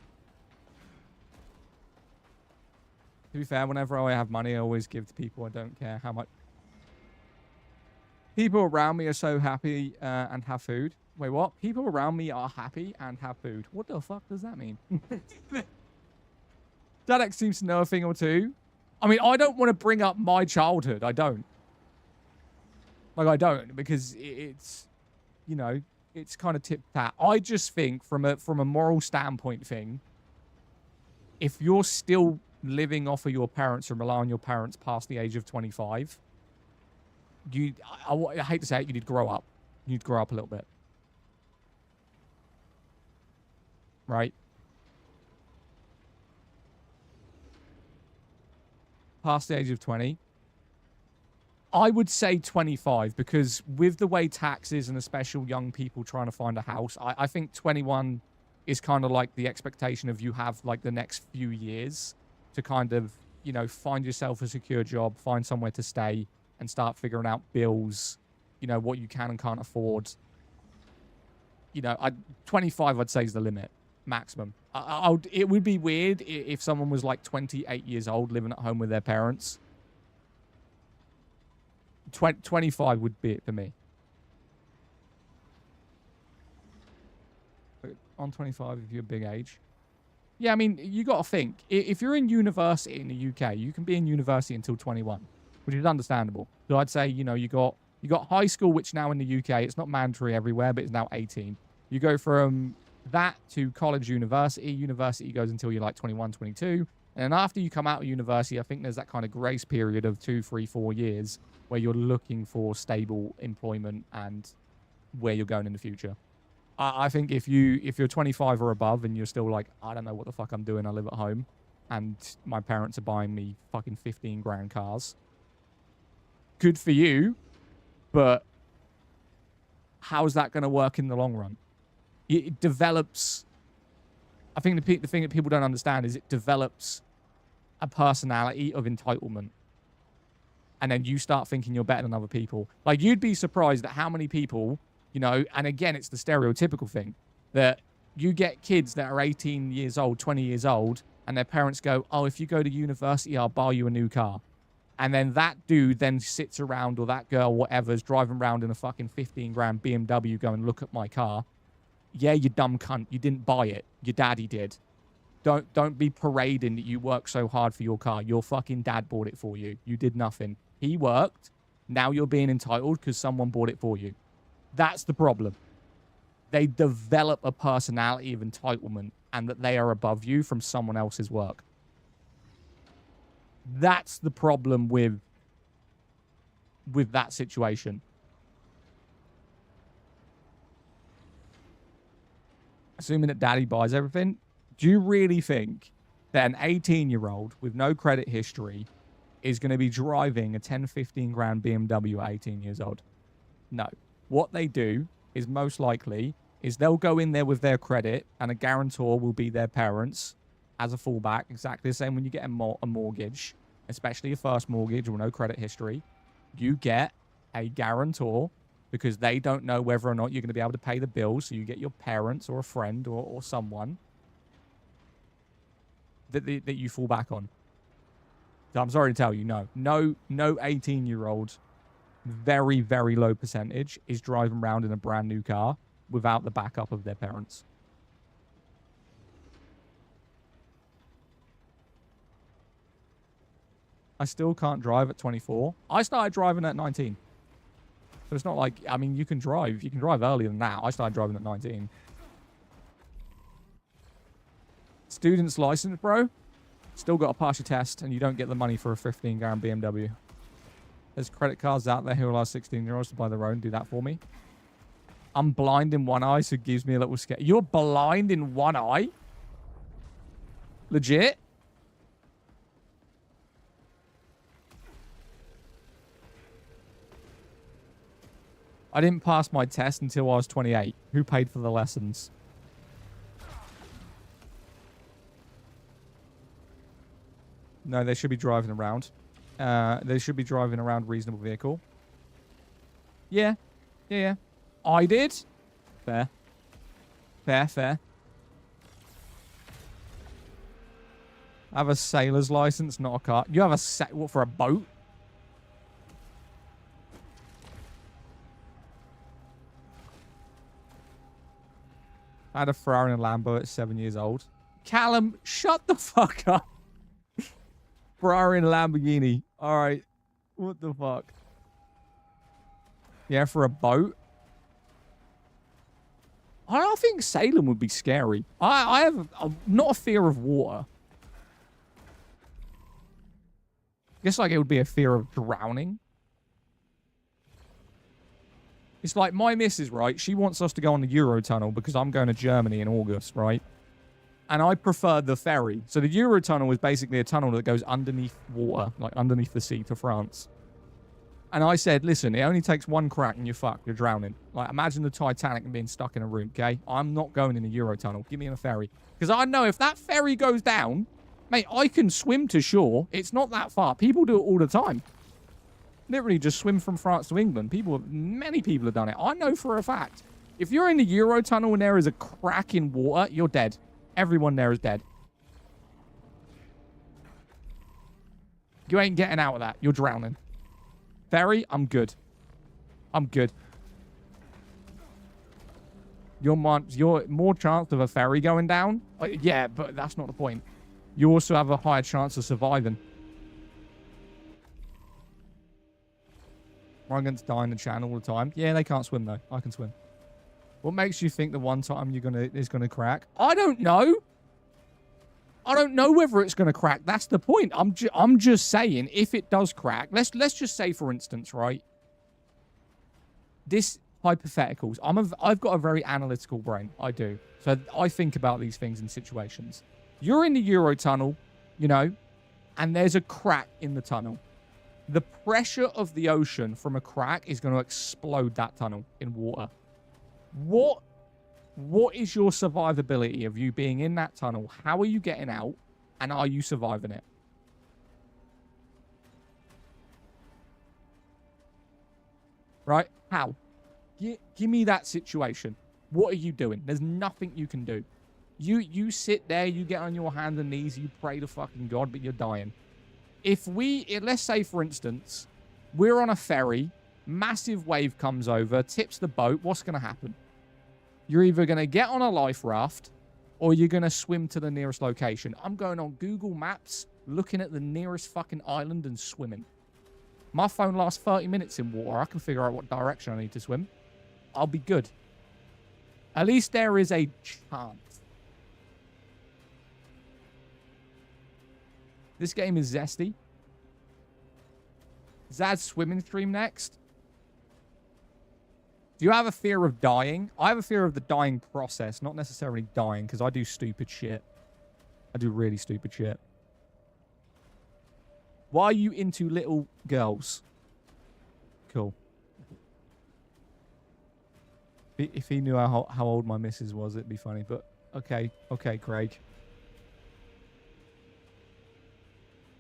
To be fair, whenever I have money, I always give to people. I don't care how much. People around me are so happy and have food. Wait, what? People around me are happy and have food. What the fuck does that mean? Dadex seems to know a thing or two. I mean, I don't want to bring up my childhood. I don't. Like, I don't, because it's, you know, it's kind of tip-tat. I just think from a moral standpoint thing, if you're still living off of your parents and rely on your parents past the age of 25, I hate to say it, you need to grow up. You need to grow up a little bit. Right? Past the age of 20. I would say 25, because with the way taxes and especially young people trying to find a house, I think 21 is kind of like the expectation of you have like the next few years to kind of, you know, find yourself a secure job, find somewhere to stay, and start figuring out bills, you know, what you can and can't afford. You know, 25, I'd say, is the limit, maximum. It would be weird if someone was like 28 years old living at home with their parents. 25 would be it for me. But on 25, if you're a big age. Yeah, I mean, you got to think. If you're in university in the UK, you can be in university until 21, which is understandable. So I'd say, you know, you got high school, which now in the UK, it's not mandatory everywhere, but it's now 18. You go from that to college, university. University goes until you're like 21, 22. And then after you come out of university, I think there's that kind of grace period of 2, 3, 4 years where you're looking for stable employment and where you're going in the future. I think if you're 25 or above and you're still like, I don't know what the fuck I'm doing, I live at home, and my parents are buying me fucking 15 grand cars, good for you, but how's that going to work in the long run? It develops... I think the thing that people don't understand is it develops a personality of entitlement. And then you start thinking you're better than other people. Like, you'd be surprised at how many people... You know, and again, it's the stereotypical thing that you get kids that are 18 years old, 20 years old, and their parents go, oh, if you go to university, I'll buy you a new car. And then that dude then sits around, or that girl, whatever, is driving around in a fucking 15 grand BMW going, look at my car. Yeah, you dumb cunt. You didn't buy it. Your daddy did. Don't be parading that you worked so hard for your car. Your fucking dad bought it for you. You did nothing. He worked. Now you're being entitled because someone bought it for you. That's the problem. They develop a personality of entitlement and that they are above you from someone else's work. That's the problem with that situation. Assuming that daddy buys everything, do you really think that an 18-year-old with no credit history is going to be driving a 10, 15 grand BMW at 18 years old? No. What they do is most likely is they'll go in there with their credit and a guarantor will be their parents as a fallback. Exactly the same when you get a mortgage, especially a first mortgage or no credit history. You get a guarantor because they don't know whether or not you're going to be able to pay the bills. So you get your parents or a friend or someone that you fall back on. So I'm sorry to tell you, no 18-year-old, very, very low percentage, is driving around in a brand new car without the backup of their parents. I still can't drive at 24. I started driving at 19. So it's not like, I mean, you can drive. You can drive earlier than that. I started driving at 19. Student's license, bro. Still got to pass your test, and you don't get the money for a 15 grand BMW. There's credit cards out there who allow 16-year-olds to buy their own. Do that for me. I'm blind in one eye, so it gives me a little scare. You're blind in one eye? Legit? I didn't pass my test until I was 28. Who paid for the lessons? No, they should be driving around. They should be driving around reasonable vehicle. Yeah. Yeah. I did. Fair. Fair. I have a sailor's license, not a car. You have a what, for a boat? I had a Ferrari and a Lambo at 7 years old. Callum, shut the fuck up. Ferrari and a Lamborghini. All right. What the fuck? Yeah, for a boat. I don't think sailing would be scary. I have not a fear of water. I guess like it would be a fear of drowning. It's like my missus, right? She wants us to go on the Eurotunnel because I'm going to Germany in August, right? And I prefer the ferry. So the Eurotunnel is basically a tunnel that goes underneath water, like underneath the sea to France. And I said, listen, it only takes one crack and you're fucked. You're drowning. Like, imagine the Titanic and being stuck in a room, okay? I'm not going in the Eurotunnel. Give me in a ferry. Because I know if that ferry goes down, Mate, I can swim to shore. It's not that far. People do it all the time. Literally just swim from France to England. Many people have done it. I know for a fact. If you're in the Eurotunnel and there is a crack in water, you're dead. Everyone there is dead. You ain't getting out of that. You're drowning. Ferry, I'm good. I'm good. You're more chance of a ferry going down. Yeah, but that's not the point. You also have a higher chance of surviving. I'm going to die in the channel all the time. Yeah, they can't swim though. I can swim. What makes you think the one time is gonna crack? I don't know. I don't know whether it's gonna crack. That's the point. I'm just saying, if it does crack, let's just say, for instance, right? This hypotheticals. I've got a very analytical brain. I do. So I think about these things in situations. You're in the Eurotunnel, you know, and there's a crack in the tunnel. The pressure of the ocean from a crack is going to explode that tunnel in water. What is your survivability of you being in that tunnel? How are you getting out? And are you surviving it? Right? How? Give me that situation. What are you doing? There's nothing you can do. You sit there, you get on your hands and knees, you pray to fucking God, but you're dying. Let's say, for instance, we're on a ferry, massive wave comes over, tips the boat, what's going to happen? You're either going to get on a life raft or you're going to swim to the nearest location. I'm going on Google Maps, looking at the nearest fucking island and swimming. My phone lasts 30 minutes in water. I can figure out what direction I need to swim. I'll be good. At least there is a chance. This game is zesty. Zad's swimming stream next. Do you have a fear of dying? I have a fear of the dying process, not necessarily dying, because I do stupid shit. I do really stupid shit. Why are you into little girls? Cool. If he knew how old my missus was, it'd be funny. But okay, Craig.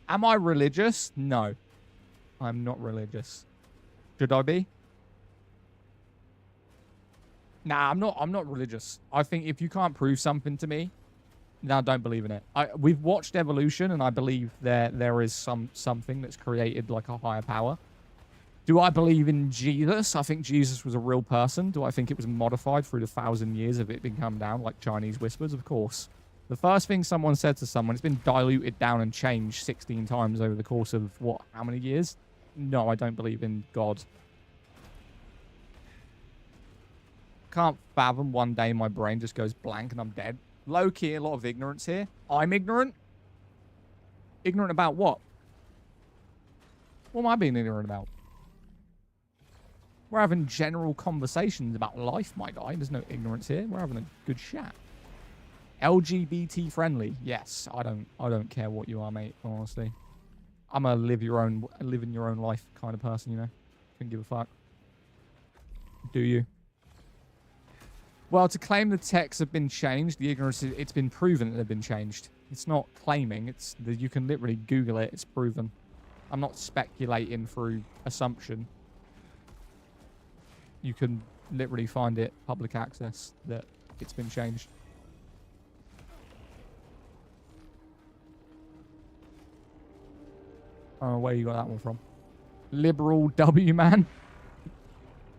Am I religious? No. I'm not religious. Should I be? Nah, I'm not religious. I think if you can't prove something to me, then I don't believe in it. We've watched evolution, and I believe there is something that's created like a higher power. Do I believe in Jesus? I think Jesus was a real person. Do I think it was modified through the 1,000 years of it being come down like Chinese whispers? Of course. The first thing someone said to someone, it's been diluted down and changed 16 times over the course of, what, how many years? No, I don't believe in God. Can't fathom one day my brain just goes blank and I'm dead. Low-key, a lot of ignorance here. I'm ignorant? Ignorant about what? What am I being ignorant about? We're having general conversations about life, my guy. There's no ignorance here. We're having a good chat. LGBT friendly. Yes, I don't care what you are, mate, honestly. I'm a live in your own life kind of person, you know. Couldn't give a fuck. Do you? Well, to claim the texts have been changed, the ignorance, it's been proven that they've been changed. It's not claiming, it's that you can literally Google it, it's proven. I'm not speculating through assumption. You can literally find it, public access, that it's been changed. I don't know where you got that one from. Liberal W, man.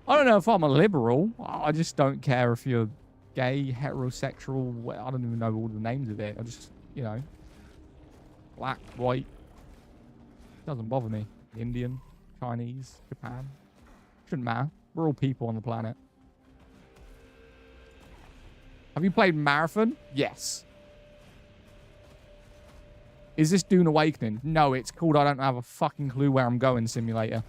I don't know if I'm a liberal. I just don't care if you're gay, heterosexual. I don't even know all the names of it. I just, you know, black, white. Doesn't bother me. Indian, Chinese, Japan. Shouldn't matter. We're all people on the planet. Have you played Marathon? Yes. Is this Dune Awakening? No, it's called I don't have a fucking clue where I'm going simulator.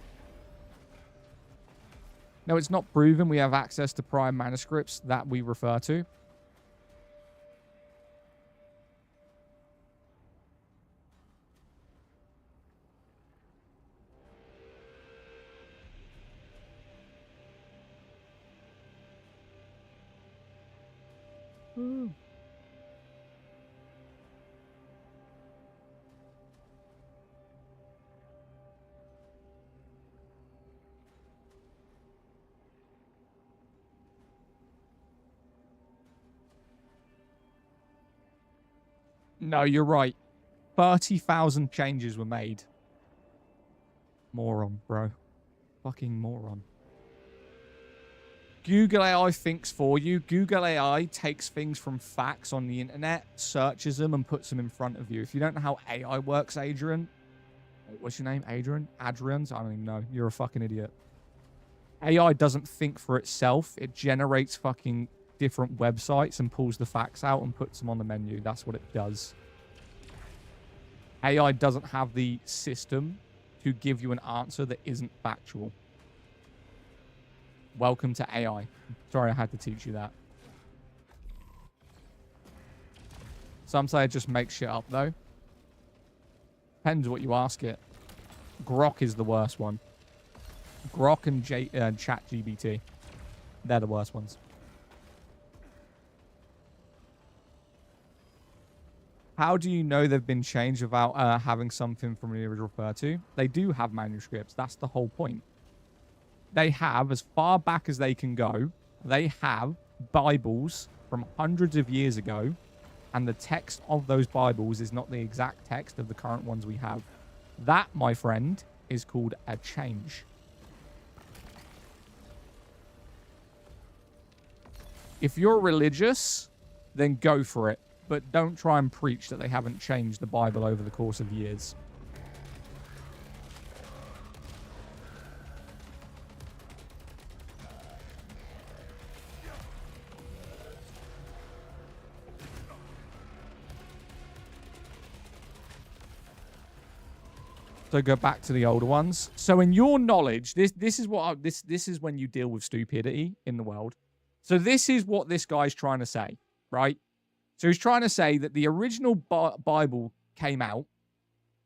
No, it's not proven. We have access to prior manuscripts that we refer to. No, you're right. 30,000 changes were made. Moron, bro. Fucking moron. Google AI thinks for you. Google AI takes things from facts on the internet, searches them, and puts them in front of you. If you don't know how AI works, Adrian, what's your name? Adrian? Adrian's? I don't even know. You're a fucking idiot. AI doesn't think for itself. It generates fucking different websites and pulls the facts out and puts them on the menu. That's what it does. AI doesn't have the system to give you an answer that isn't factual. Welcome to AI. Sorry I had to teach you that. Some say just make shit up, though. Depends what you ask it. Grok is the worst one. Grok and ChatGPT. They're the worst ones. How do you know they've been changed without having something from the original referred to? They do have manuscripts. That's the whole point. They have, as far back as they can go, they have Bibles from hundreds of years ago, and the text of those Bibles is not the exact text of the current ones we have. That, my friend, is called a change. If you're religious, then go for it. But don't try and preach that they haven't changed the Bible over the course of years. So go back to the older ones. So in your knowledge, this is what this is when you deal with stupidity in the world. So this is what this guy's trying to say, right? So he's trying to say that the original Bible came out,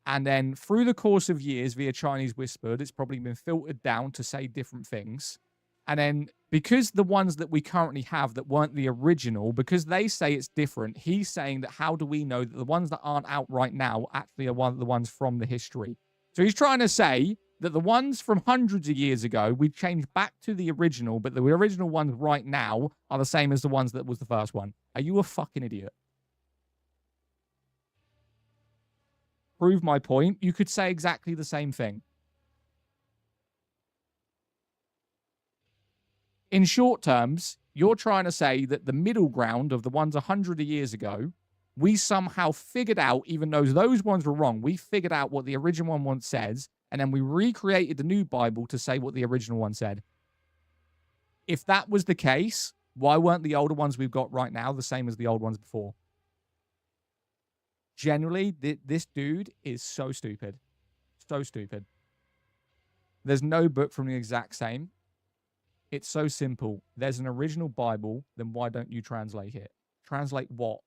and then through the course of years via Chinese whispered, it's probably been filtered down to say different things. And then because the ones that we currently have that weren't the original, because they say it's different, he's saying that how do we know that the ones that aren't out right now actually are the ones from the history? So he's trying to say that the ones from hundreds of years ago, we changed back to the original, but the original ones right now are the same as the ones that was the first one. Are you a fucking idiot? Prove my point. You could say exactly the same thing. In short terms, you're trying to say that the middle ground of the ones 100 years ago, we somehow figured out, even though those ones were wrong, we figured out what the original one once says, and then we recreated the new Bible to say what the original one said. If that was the case, why weren't the older ones we've got right now the same as the old ones before? Generally, this dude is so stupid. So stupid. There's no book from the exact same. It's so simple. There's an original Bible, then why don't you translate it? Translate what?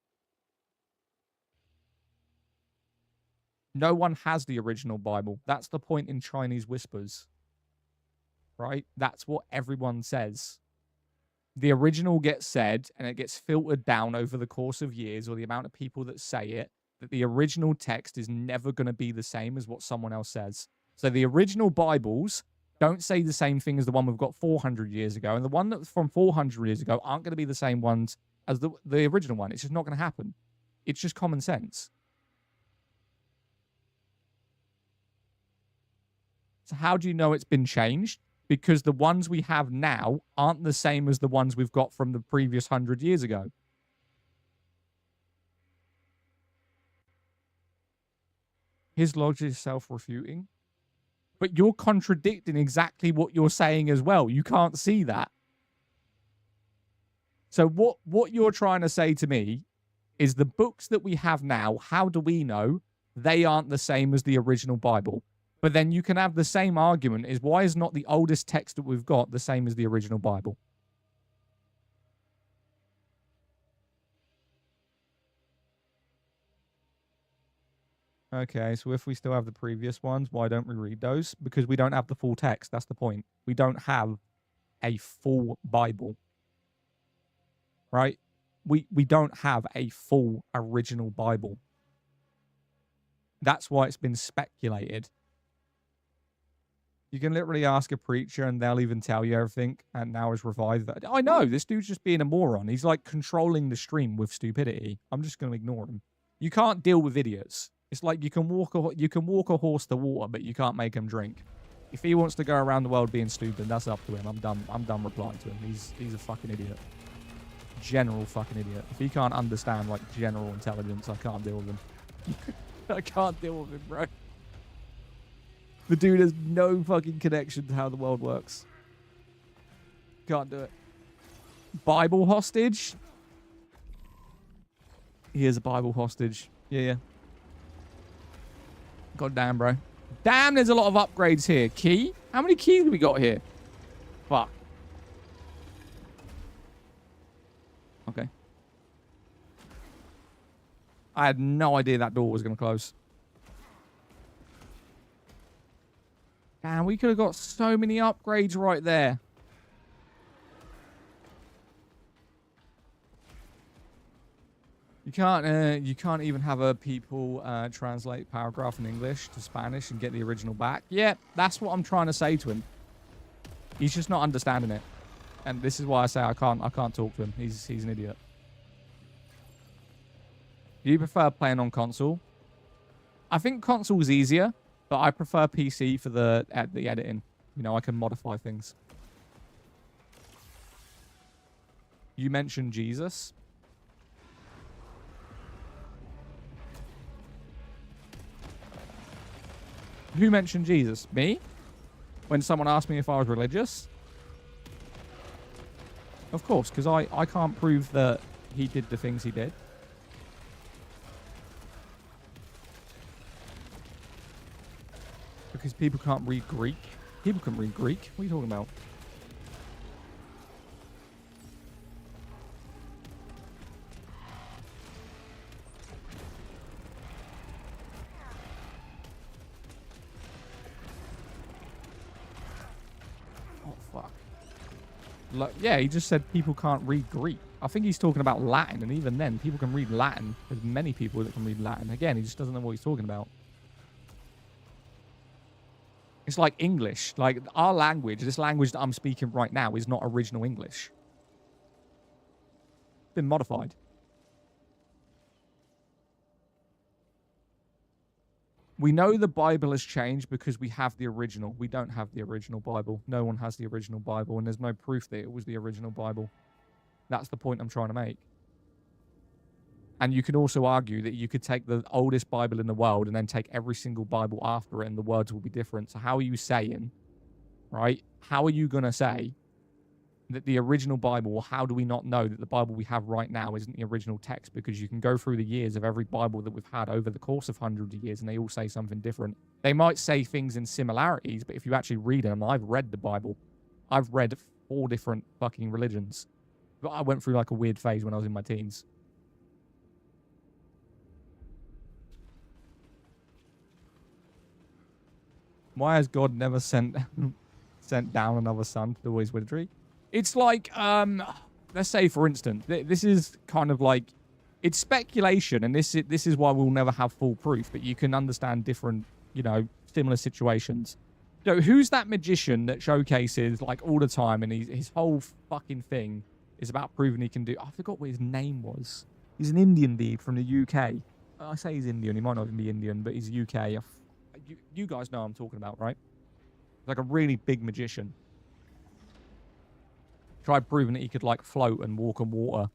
No one has the original Bible. That's the point in Chinese whispers. Right? That's what everyone says. The original gets said, and it gets filtered down over the course of years, or the amount of people that say it, that the original text is never going to be the same as what someone else says. So the original Bibles don't say the same thing as the one we've got 400 years ago, and the one that's from 400 years ago aren't going to be the same ones as the original one. It's just not going to happen. It's just common sense. So how do you know it's been changed? Because the ones we have now aren't the same as the ones we've got from the previous 100 years ago. His logic is self-refuting. But you're contradicting exactly what you're saying as well. You can't see that. So what you're trying to say to me is the books that we have now, how do we know they aren't the same as the original Bible? But then you can have the same argument is why is not the oldest text that we've got the same as the original Bible? Okay, so if we still have the previous ones, why don't we read those? Because we don't have the full text. That's the point. We don't have a full Bible. Right? We don't have a full original Bible. That's why it's been speculated. You can literally ask a preacher and they'll even tell you everything, and now it's revived. I know, this dude's just being a moron. He's like controlling the stream with stupidity. I'm just going to ignore him. You can't deal with idiots. It's like you can walk a horse to water, but you can't make him drink. If he wants to go around the world being stupid, that's up to him. I'm done replying to him. He's a fucking idiot. General fucking idiot. If he can't understand like general intelligence, I can't deal with him. I can't deal with him, bro. The dude has no fucking connection to how the world works. Can't do it. Bible hostage? He is a Bible hostage. Yeah. God damn, bro. Damn, there's a lot of upgrades here. Key? How many keys have we got here? Fuck. Okay. I had no idea that door was going to close. Damn, we could have got so many upgrades right there. You can't even have a people translate paragraph in English to Spanish and get the original back. Yeah, that's what I'm trying to say to him. He's just not understanding it. And this is why I say I can't talk to him. He's an idiot. Do you prefer playing on console? I think console's easier, but I prefer PC for the editing. You know, I can modify things. You mentioned Jesus. Who mentioned Jesus? Me? When someone asked me if I was religious? Of course, because I can't prove that he did the things he did. Because people can't read Greek. People can read Greek. What are you talking about? Oh, fuck. Yeah, he just said people can't read Greek. I think he's talking about Latin, and even then, people can read Latin. There's many people that can read Latin. Again, he just doesn't know what he's talking about. It's like English. Like, our language, this language that I'm speaking right now, is not original English. It's been modified. We know the Bible has changed because we have the original. We don't have the original Bible. No one has the original Bible, and there's no proof that it was the original Bible. That's the point I'm trying to make. And you could also argue that you could take the oldest Bible in the world and then take every single Bible after it and the words will be different. So how are you saying, right? How are you going to say that the original Bible, or how do we not know that the Bible we have right now isn't the original text? Because you can go through the years of every Bible that we've had over the course of hundreds of years and they all say something different. They might say things in similarities, but if you actually read them, I've read the Bible. I've read 4 different fucking religions. But I went through like a weird phase when I was in my teens. Why has God never sent down another son to always witchery? It's like, let's say, for instance, this is kind of like, it's speculation, and this is why we'll never have full proof, but you can understand different, you know, similar situations. So who's that magician that showcases, like, all the time, and his whole fucking thing is about proving he can do... I forgot what his name was. He's an Indian dude from the UK. I say he's Indian. He might not even be Indian, but he's UK. You guys know what I'm talking about, right? Like a really big magician. Tried proving that he could, like, float and walk on water.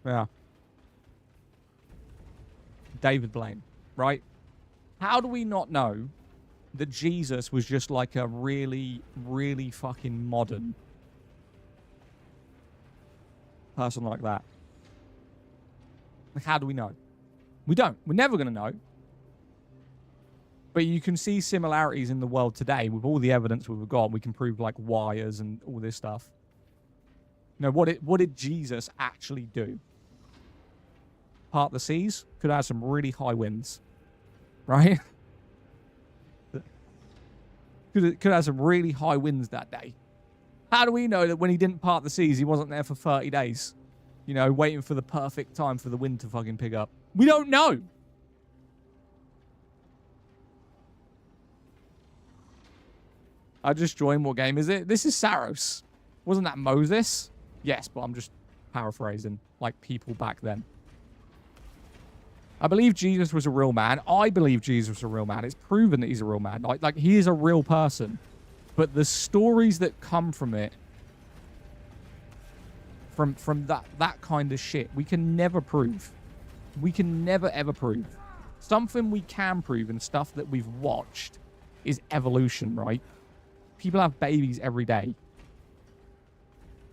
Yeah. David Blaine, right? How do we not know that Jesus was just like a really, really fucking modern person like that? Like, how do we know? We don't. We're never going to know. But you can see similarities in the world today with all the evidence we've got. We can prove, like, wires and all this stuff. You know, what did Jesus actually do? Part the seas? Could have some really high winds. Right? Could have some really high winds that day. How do we know that when he didn't part the seas, he wasn't there for 30 days? You know, waiting for the perfect time for the wind to fucking pick up. We don't know. I just joined. What game is it? This is Saros. Wasn't that Moses? Yes, but I'm just paraphrasing, like people back then. I believe Jesus was a real man. I believe Jesus was a real man. It's proven that he's a real man. Like he is a real person. But the stories that come from it, from that kind of shit, we can never prove. We can never, ever prove. Something we can prove and stuff that we've watched is evolution, right? People have babies every day.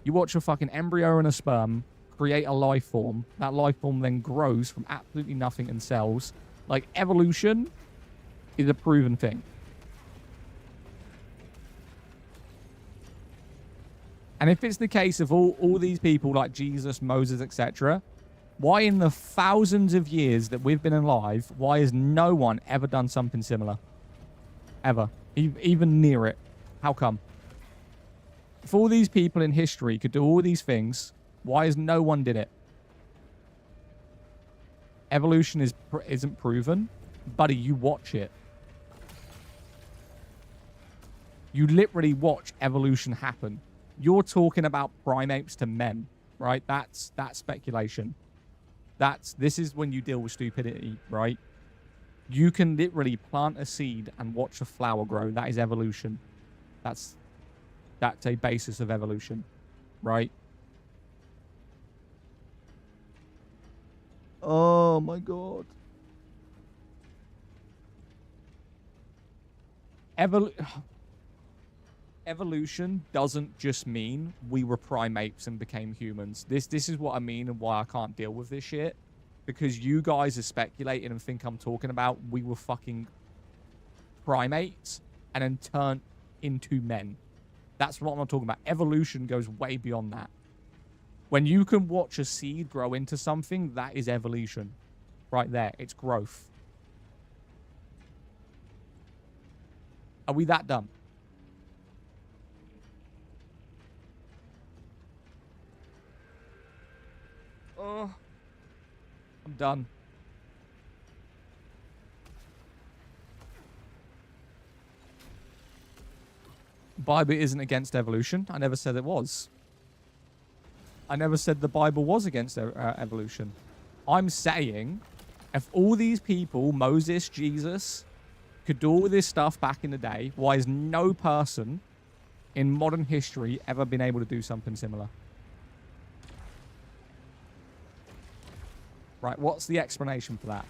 You watch a fucking embryo and a sperm create a life form. That life form then grows from absolutely nothing and cells. Like, evolution is a proven thing. And if it's the case of all these people like Jesus, Moses, etc., why in the thousands of years that we've been alive, why has no one ever done something similar? Ever. Even near it. How come? If all these people in history could do all these things, why has no one did it? Evolution isn't proven. Buddy, you watch it. You literally watch evolution happen. You're talking about primates to men, right? That's speculation. This is when you deal with stupidity, right? You can literally plant a seed and watch a flower grow. That is evolution. That's a basis of evolution, right? Oh my god. Evolution doesn't just mean we were primates and became humans. This is what I mean and why I can't deal with this shit. Because you guys are speculating and think I'm talking about we were fucking primates and then turned into men. That's what I'm talking about. Evolution goes way beyond that. When you can watch a seed grow into something, that is evolution. Right there. It's growth. Are we that dumb? Oh, I'm done. Bible isn't against evolution. I never said it was. I never said the Bible was against evolution. I'm saying if all these people, Moses, Jesus, could do all this stuff back in the day, why has no person in modern history ever been able to do something similar? Right, what's the explanation for that?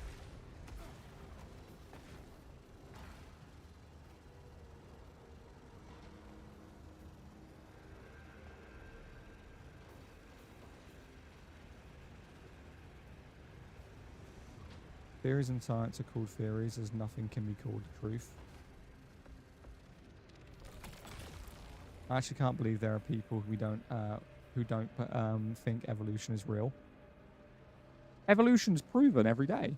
Theories in science are called theories, as nothing can be called truth. I actually can't believe there are people who don't think evolution is real. Evolution's proven every day.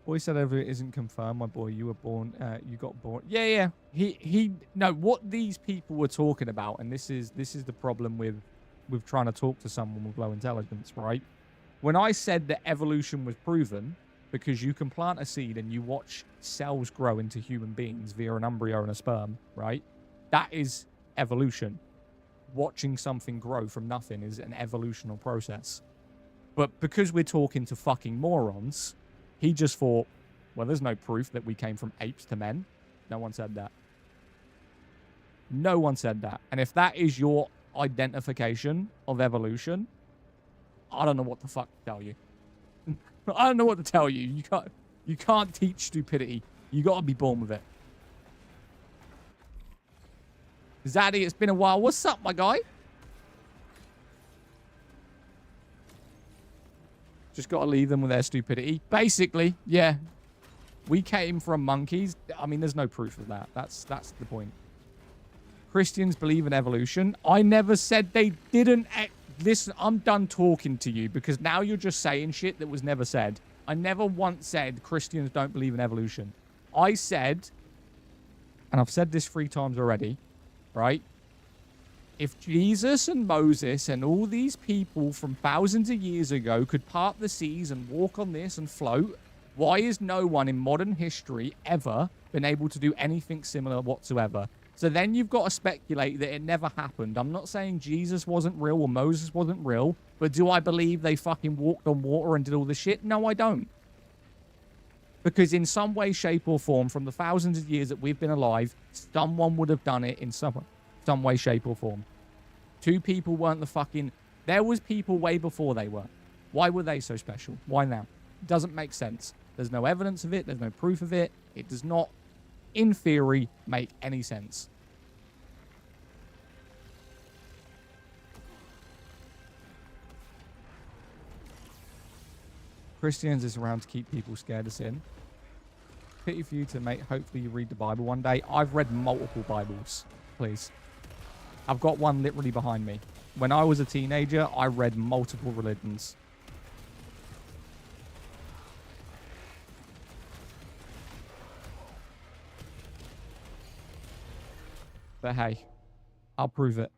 Boy said evolution isn't confirmed. My boy, you were born. You got born. Yeah. No, what these people were talking about, and this is the problem with trying to talk to someone with low intelligence, right? When I said that evolution was proven, because you can plant a seed and you watch cells grow into human beings via an embryo and a sperm, right? That is evolution. Watching something grow from nothing is an evolutional process. But because we're talking to fucking morons, he just thought, well, there's no proof that we came from apes to men. No one said that. No one said that. And if that is your identification of evolution, I don't know what the fuck to tell you. I don't know what to tell you. You can't teach stupidity. You gotta be born with it. Zaddy, it's been a while. What's up, my guy? Just gotta leave them with their stupidity. Basically, yeah. We came from monkeys. I mean, there's no proof of that. That's the point. Christians believe in evolution. I never said they didn't. Listen, I'm done talking to you because now you're just saying shit that was never said. I never once said Christians don't believe in evolution. I said, and I've said this 3 times already, right? If Jesus and Moses and all these people from thousands of years ago could part the seas and walk on this and float, why is no one in modern history ever been able to do anything similar whatsoever? So then you've got to speculate that it never happened. I'm not saying Jesus wasn't real or Moses wasn't real, but do I believe they fucking walked on water and did all this shit? No, I don't. Because in some way, shape, or form, from the thousands of years that we've been alive, someone would have done it in some way, shape, or form. Two people weren't the fucking... There was people way before they were. Why were they so special? Why now? It doesn't make sense. There's no evidence of it. There's no proof of it. It does not, in theory, make any sense. Christians is around to keep people scared of sin. Pity for you to make, hopefully you read the Bible one day. I've read multiple Bibles, please. I've got one literally behind me. When I was a teenager, I read multiple religions. But hey, I'll prove it.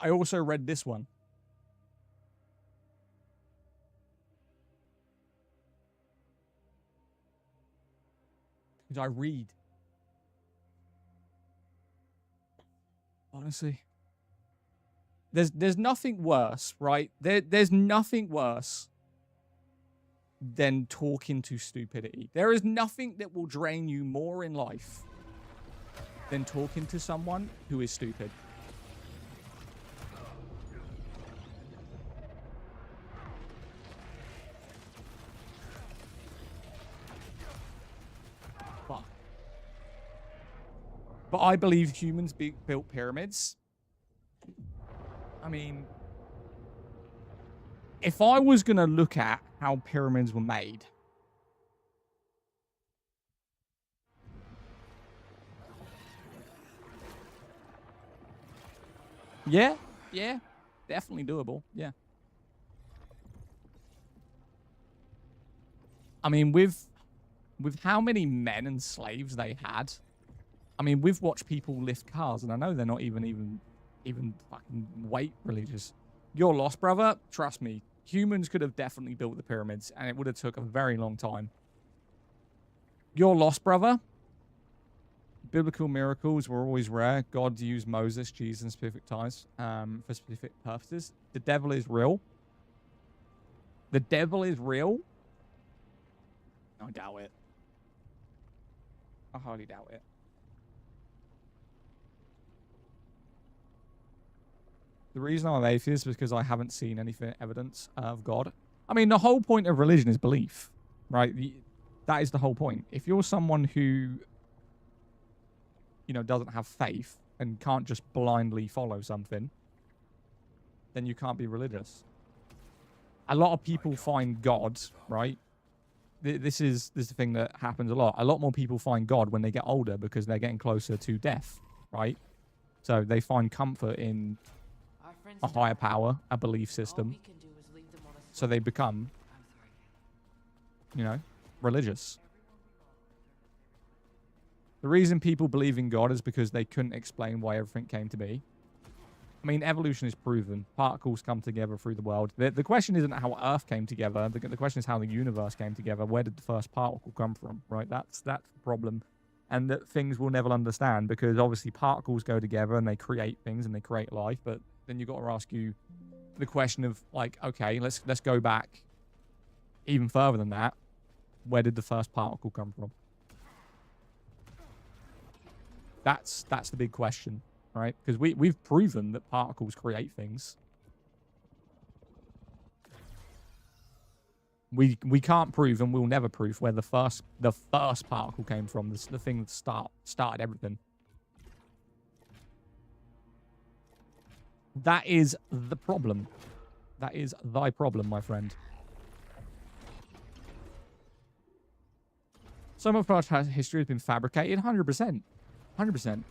I also read this one. Because I read. Honestly. There's nothing worse, right? There's nothing worse than talking to stupidity. There is nothing that will drain you more in life than talking to someone who is stupid. But I believe humans built pyramids. I mean, if I was going to look at how pyramids were made, yeah, definitely doable. Yeah. I mean, with how many men and slaves they had, I mean, we've watched people lift cars, and I know they're not even fucking weight religious. You're lost, brother. Trust me. Humans could have definitely built the pyramids, and it would have took a very long time. You're lost, brother. Biblical miracles were always rare. God used Moses, Jesus in specific times for specific purposes. The devil is real. The devil is real? I doubt it. I highly doubt it. The reason I'm atheist is because I haven't seen any evidence of God. I mean, the whole point of religion is belief, right? That is the whole point. If you're someone who, you know, doesn't have faith and can't just blindly follow something, then you can't be religious. A lot of people find God, right? This is the thing that happens a lot. A lot more people find God when they get older because they're getting closer to death, right? So they find comfort in a higher power, a belief system. So they become, you know, religious. The reason people believe in God is because they couldn't explain why everything came to be. I mean, evolution is proven. Particles come together through the world. The question isn't how Earth came together. The question is how the universe came together. Where did the first particle come from, right? That's the problem. And that things we'll never understand, because obviously particles go together and they create things and they create life. But then you've got to ask you the question of, like, okay, let's go back even further than that. Where did the first particle come from? That's the big question, right? Because we've proven that particles create things. We can't prove, and we'll never prove, where the first particle came from. The thing that started everything. That is the problem. That is thy problem, my friend. So much of our history has been fabricated. 100%. 100%.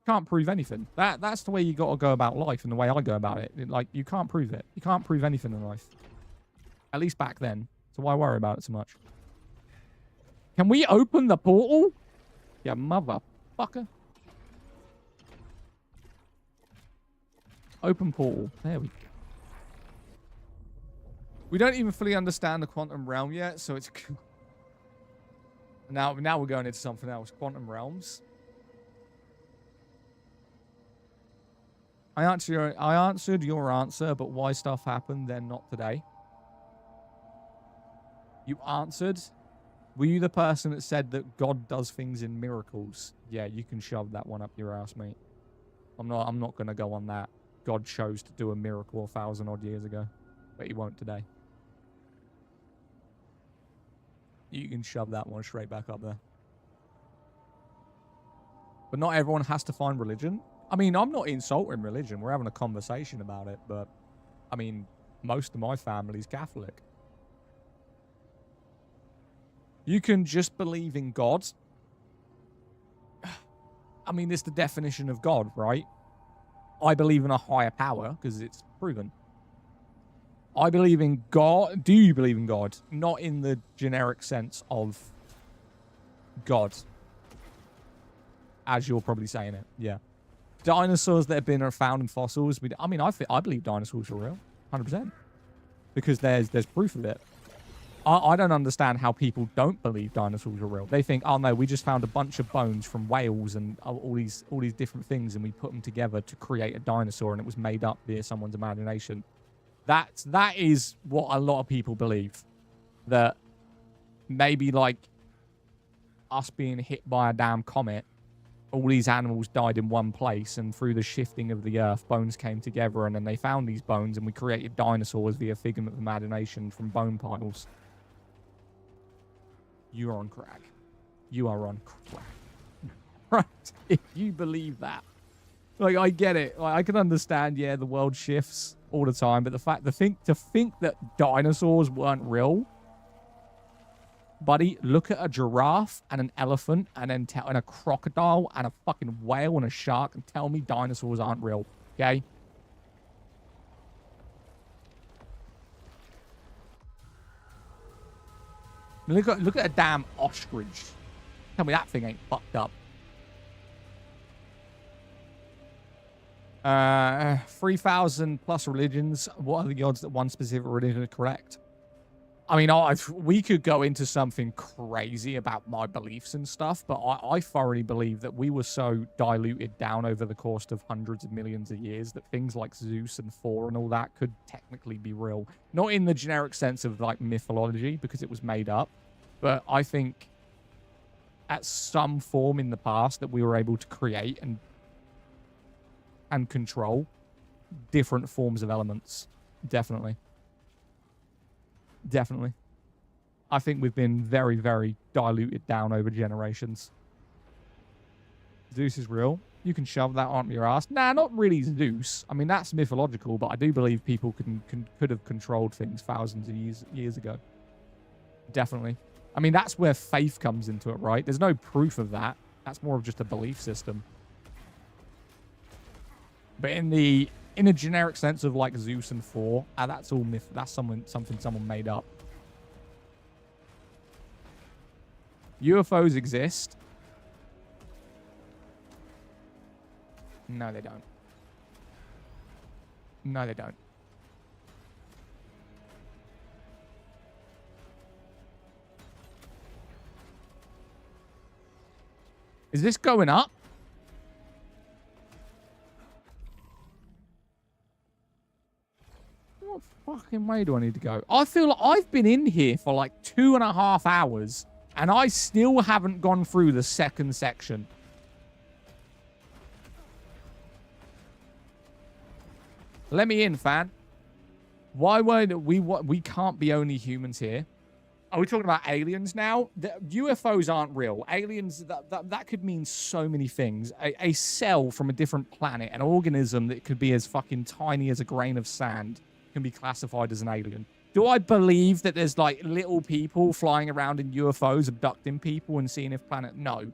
Can't prove anything. That's the way you got to go about life and the way I go about it. Like, you can't prove it. You can't prove anything in life. At least back then. So why worry about it so much? Can we open the portal? Yeah, motherfucker. Open portal. There we go. We don't even fully understand the quantum realm yet, so it's... Now we're going into something else. Quantum realms. I answered your answer, but why stuff happened then, not today? You answered. Were you the person that said that God does things in miracles? Yeah, you can shove that one up your ass, mate. I'm not gonna go on that. God chose to do a miracle 1,000 odd years ago, but he won't today. You can shove that one straight back up there. But not everyone has to find religion. I mean, I'm not insulting religion. We're having a conversation about it, but I mean, most of my family's Catholic. You can just believe in God. I mean, it's the definition of God, right? I believe in a higher power because it's proven. I believe in God. Do you believe in God? Not in the generic sense of God, as you're probably saying it. Yeah. Dinosaurs that have been found in fossils. I mean, I believe dinosaurs are real, 100%, because there's proof of it. I don't understand how people don't believe dinosaurs are real. They think, oh no, we just found a bunch of bones from whales and all these different things, and we put them together to create a dinosaur, and it was made up via someone's imagination. That is what a lot of people believe. That maybe like us being hit by a damn comet, all these animals died in one place, and through the shifting of the earth, bones came together, and then they found these bones, and we created dinosaurs via figment of imagination from bone piles. You are on crack. You are on crack. Right? If you believe that. Like, I get it. Like, I can understand, yeah, the world shifts all the time, but to think that dinosaurs weren't real, buddy, look at a giraffe and an elephant and a crocodile and a fucking whale and a shark and tell me dinosaurs aren't real, okay? Look at a damn ostrich. Tell me that thing ain't fucked up. 3,000 plus religions. What are the odds that one specific religion is correct? I mean, we could go into something crazy about my beliefs and stuff, but I thoroughly believe that we were so diluted down over the course of hundreds of millions of years that things like Zeus and Thor and all that could technically be real. Not in the generic sense of like mythology, because it was made up, but I think at some form in the past that we were able to create and control different forms of elements. Definitely. Definitely. I think we've been very, very diluted down over generations. Zeus is real. You can shove that onto your ass. Nah, not really Zeus. I mean, that's mythological, but I do believe people could have controlled things thousands of years ago. Definitely. I mean, that's where faith comes into it, right? There's no proof of that. That's more of just a belief system. But in a generic sense of like Zeus and Thor, that's all myth. That's something someone made up. UFOs exist. No, they don't. No, they don't. Is this going up? What fucking way do I need to go? I feel like I've been in here for like 2.5 hours and I still haven't gone through the second section. Let me in, fan. Why won't we can't be only humans here? Are we talking about aliens now? The UFOs aren't real. Aliens, that could mean so many things. A cell from a different planet, an organism that could be as fucking tiny as a grain of sand, can be classified as an alien. Do I believe that there's like little people flying around in UFOs abducting people and seeing if planet? No.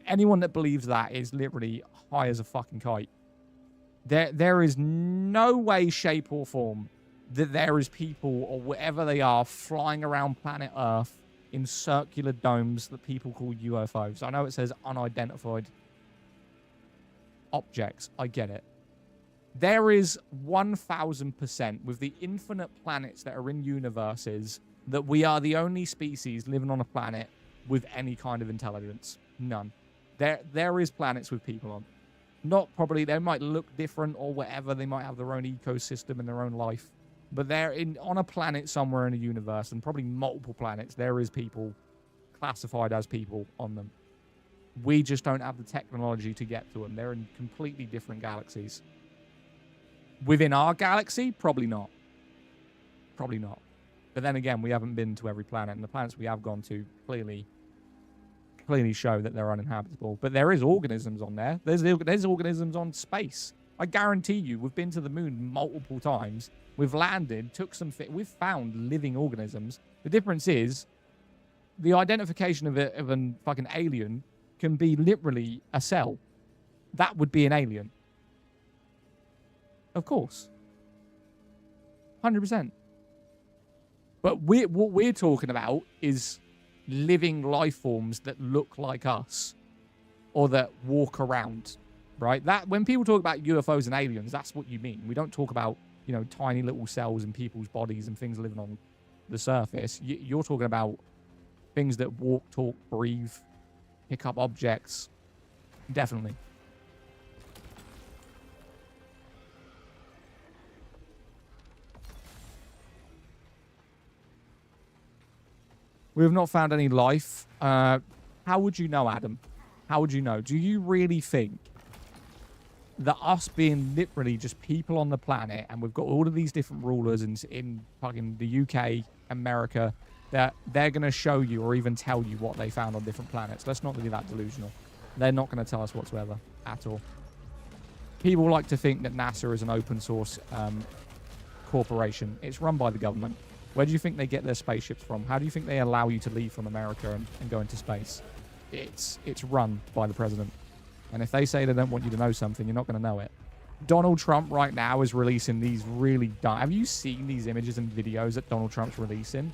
Anyone that believes that is literally high as a fucking kite. There is no way, shape, or form that there is people or whatever they are flying around planet Earth in circular domes that people call UFOs. I know it says unidentified objects. I get it. There is 1000% with the infinite planets that are in universes that we are the only species living on a planet with any kind of intelligence. None. There is planets with people on. Not probably, they might look different or whatever. They might have their own ecosystem and their own life. But they're on a planet somewhere in a universe, and probably multiple planets, there is people classified as people on them. We just don't have the technology to get to them. They're in completely different galaxies. Within our galaxy, probably not. Probably not. But then again, we haven't been to every planet, and the planets we have gone to clearly show that they're uninhabitable. But there is organisms on there. There's organisms on space. I guarantee you, we've been to the moon multiple times. We've landed, we've found living organisms. The difference is the identification of a fucking alien can be literally a cell. That would be an alien. Of course. 100%. But what we're talking about is living life forms that look like us or that walk around, right? That when people talk about UFOs and aliens, that's what you mean. We don't talk about, you know, tiny little cells in people's bodies and things living on the surface. You're talking about things that walk, talk, breathe, pick up objects. Definitely. We have not found any life. How would you know, Adam? How would you know? Do you really think that us being literally just people on the planet, and we've got all of these different rulers in fucking the UK, America, that they're going to show you or even tell you what they found on different planets? Let's not be that delusional. They're not going to tell us whatsoever at all. People like to think that NASA is an open source corporation. It's run by the government. Where do you think they get their spaceships from? How do you think they allow you to leave from America and go into space? It's run by the president. And if they say they don't want you to know something, you're not going to know it. Donald Trump right now is releasing these really dark... Have you seen these images and videos that Donald Trump's releasing?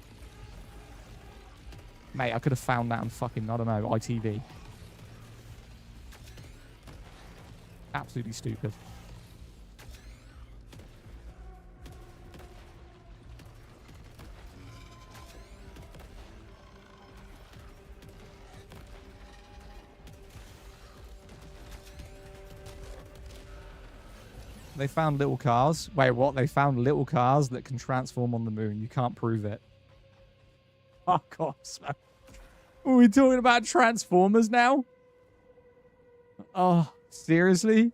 Mate, I could have found that on fucking, I don't know, ITV. Absolutely stupid. They found little cars. Wait, what? They found little cars that can transform on the moon. You can't prove it. Oh, God. Are we talking about Transformers now? Oh, seriously?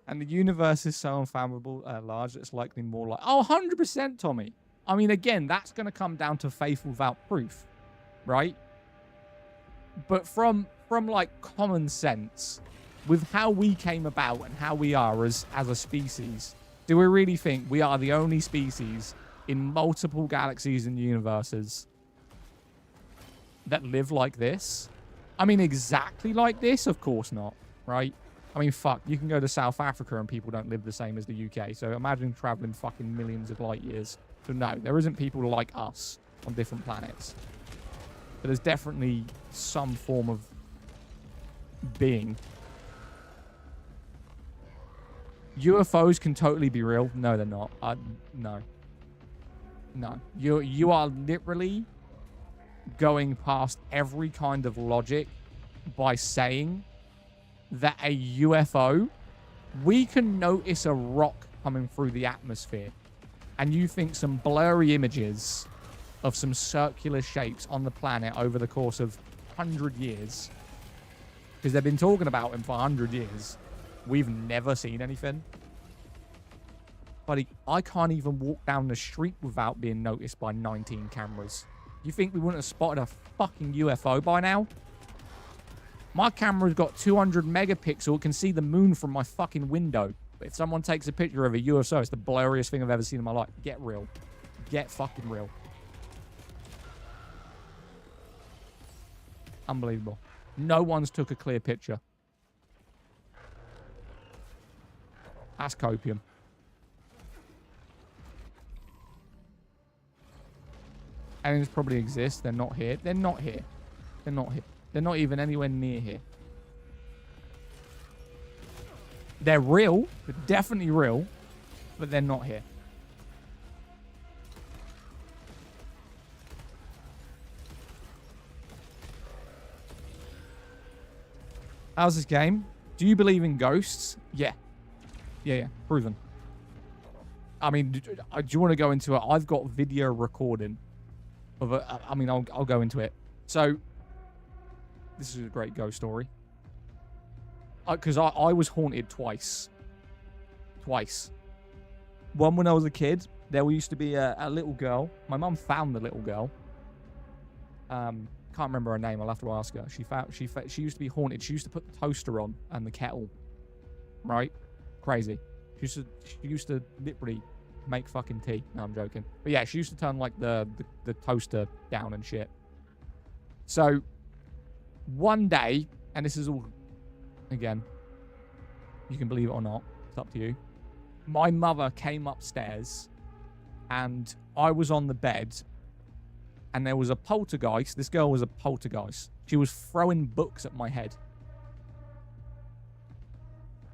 And the universe is so unfathomable, large, it's likely more like... Oh, 100%, Tommy. I mean, again, that's going to come down to faith without proof, right? But from like, common sense... With how we came about and how we are as a species, do we really think we are the only species in multiple galaxies and universes that live like this? I mean, exactly like this? Of course not, right? I mean, fuck, you can go to South Africa and people don't live the same as the UK. So imagine traveling fucking millions of light years. So no, there isn't people like us on different planets. But there's definitely some form of being. UFOs can totally be real. No, they're not. No. No. You are literally going past every kind of logic by saying that a UFO, we can notice a rock coming through the atmosphere, and you think some blurry images of some circular shapes on the planet over the course of 100 years, because they've been talking about them for 100 years. We've never seen anything. Buddy, I can't even walk down the street without being noticed by 19 cameras. You think we wouldn't have spotted a fucking UFO by now? My camera's got 200 megapixels. It can see the moon from my fucking window. But if someone takes a picture of a UFO, it's the blurriest thing I've ever seen in my life. Get real. Get fucking real. Unbelievable. No one's took a clear picture. That's copium. Aliens probably exist. They're not here. They're not here. They're not here. They're not even anywhere near here. They're real. They're definitely real. But they're not here. How's this game? Do you believe in ghosts? Yeah. Yeah. Proven. I mean, do you want to go into it? I've got video recording of a... I mean, I'll go into it. So, this is a great ghost story. Because I was haunted twice. Twice. One when I was a kid. There used to be a little girl. My mum found the little girl. Can't remember her name. I'll have to ask her. She used to be haunted. She used to put the toaster on and the kettle. Right? Crazy. She used to literally make fucking tea. No, I'm joking. But yeah, she used to turn like the toaster down and shit. So one day, and this is all, again, you can believe it or not. It's up to you. My mother came upstairs and I was on the bed and there was a poltergeist. This girl was a poltergeist. She was throwing books at my head.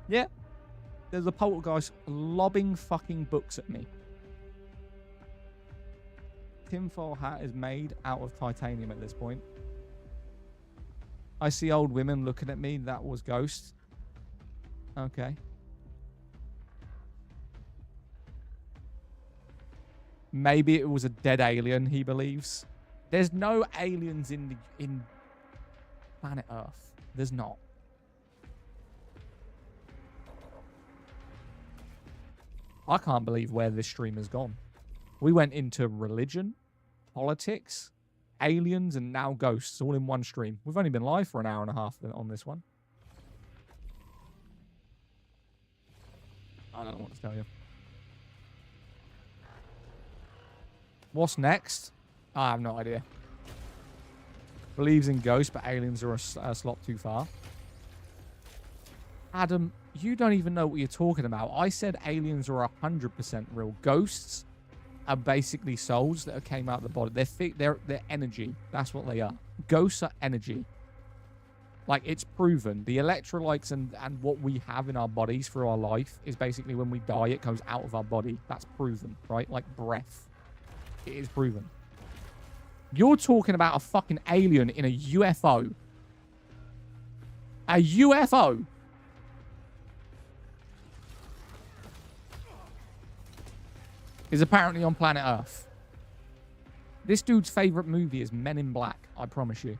Yeah. There's a poltergeist lobbing fucking books at me. Tinfoil hat is made out of titanium at this point. I see old women looking at me. That was ghosts. Okay. Maybe it was a dead alien, he believes. There's no aliens in planet Earth. There's not. I can't believe where this stream has gone. We went into religion, politics, aliens, and now ghosts all in one stream. We've only been live for an hour and a half on this one. I don't know what to tell you. What's next? I have no idea. Believes in ghosts, but aliens are a slot too far. Adam, you don't even know what you're talking about. I said aliens are 100% real. Ghosts are basically souls that came out of the body. They're energy. That's what they are. Ghosts are energy. Like, it's proven. The electrolytes and what we have in our bodies through our life is basically when we die, it goes out of our body. That's proven, right? Like breath. It is proven. You're talking about a fucking alien in a UFO. A UFO. Is apparently on planet Earth. This dude's favorite movie is Men in Black, I promise you.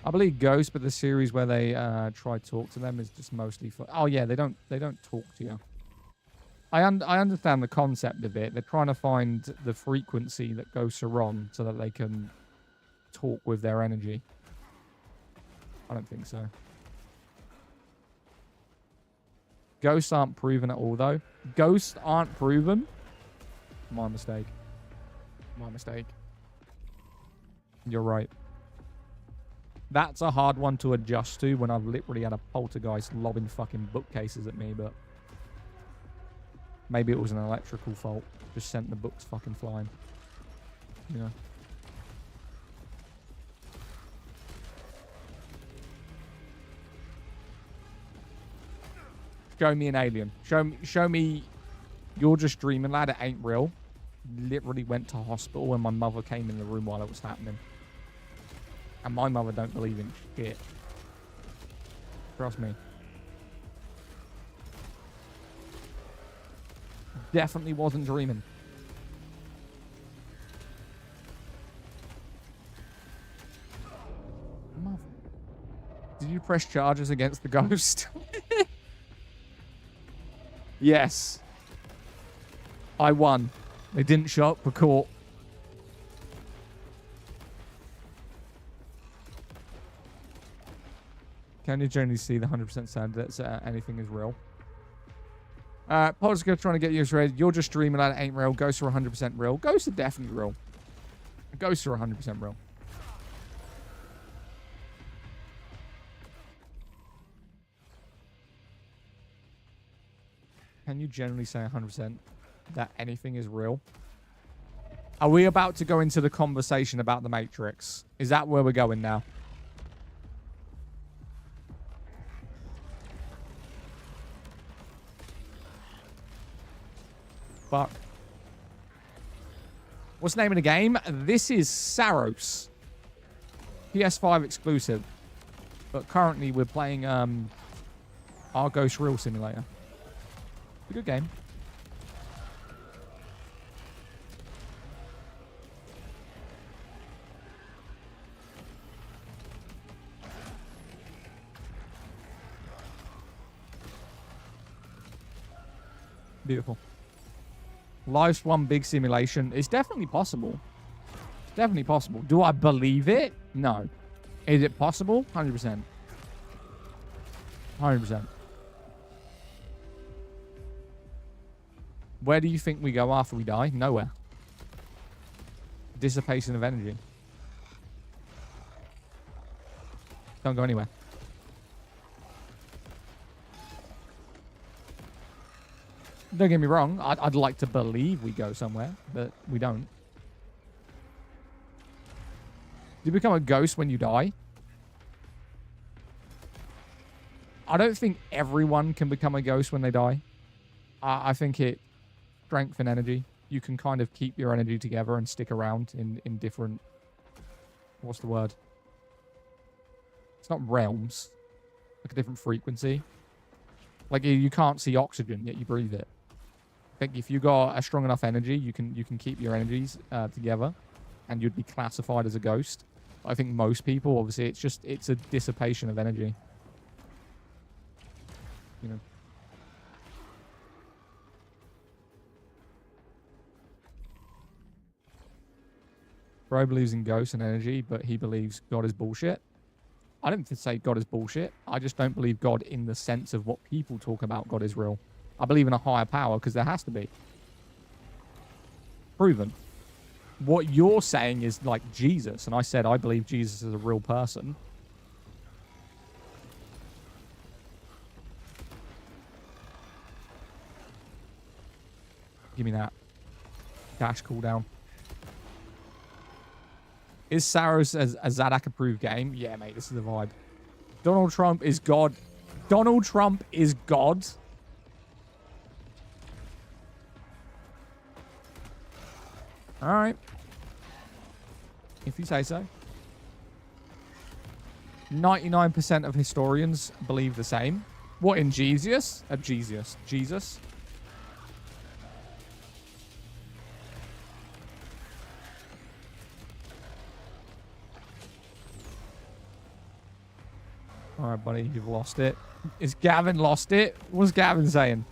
I believe Ghost, but the series where they try to talk to them is just mostly for... Oh yeah, they don't talk to you. I understand the concept of it. They're trying to find the frequency that ghosts are on so that they can talk with their energy. I don't think so. Ghosts aren't proven at all, though. Ghosts aren't proven. My mistake. My mistake. You're right. That's a hard one to adjust to when I've literally had a poltergeist lobbing fucking bookcases at me, but maybe it was an electrical fault. Just sent the books fucking flying. You know. Show me an alien. Show me you're just dreaming, lad. It ain't real. Literally went to hospital when my mother came in the room while it was happening. And my mother don't believe in shit. Trust me. Definitely wasn't dreaming. Mother. Did you press charges against the ghost? Yes. I won. They didn't show up for court. Can you generally see the 100% said that anything is real? Polska trying to get you read. You're just dreaming that it ain't real. Ghosts are 100% real. Ghosts are definitely real. Ghosts are 100% real. Can you generally say 100% that anything is real? Are we about to go into the conversation about the Matrix? Is that where we're going now? Fuck. What's the name of the game? This is Saros. PS5 exclusive. But currently we're playing our Ghost Real Simulator. It's a good game. Beautiful. Life's one big simulation. It's definitely possible. It's definitely possible. Do I believe it? No. Is it possible? 100%. 100%. Where do you think we go after we die? Nowhere. Dissipation of energy. Don't go anywhere. Don't get me wrong. I'd like to believe we go somewhere, but we don't. Do you become a ghost when you die? I don't think everyone can become a ghost when they die. I think it strength and energy. You can kind of keep your energy together and stick around in different... What's the word? It's not realms. Like a different frequency. Like you can't see oxygen, yet you breathe it. I think if you got a strong enough energy, you can keep your energies together, and you'd be classified as a ghost. But I think most people, obviously, it's a dissipation of energy. You know. Bro believes in ghosts and energy, but he believes God is bullshit. I don't say God is bullshit. I just don't believe God in the sense of what people talk about God is real. I believe in a higher power because there has to be. Proven. What you're saying is like Jesus, and I said I believe Jesus is a real person. Give me that. Dash cooldown. Is Saros a Zadak approved game? Yeah, mate, this is the vibe. Donald Trump is God. Donald Trump is God. All right. If you say so. 99% of historians believe the same. What, in Jesus? Jesus. Jesus? All right, buddy, you've lost it. Is Gavin lost it? What's Gavin saying?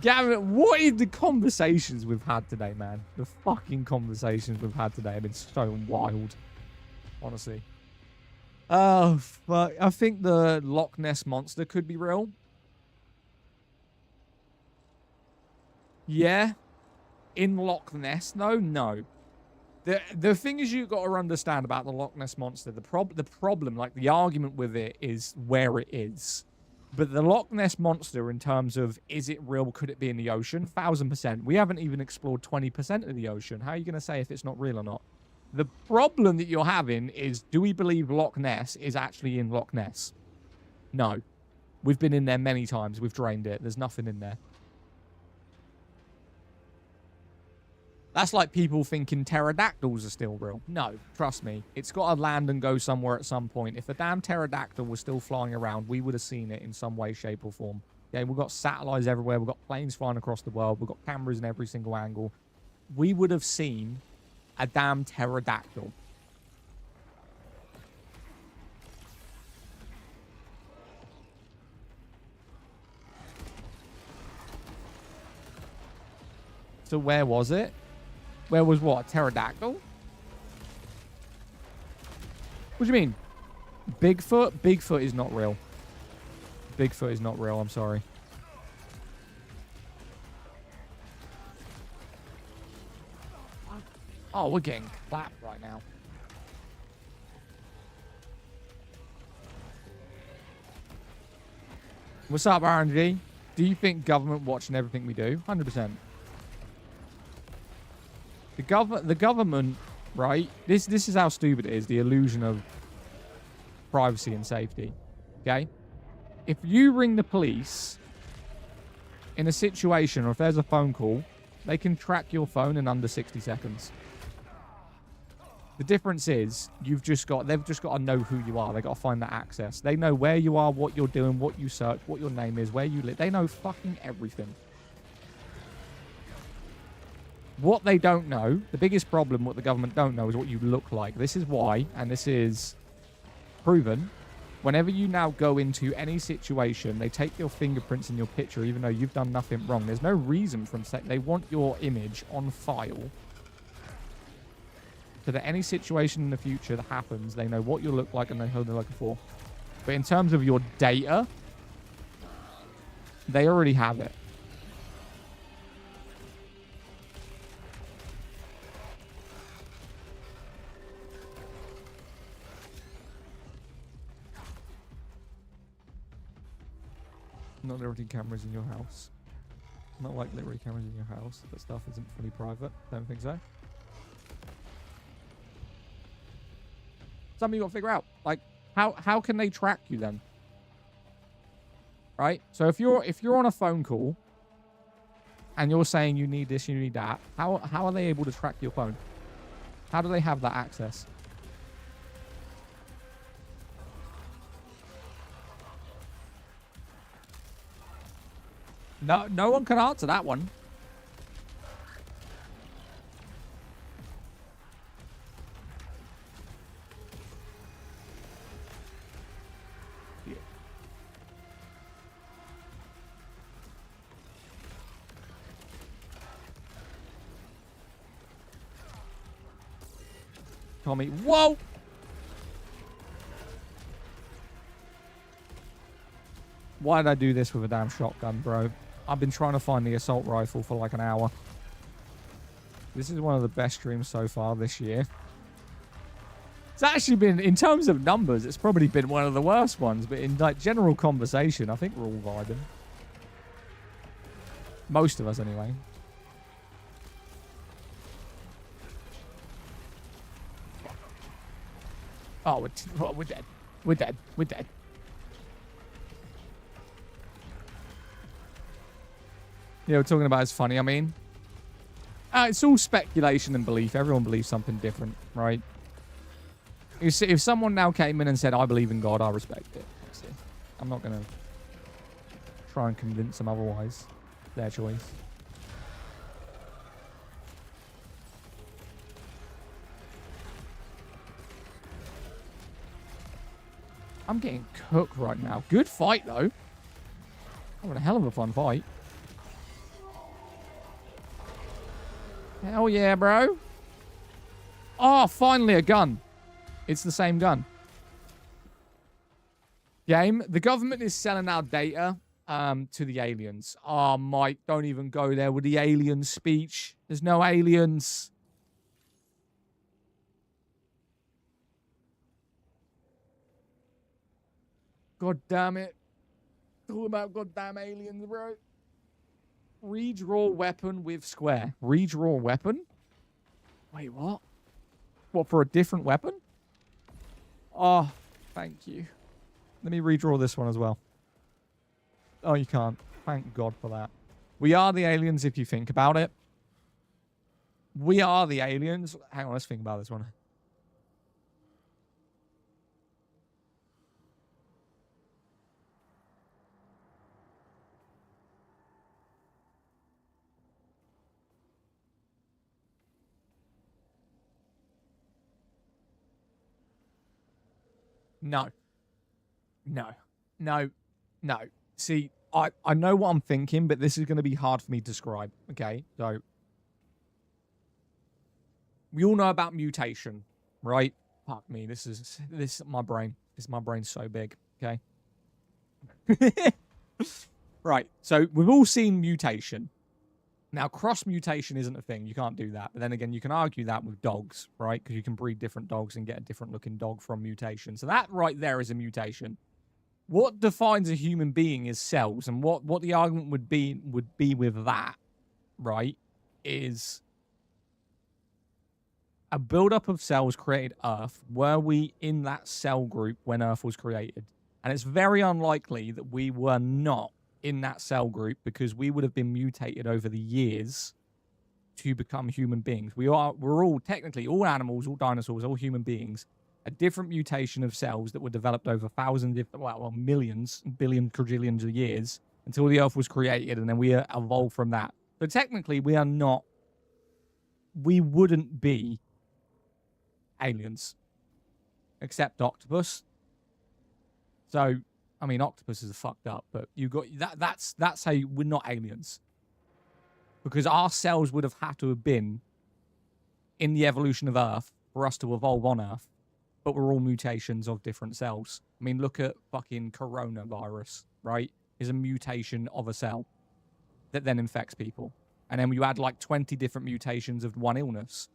Gavin, what is the conversations we've had today, man? The fucking conversations we've had today have been so wild. Honestly. Oh, fuck. I think the Loch Ness Monster could be real. Yeah. In Loch Ness, though? No. The thing is you got to understand about the Loch Ness Monster, the problem, like the argument with it is where it is. But the Loch Ness Monster in terms of, is it real, could it be in the ocean? 1000%. We haven't even explored 20% of the ocean. How are you going to say if it's not real or not? The problem that you're having is, do we believe Loch Ness is actually in Loch Ness? No. We've been in there many times. We've drained it. There's nothing in there. That's like people thinking pterodactyls are still real. No, trust me. It's got to land and go somewhere at some point. If a damn pterodactyl was still flying around, we would have seen it in some way, shape, or form. Okay, we've got satellites everywhere. We've got planes flying across the world. We've got cameras in every single angle. We would have seen a damn pterodactyl. So where was it? Where was what? Pterodactyl? What do you mean? Bigfoot is not real. Bigfoot is not real. I'm sorry. Oh, we're getting clapped right now. What's up, RNG? Do you think government watching everything we do? 100%. The government, right? This is how stupid it is. The illusion of privacy and safety. Okay? If you ring the police in a situation or if there's a phone call, they can track your phone in under 60 seconds. The difference is they've just got to know who you are. They got to find that access. They know where you are, what you're doing, what you search, what your name is, where you live. They know fucking everything. What they don't know, the biggest problem, what the government don't know is what you look like. This is why, and this is proven, whenever you now go into any situation, they take your fingerprints and your picture, even though you've done nothing wrong. There's no reason for them to say they want your image on file. So that any situation in the future that happens, they know what you look like and they know who they're looking for. But in terms of your data, they already have it. Not literally cameras in your house. Not like literally cameras in your house. That stuff isn't fully private. Don't think so. Something you got to figure out. Like, how can they track you then? Right? So if you're on a phone call and you're saying you need this, you need that, how are they able to track your phone? How do they have that access? No one can answer that one. Tommy, whoa! Why did I do this with a damn shotgun, bro? I've been trying to find the assault rifle for like an hour. This is one of the best streams so far this year. It's actually been, in terms of numbers, it's probably been one of the worst ones. But in like general conversation, I think we're all vibing. Most of us, anyway. Oh, we're dead. We're dead. We're dead. Yeah, we're talking about it's funny. I mean, it's all speculation and belief. Everyone believes something different, right? You see, if someone now came in and said, I believe in God, I respect it. See, I'm not going to try and convince them otherwise. Their choice. I'm getting cooked right now. Good fight, though. Having a hell of a fun fight. Hell yeah, bro. Oh, finally a gun. It's the same gun. Game. The government is selling our data to the aliens. Oh, Mike, don't even go there with the alien speech. There's no aliens. God damn it. Talk about goddamn aliens, bro. Redraw weapon with square. Redraw weapon? Wait, what? What, for a different weapon? Oh, thank you. Let me redraw this one as well. Oh, you can't. Thank God for that. We are the aliens if you think about it. We are the aliens. Hang on, let's think about this one. No. No. No. No. See, I know what I'm thinking, but this is going to be hard for me to describe. Okay? So, we all know about mutation, right? Fuck me. This is my brain. Because my brain's so big. Okay. Right. So we've all seen mutation. Now, cross mutation isn't a thing. You can't do that. But then again, you can argue that with dogs, right? Because you can breed different dogs and get a different looking dog from mutation. So that right there is a mutation. What defines a human being is cells, and what the argument would be with that, right, is a buildup of cells created Earth. Were we in that cell group when Earth was created? And it's very unlikely that we were not in that cell group, because we would have been mutated over the years to become human beings. We're all technically all animals, all dinosaurs, all human beings, a different mutation of cells that were developed over thousands, well, millions, billions, quadrillions of years until the Earth was created, and then we evolved from that. So technically, we wouldn't be aliens, except octopus. So, I mean, octopuses are fucked up, but you got that's how we're not aliens. Because our cells would have had to have been in the evolution of Earth for us to evolve on Earth. But we're all mutations of different cells. I mean, look at fucking coronavirus, right? Is a mutation of a cell that then infects people. And then you add like 20 different mutations of one illness.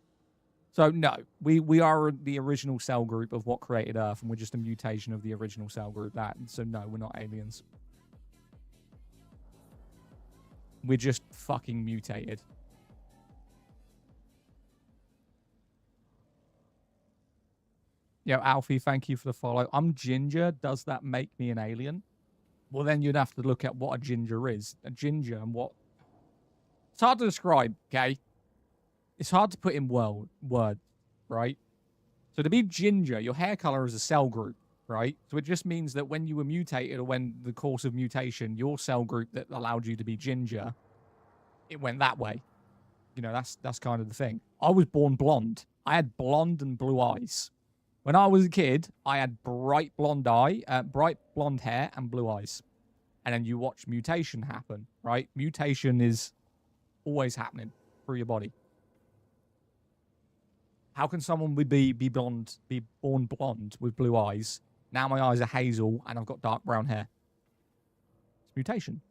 So no, we are the original cell group of what created Earth, and we're just a mutation of the original cell group. So no, we're not aliens. We're just fucking mutated. Yo, Alfie, thank you for the follow. I'm ginger. Does that make me an alien? Well, then you'd have to look at what a ginger is. A ginger and what... It's hard to describe, okay? It's hard to put in words, right? So to be ginger, your hair color is a cell group, right? So it just means that when you were mutated, or when the course of mutation, your cell group that allowed you to be ginger, it went that way. You know, that's kind of the thing. I was born blonde. I had blonde and blue eyes. When I was a kid, I had bright blonde hair and blue eyes. And then you watch mutation happen, right? Mutation is always happening through your body. How can someone be born blonde with blue eyes? Now my eyes are hazel and I've got dark brown hair. It's mutation.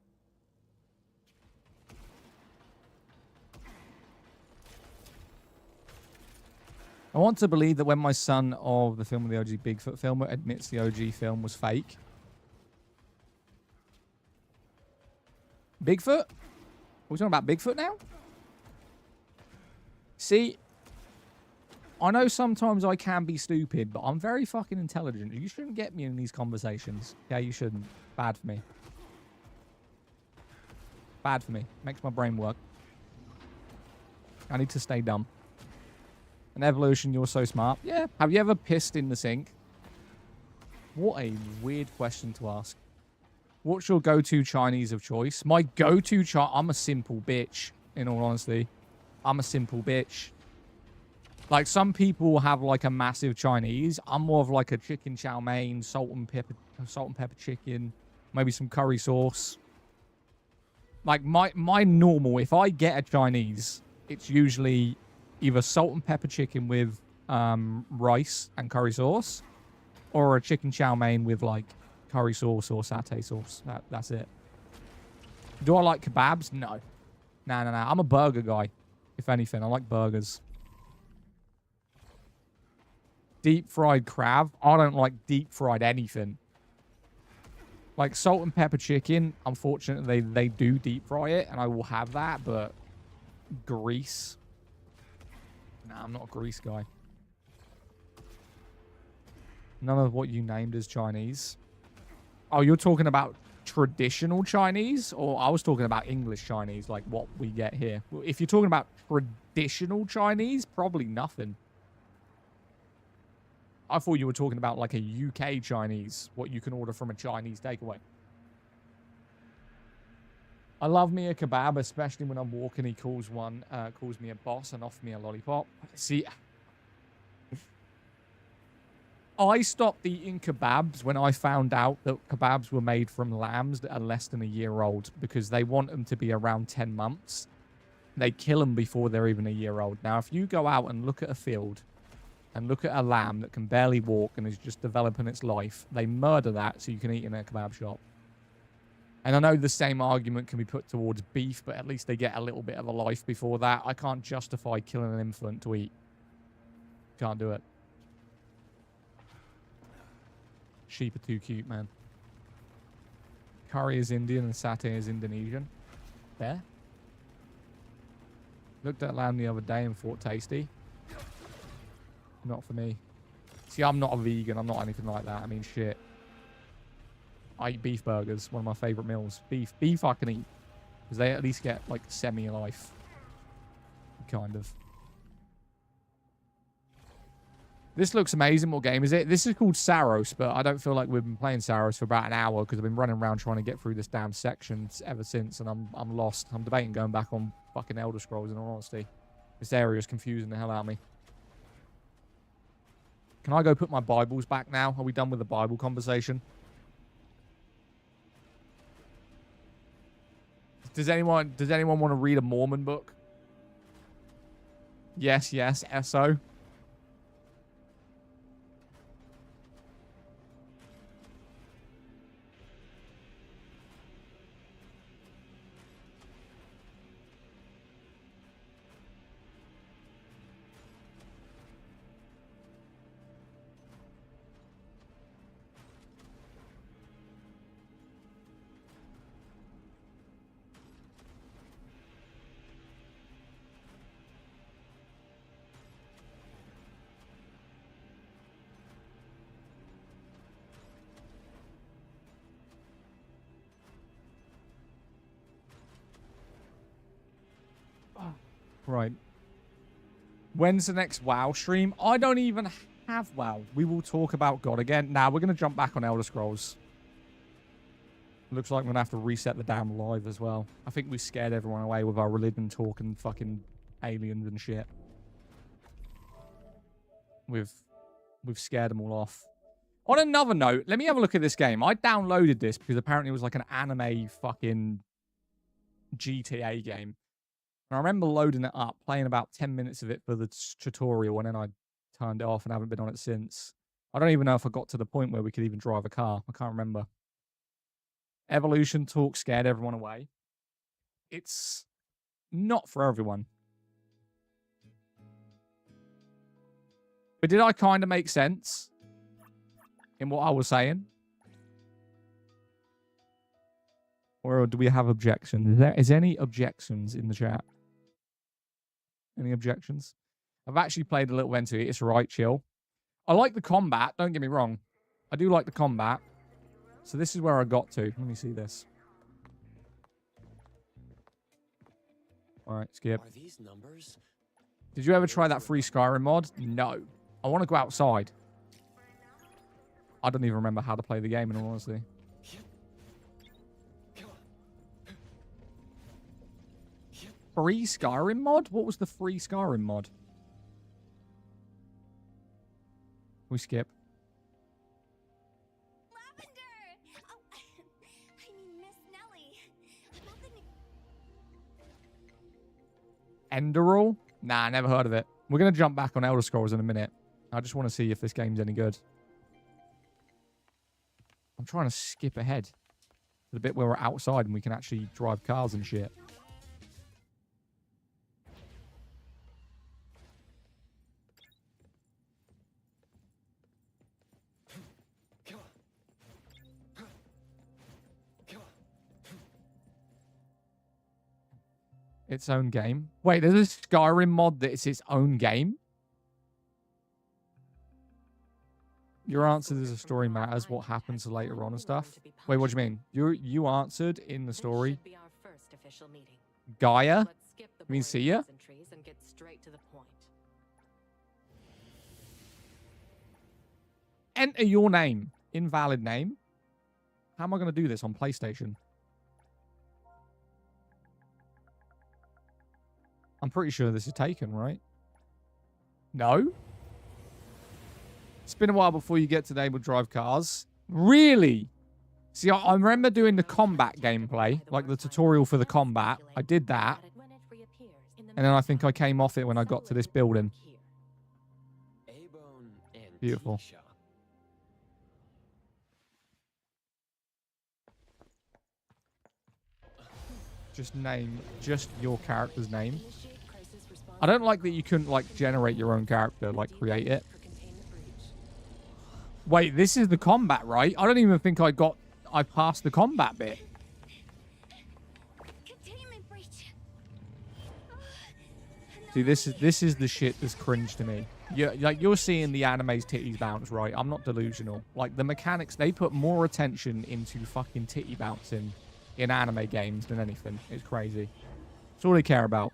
I want to believe that when my son of the film of the OG Bigfoot film admits the OG film was fake. Bigfoot? Are we talking about Bigfoot now? See, I know sometimes I can be stupid, but I'm very fucking intelligent. You shouldn't get me in these conversations. Yeah, you shouldn't. Bad for me. Bad for me. Makes my brain work. I need to stay dumb. An evolution, you're so smart. Yeah. Have you ever pissed in the sink? What a weird question to ask. What's your go-to Chinese of choice? My go-to I'm a simple bitch, in all honesty. I'm a simple bitch. Like, some people have, like, a massive Chinese. I'm more of, like, a chicken chow mein, salt and pepper chicken, maybe some curry sauce. Like, my normal, if I get a Chinese, it's usually either salt and pepper chicken with rice and curry sauce, or a chicken chow mein with, like, curry sauce or satay sauce. That's it. Do I like kebabs? No. No. I'm a burger guy, if anything. I like burgers. Deep fried crab. I don't like deep fried anything. Like salt and pepper chicken, unfortunately, they do deep fry it, and I will have that, but grease. Nah, I'm not a grease guy. None of what you named is Chinese. Oh, you're talking about traditional Chinese? Or I was talking about English Chinese, like what we get here. If you're talking about traditional Chinese, probably nothing. I thought you were talking about like a UK Chinese, what you can order from a Chinese takeaway. I love me a kebab, especially when I'm walking. He calls me a boss and offers me a lollipop. See, I stopped eating kebabs when I found out that kebabs were made from lambs that are less than a year old, because they want them to be around 10 months. They kill them before they're even a year old. Now, if you go out and look at a field and look at a lamb that can barely walk and is just developing its life. They murder that so you can eat in a kebab shop. And I know the same argument can be put towards beef, but at least they get a little bit of a life before that. I can't justify killing an infant to eat. Can't do it. Sheep are too cute, man. Curry is Indian and satay is Indonesian. There. Looked at lamb the other day and thought tasty. Not for me. See, I'm not a vegan. I'm not anything like that. I mean, shit. I eat beef burgers. One of my favorite meals. Beef I can eat. Because they at least get, like, semi-life. Kind of. This looks amazing. What game is it? This is called Saros, but I don't feel like we've been playing Saros for about an hour because I've been running around trying to get through this damn section ever since, and I'm lost. I'm debating going back on fucking Elder Scrolls, in all honesty. This area is confusing the hell out of me. Can I go put my Bibles back now? Are we done with the Bible conversation? Does anyone want to read a Mormon book? Yes, SO. Right. When's the next WoW stream? I don't even have WoW. We will talk about God again. Now, we're going to jump back on Elder Scrolls. Looks like I'm going to have to reset the damn live as well. I think we scared everyone away with our religion talk and fucking aliens and shit. We've scared them all off. On another note, let me have a look at this game. I downloaded this because apparently it was like an anime fucking GTA game. And I remember loading it up, playing about 10 minutes of it for the tutorial, and then I turned it off and haven't been on it since. I don't even know if I got to the point where we could even drive a car. I can't remember. Evolution talk scared everyone away. It's not for everyone. But did I kind of make sense in what I was saying? Or do we have objections? Is there any objections in the chat? Any objections? I've actually played a little into it. It's right chill. I like the combat. Don't get me wrong. I do like the combat. So this is where I got to. Let me see this. All right, skip. Are these numbers? Did you ever try that free Skyrim mod? No. I want to go outside. I don't even remember how to play the game, in all honesty. Free Skyrim mod? What was the free Skyrim mod? We skip. Lavender! Oh, I mean, Miss Nelly. About the... Enderal? Nah, never heard of it. We're going to jump back on Elder Scrolls in a minute. I just want to see if this game's any good. I'm trying to skip ahead to the bit where we're outside and we can actually drive cars and shit. Its own game. Wait, there's a Skyrim mod that it's its own game? Your answer to the story matters. What happens later on and stuff. Wait, what do you mean? You answered in the story. Gaia? You mean Sia? Enter your name. Invalid name. How am I going to do this on PlayStation? I'm pretty sure this is taken, right? No? It's been a while before you get to the able to drive cars. Really? See, I remember doing the combat gameplay, like the tutorial for the combat. I did that. And then I think I came off it when I got to this building. Beautiful. TV show. Just your character's name. I don't like that you couldn't, like, generate your own character, like, create it. Wait, this is the combat, right? I don't even think I passed the combat bit. Containment breach. See, this is the shit that's cringe to me. You're seeing the anime's titties bounce, right? I'm not delusional. Like, the mechanics, they put more attention into fucking titty bouncing in anime games than anything. It's crazy. That's all they care about.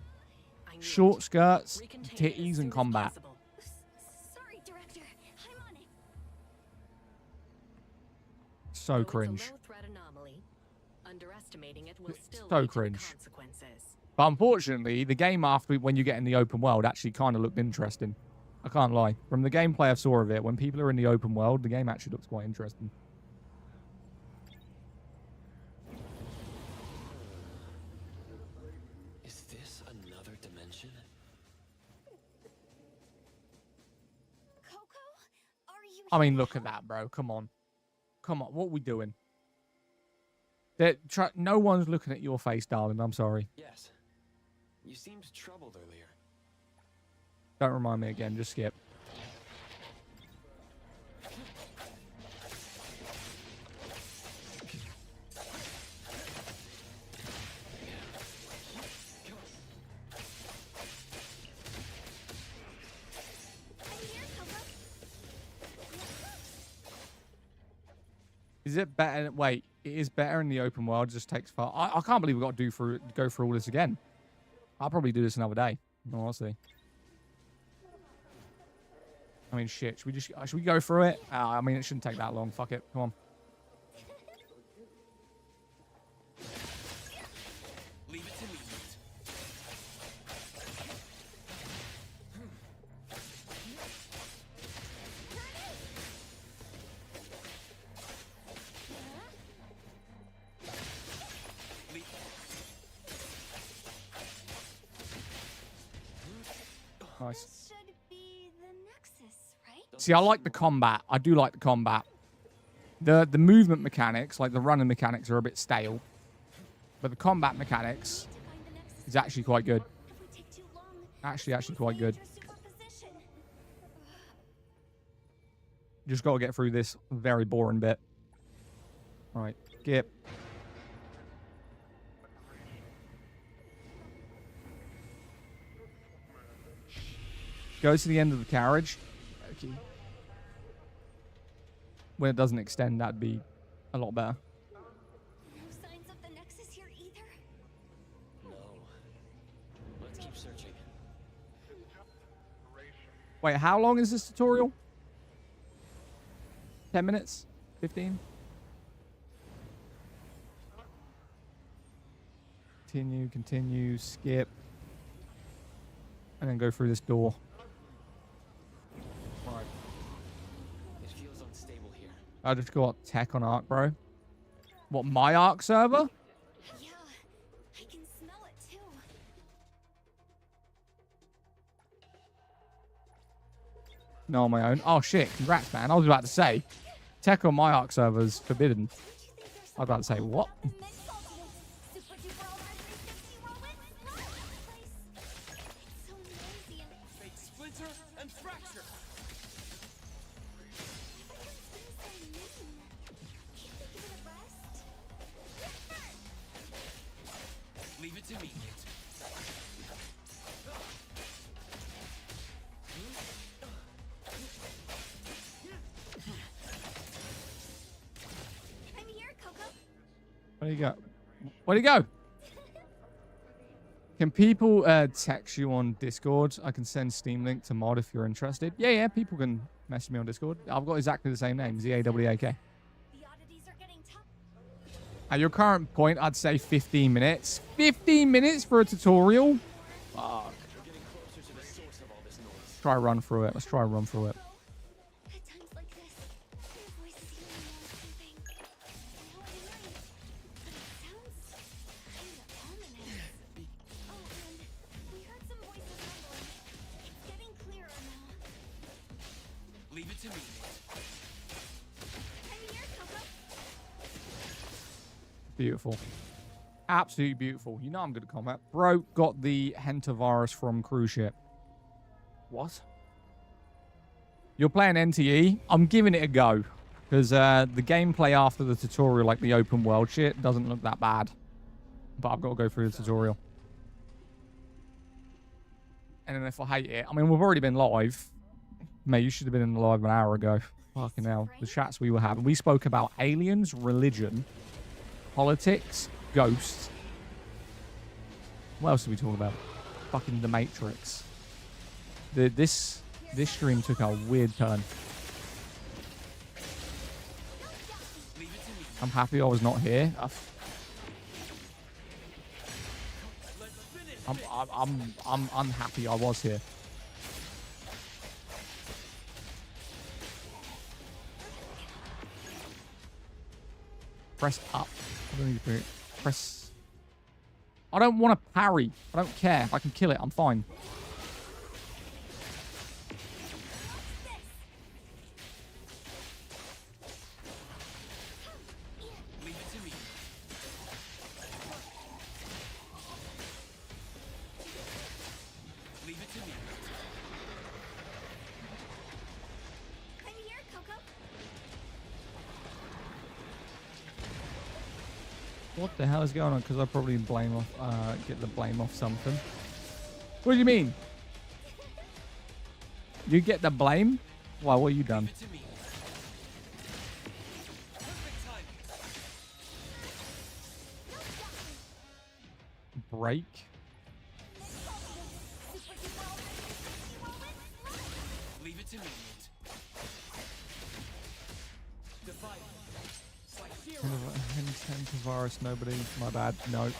Short skirts, titties, and combat. Sorry, Director. I'm on it. So cringe. So cringe. But unfortunately, the game after, when you get in the open world, actually kind of looked interesting. I can't lie. From the gameplay I saw of it, when people are in the open world, the game actually looks quite interesting. Is this another dimension? Coco, are you? I mean, look at that, bro. Come on. Come on. What are we doing? No one's looking at your face, darling. I'm sorry. Yes. You seemed troubled earlier. Don't remind me again. Just skip. Is it better? Wait, it is better in the open world. It just takes far. I can't believe we got to go through all this again. I'll probably do this another day. Honestly. I mean, shit. Should we go through it? I mean, it shouldn't take that long. Fuck it. Come on. Leave it to me. Nice. This should be the Nexus, right? See, I like the combat. I do like the combat. The movement mechanics, like the running mechanics, are a bit stale. But the combat mechanics is actually quite good. If we take too long, Actually quite good. superposition. Just got to get through this very boring bit. All right, skip. Go to the end of the carriage. Okay. When it doesn't extend, that'd be a lot better. No signs of the Nexus here either. No. Let's keep searching. Wait, how long is this tutorial? 10 minutes? 15? Continue, skip. And then go through this door. Right. It feels unstable here. I just got tech on Arc, bro. What, my Arc server? Yeah, I can smell it too. No, on my own. Oh, shit. Congrats, man. I was about to say. Tech on my Arc server's forbidden. I was about to say, what? Splinter and fracture. Leave it to me. I'm here, Coco. Where'd he go? Where'd he go? Can people text you on Discord? I can send Steam link to mod if you're interested. Yeah, people can message me on Discord. I've got exactly the same name, ZAWAK. The oddities are getting tough. At your current point, I'd say 15 minutes. 15 minutes for a tutorial? Fuck. We're getting closer to the source of all this noise. Try run through it. Let's try run through it. At times like this, your voice is healing me or something. I know I'm right, but it sounds kinda ominous. Oh, and we heard some voices rumbling. It's getting clearer now. Leave it to me. Beautiful. Absolutely beautiful. You know I'm good at combat. Bro got the Hentavirus from cruise ship. What? You're playing NTE? I'm giving it a go. Because the gameplay after the tutorial, like the open world shit, doesn't look that bad. But I've got to go through the tutorial. And then if I hate it... I mean, we've already been live. Mate, you should have been in the live an hour ago. Fucking hell. The chats we were having. We spoke about aliens, religion, politics, ghosts. What else did we talk about? Fucking The Matrix. This stream took a weird turn. I'm happy I was not here. I'm unhappy I was here. Press up. I don't need to press. I don't want to parry. I don't care. If I can kill it, I'm fine. Leave it to me. Leave it to me. I'm here, Coco. What the hell is going on? Because I probably blame off, get the blame off something. What do you mean? You get the blame? Why? What have you done? Leave it to me. Perfect timing. Break? Leave it to me. Divide. It's like zero. Virus, nobody. My bad. No.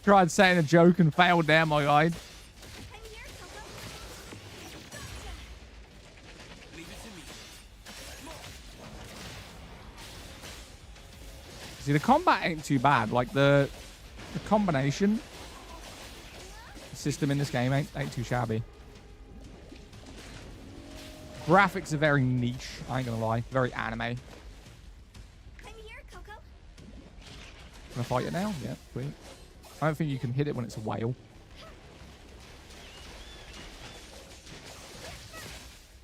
Tried saying a joke and failed there, my guy. I'm here, Coco. Leave it to me. See, the combat ain't too bad. Like, the combination system in this game ain't too shabby. Graphics are very niche, I ain't gonna lie. Very anime. I'm here, Coco. Can I fight it now? Yeah, sweet. I don't think you can hit it when it's a whale.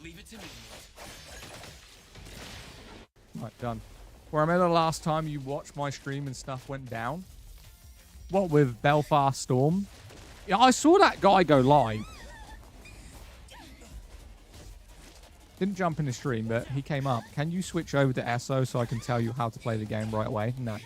Leave it to me. Right, done. Where I remember the last time you watched my stream and stuff went down. What, with Belfast Storm? Yeah, I saw that guy go live. Didn't jump in the stream, but he came up. Can you switch over to ESO so I can tell you how to play the game right away? No.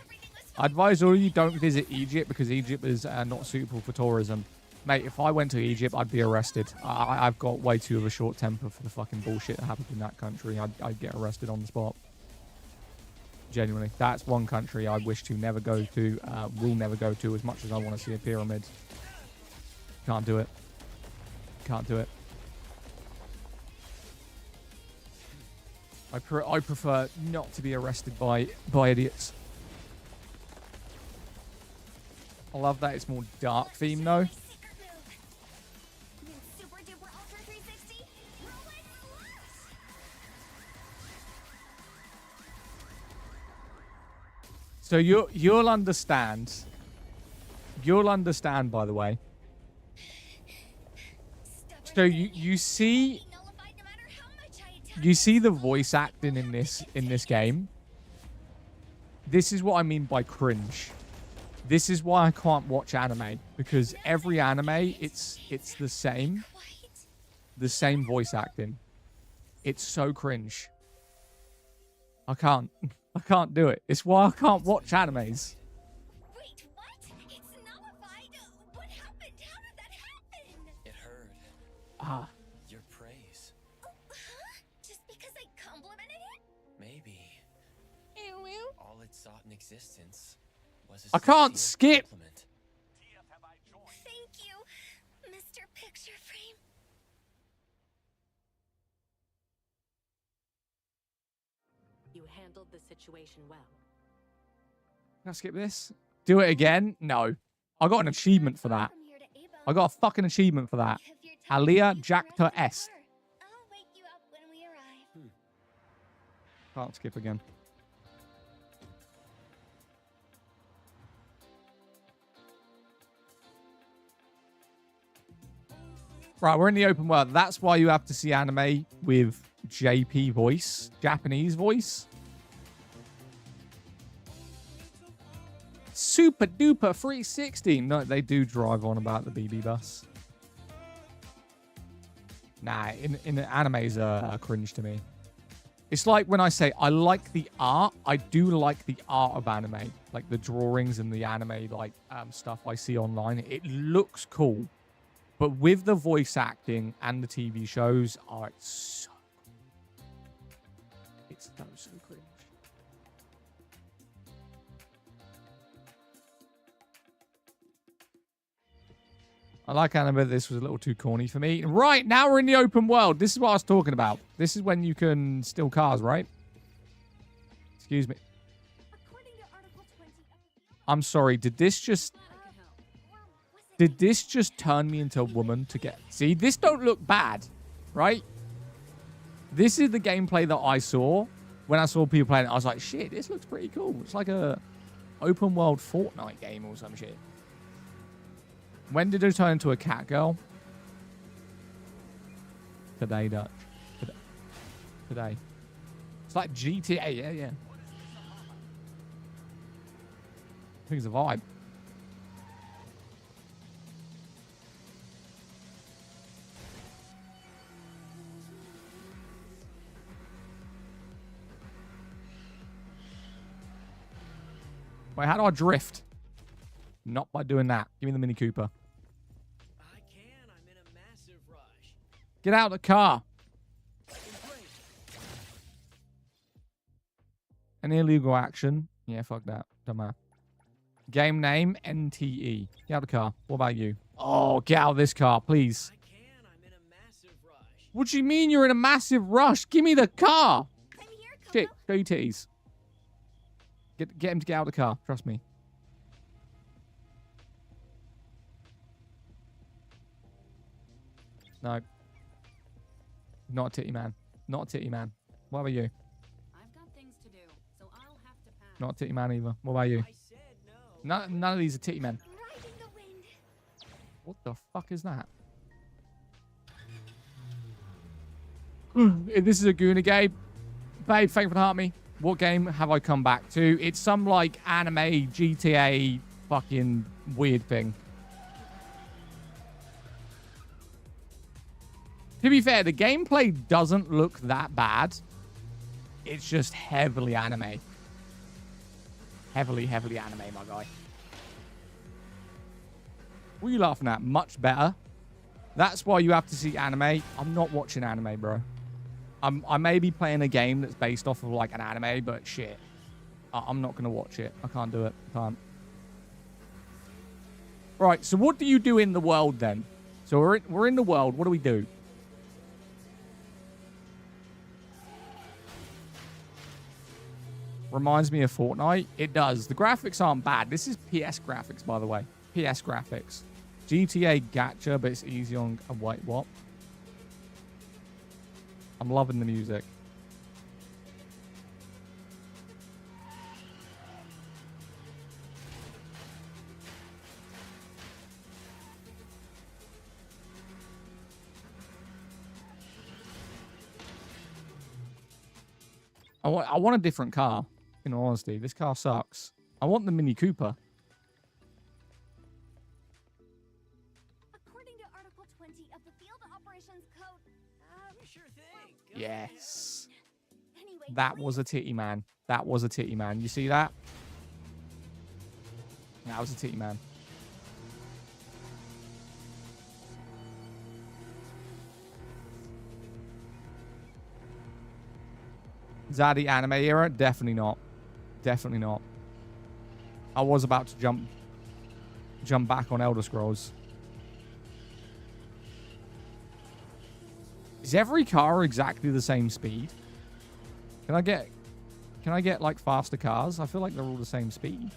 I advise all you don't visit Egypt because Egypt is not suitable for tourism. Mate, if I went to Egypt, I'd be arrested. I've got way too of a short temper for the fucking bullshit that happens in that country. I'd get arrested on the spot. Genuinely. That's one country I wish to never go to, will never go to as much as I want to see a pyramid. Can't do it. Can't do it. I prefer not to be arrested by idiots. I love that it's more dark theme though. Super duper ultra 360. Rolling slash. So you'll understand. You'll understand, by the way. So you see the voice acting in this game. This is what I mean by cringe. This is why I can't watch anime, because every anime it's the same voice acting. It's so cringe. I can't do it. It's why I can't watch animes. Wait, what? It's nullified. What happened? How did that happen? It heard Ah, your praise. Huh? Just because I complimented it? Maybe all it sought in existence was a I can't sincere skip. compliment. Thank you, Mr. Picture Frame. You handled the situation well. Can I skip this? Do it again? No. I got an achievement for that. From here to Ava. I got a fucking achievement for that. If you're telling me Alia you Jacta correctly S. are, I'll wake you up when we arrive. Can't skip again. Right, we're in the open world. That's why you have to see anime with JP voice, Japanese voice. Super duper 360. No, they do drive on about the BB bus. Nah, in the animes are cringe to me. It's like when I say I like the art, I do like the art of anime. Like the drawings and the anime like stuff I see online. It looks cool. But with the voice acting and the TV shows, oh, it's so cringe. I like anime. This was a little too corny for me. Right, now we're in the open world. This is what I was talking about. This is when you can steal cars, right? Excuse me. According to Article 20 of the I'm sorry. Did this just turn me into a woman to get... See, this don't look bad, right? This is the gameplay that I saw when I saw people playing it. I was like, shit, this looks pretty cool. It's like a open world Fortnite game or some shit. When did it turn into a cat girl? Today, Dutch. Today. It's like GTA, yeah. I think it's a vibe. Wait, how do I drift? Not by doing that. Give me the Mini Cooper. I can. I'm in a massive rush. Get out of the car. Any illegal action? Yeah, fuck that. Don't matter. Game name, NTE. Get out of the car. What about you? Oh, get out of this car, please. I can. I'm in a massive rush. What do you mean you're in a massive rush? Give me the car. I'm here, Coco. Shit, show your titties. Get him to get out of the car. Trust me. No. Not a titty man. Not a titty man. What about you? I've got things to do, so I'll have to pass. Not a titty man either. What about you? I said no. None of these are titty men. Riding the wind. What the fuck is that? This is a Guna game. Babe, thank you for the heart me. What game have I come back to? It's some like anime GTA fucking weird thing. To be fair, the gameplay doesn't look that bad. It's just heavily anime. Heavily anime, my guy. What are you laughing at? Much better. That's why you have to see anime. I'm not watching anime, bro. I may be playing a game that's based off of like an anime, but shit. I'm not going to watch it. I can't do it. I can't. Right, so what do you do in the world then? So we're in the world. What do we do? Reminds me of Fortnite. It does. The graphics aren't bad. This is PS graphics, by the way. PS graphics. GTA gacha, but it's easy on a white what? I'm loving the music. I want a different car, in all honesty. This car sucks. I want the Mini Cooper. According to Article 20 of the Field Operations Code. Sure thing. Go Yes. Anyway, That was a titty man. That was a titty man. You see that? That was a titty man. Is that the anime era? Definitely not. Definitely not. I was about to jump back on Elder Scrolls. Is every car exactly the same speed? Can I get like faster cars? I feel like they're all the same speed.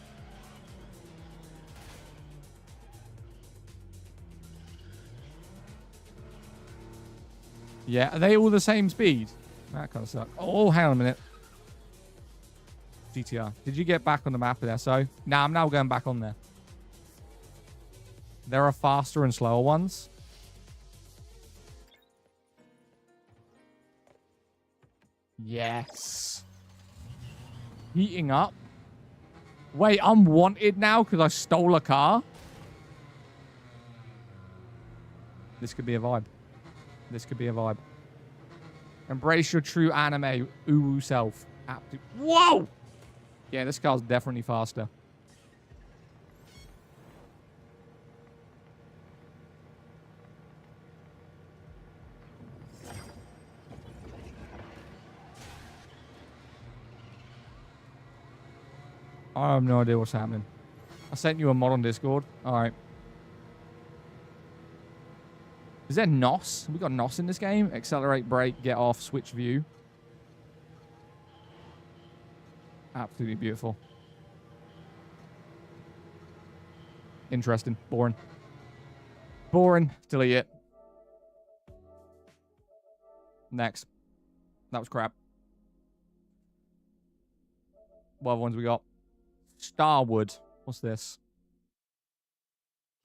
Yeah, are they all the same speed? That kind of sucks. Oh, hang on a minute. GTR. Did you get back on the map there? So, nah, I'm now going back on there. There are faster and slower ones. Yes. Heating up. Wait, I'm wanted now because I stole a car? This could be a vibe. This could be a vibe. Embrace your true anime uwu self. Whoa! Yeah, this car's definitely faster. I have no idea what's happening. I sent you a mod on Discord. All right. Is there NOS? We got NOS in this game? Accelerate, brake, get off, switch view. Absolutely beautiful. Interesting. Boring. Boring. Delete it. Next. That was crap. What other ones we got? Starwood. What's this?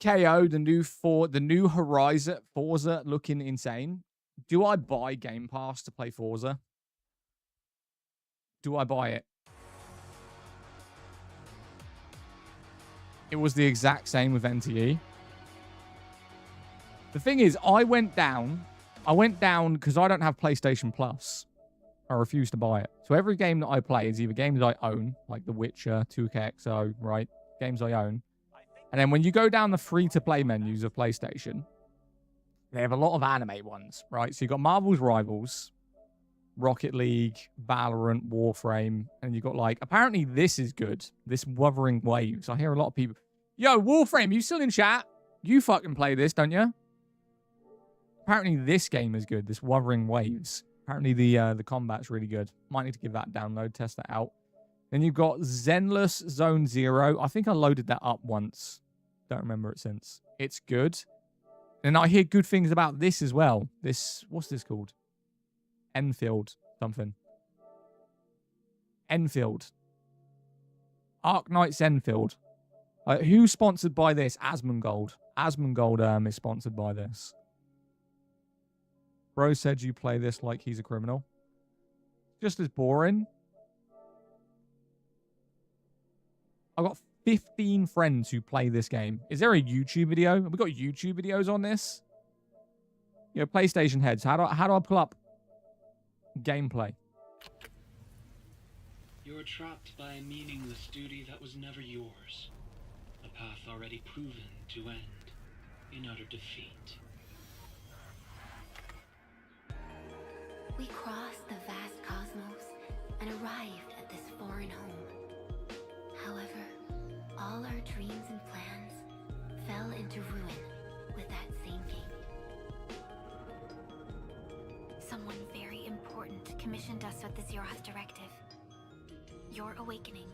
KO, the new Horizon Forza looking insane. Do I buy Game Pass to play Forza? Do I buy it? It was the exact same with NTE. The thing is, I went down because I don't have PlayStation Plus. I refuse to buy it. So every game that I play is either games I own, like The Witcher, 2KXO, right? Games I own. And then when you go down the free-to-play menus of PlayStation, they have a lot of anime ones, right? So you've got Marvel's Rivals, Rocket League, Valorant, Warframe, and you've got, like, apparently this is good. This Wuthering Waves. I hear a lot of people, yo, Warframe, you still in chat? You fucking play this, don't you? Apparently this game is good, this Wuthering Waves. Apparently the combat's really good. Might need to give that a download, test that out. Then you've got Zenless Zone Zero. I think I loaded that up once. Don't remember it since. It's good. And I hear good things about this as well. This, what's this called? Enfield something. Enfield. Arknights Enfield. Who's sponsored by this? Asmongold. Asmongold is sponsored by this. Bro said you play this like he's a criminal. Just as boring. I've got 15 friends who play this game. Is there a YouTube video? Have we got YouTube videos on this? You know, PlayStation heads. How do I pull up gameplay? You're trapped by a meaningless duty that was never yours. A path already proven to end in utter defeat. We crossed the vast cosmos and arrived at this foreign home. However, all our dreams and plans fell into ruin with that same gate. Someone very important commissioned us with the Zeroth Directive. Your awakening,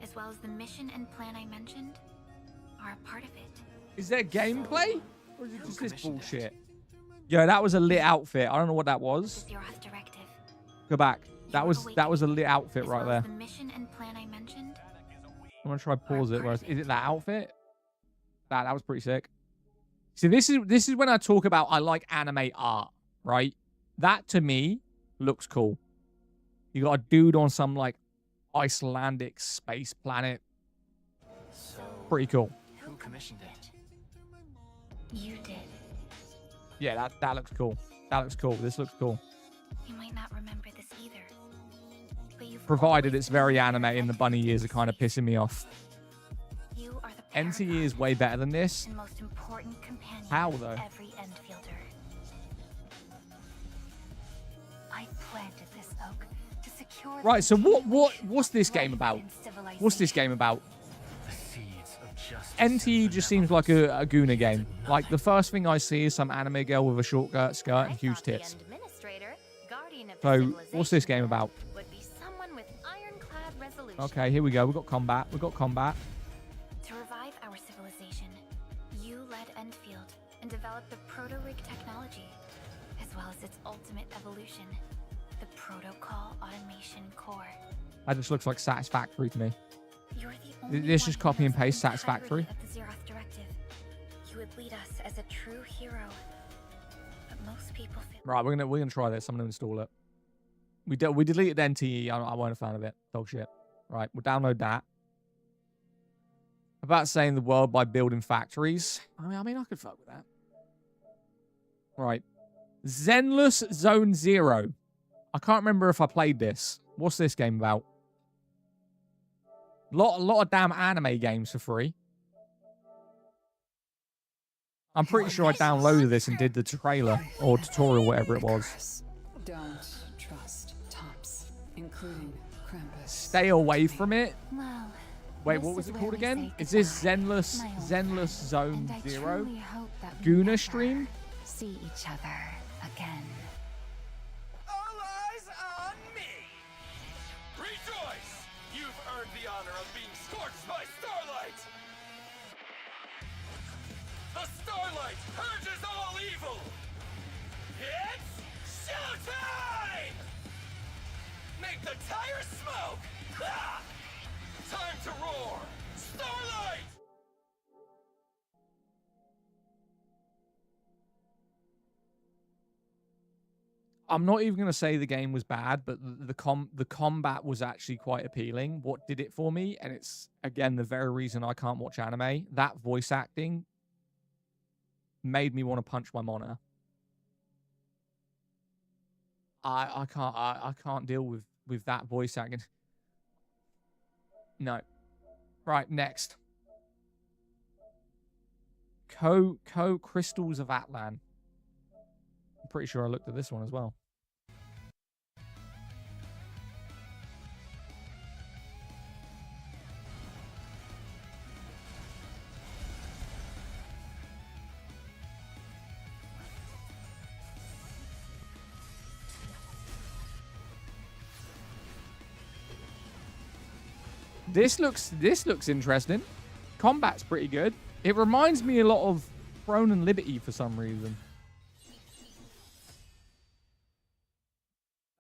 as well as the mission and plan I mentioned, are a part of it. Is there gameplay? Or is it just this bullshit? Yo, that was a lit outfit. I don't know what that was. The Zeroth Directive. Go back. That was a lit outfit right there. The mission and plan I mentioned. I'm gonna try pause it. Is it that outfit? That was pretty sick. See, this is when I talk about I like anime art, right? That to me looks cool. You got a dude on some like Icelandic space planet. So, pretty cool. who commissioned it? You did. Yeah, that looks cool. That looks cool. This looks cool. You might not remember this either. But you've Provided always it's very been anime and the bunny ears are kind of pissing me off. You are the NTE is way better than this. and most important companion How, of though? every Enfielder. I planted this oak to secure the Right, so what's continuation this of game life about? and What's this civilization. game about? The seeds of justice. NTE just seems like a Guna game. Like, the first thing I see is some anime girl with a short skirt and huge tits. So, what's this game about? Would be someone with ironclad resolution. Okay, here we go. We've got combat. We've got combat. To revive our civilization, you led Enfield and developed the proto-rig technology, as well as its ultimate evolution, the Protocol Automation Core. That just looks like Satisfactory to me. You're the only This one is who copy and knows the paste Satisfactory. entirety of the Zeroth Directive. You would lead us as a true hero, but most people feel Right, we're gonna try this. I'm gonna install it. We deleted NTE. I weren't a fan of it. Dog shit. Right, we'll download that. About saving the world by building factories. I mean, I could fuck with that. Right. Zenless Zone Zero. I can't remember if I played this. What's this game about? A lot of damn anime games for free. I'm pretty sure I downloaded this and did the trailer or tutorial, whatever it was. Don't trust tops, including Krampus. Stay away from it. Well, Wait, this what was is it where called we again? say Is this goodbye, Zenless my old Zenless friend. Zone And I Zero? truly hope that we Guna never stream? see each other again. All eyes on me! Rejoice! You've earned the honor of being scorched by starlight! The starlight purges all evil! It's showtime! Make the tires smoke! Ha! Time to roar! Starlight! I'm not even going to say the game was bad, but the combat was actually quite appealing. What did it for me? And it's, again, the very reason I can't watch anime. That voice acting made me want to punch my monitor. I can't deal with that voice acting. No. Right, next. Crystals of Atlan. I'm pretty sure I looked at this one as well. This looks interesting. Combat's pretty good. It reminds me a lot of Throne and Liberty for some reason.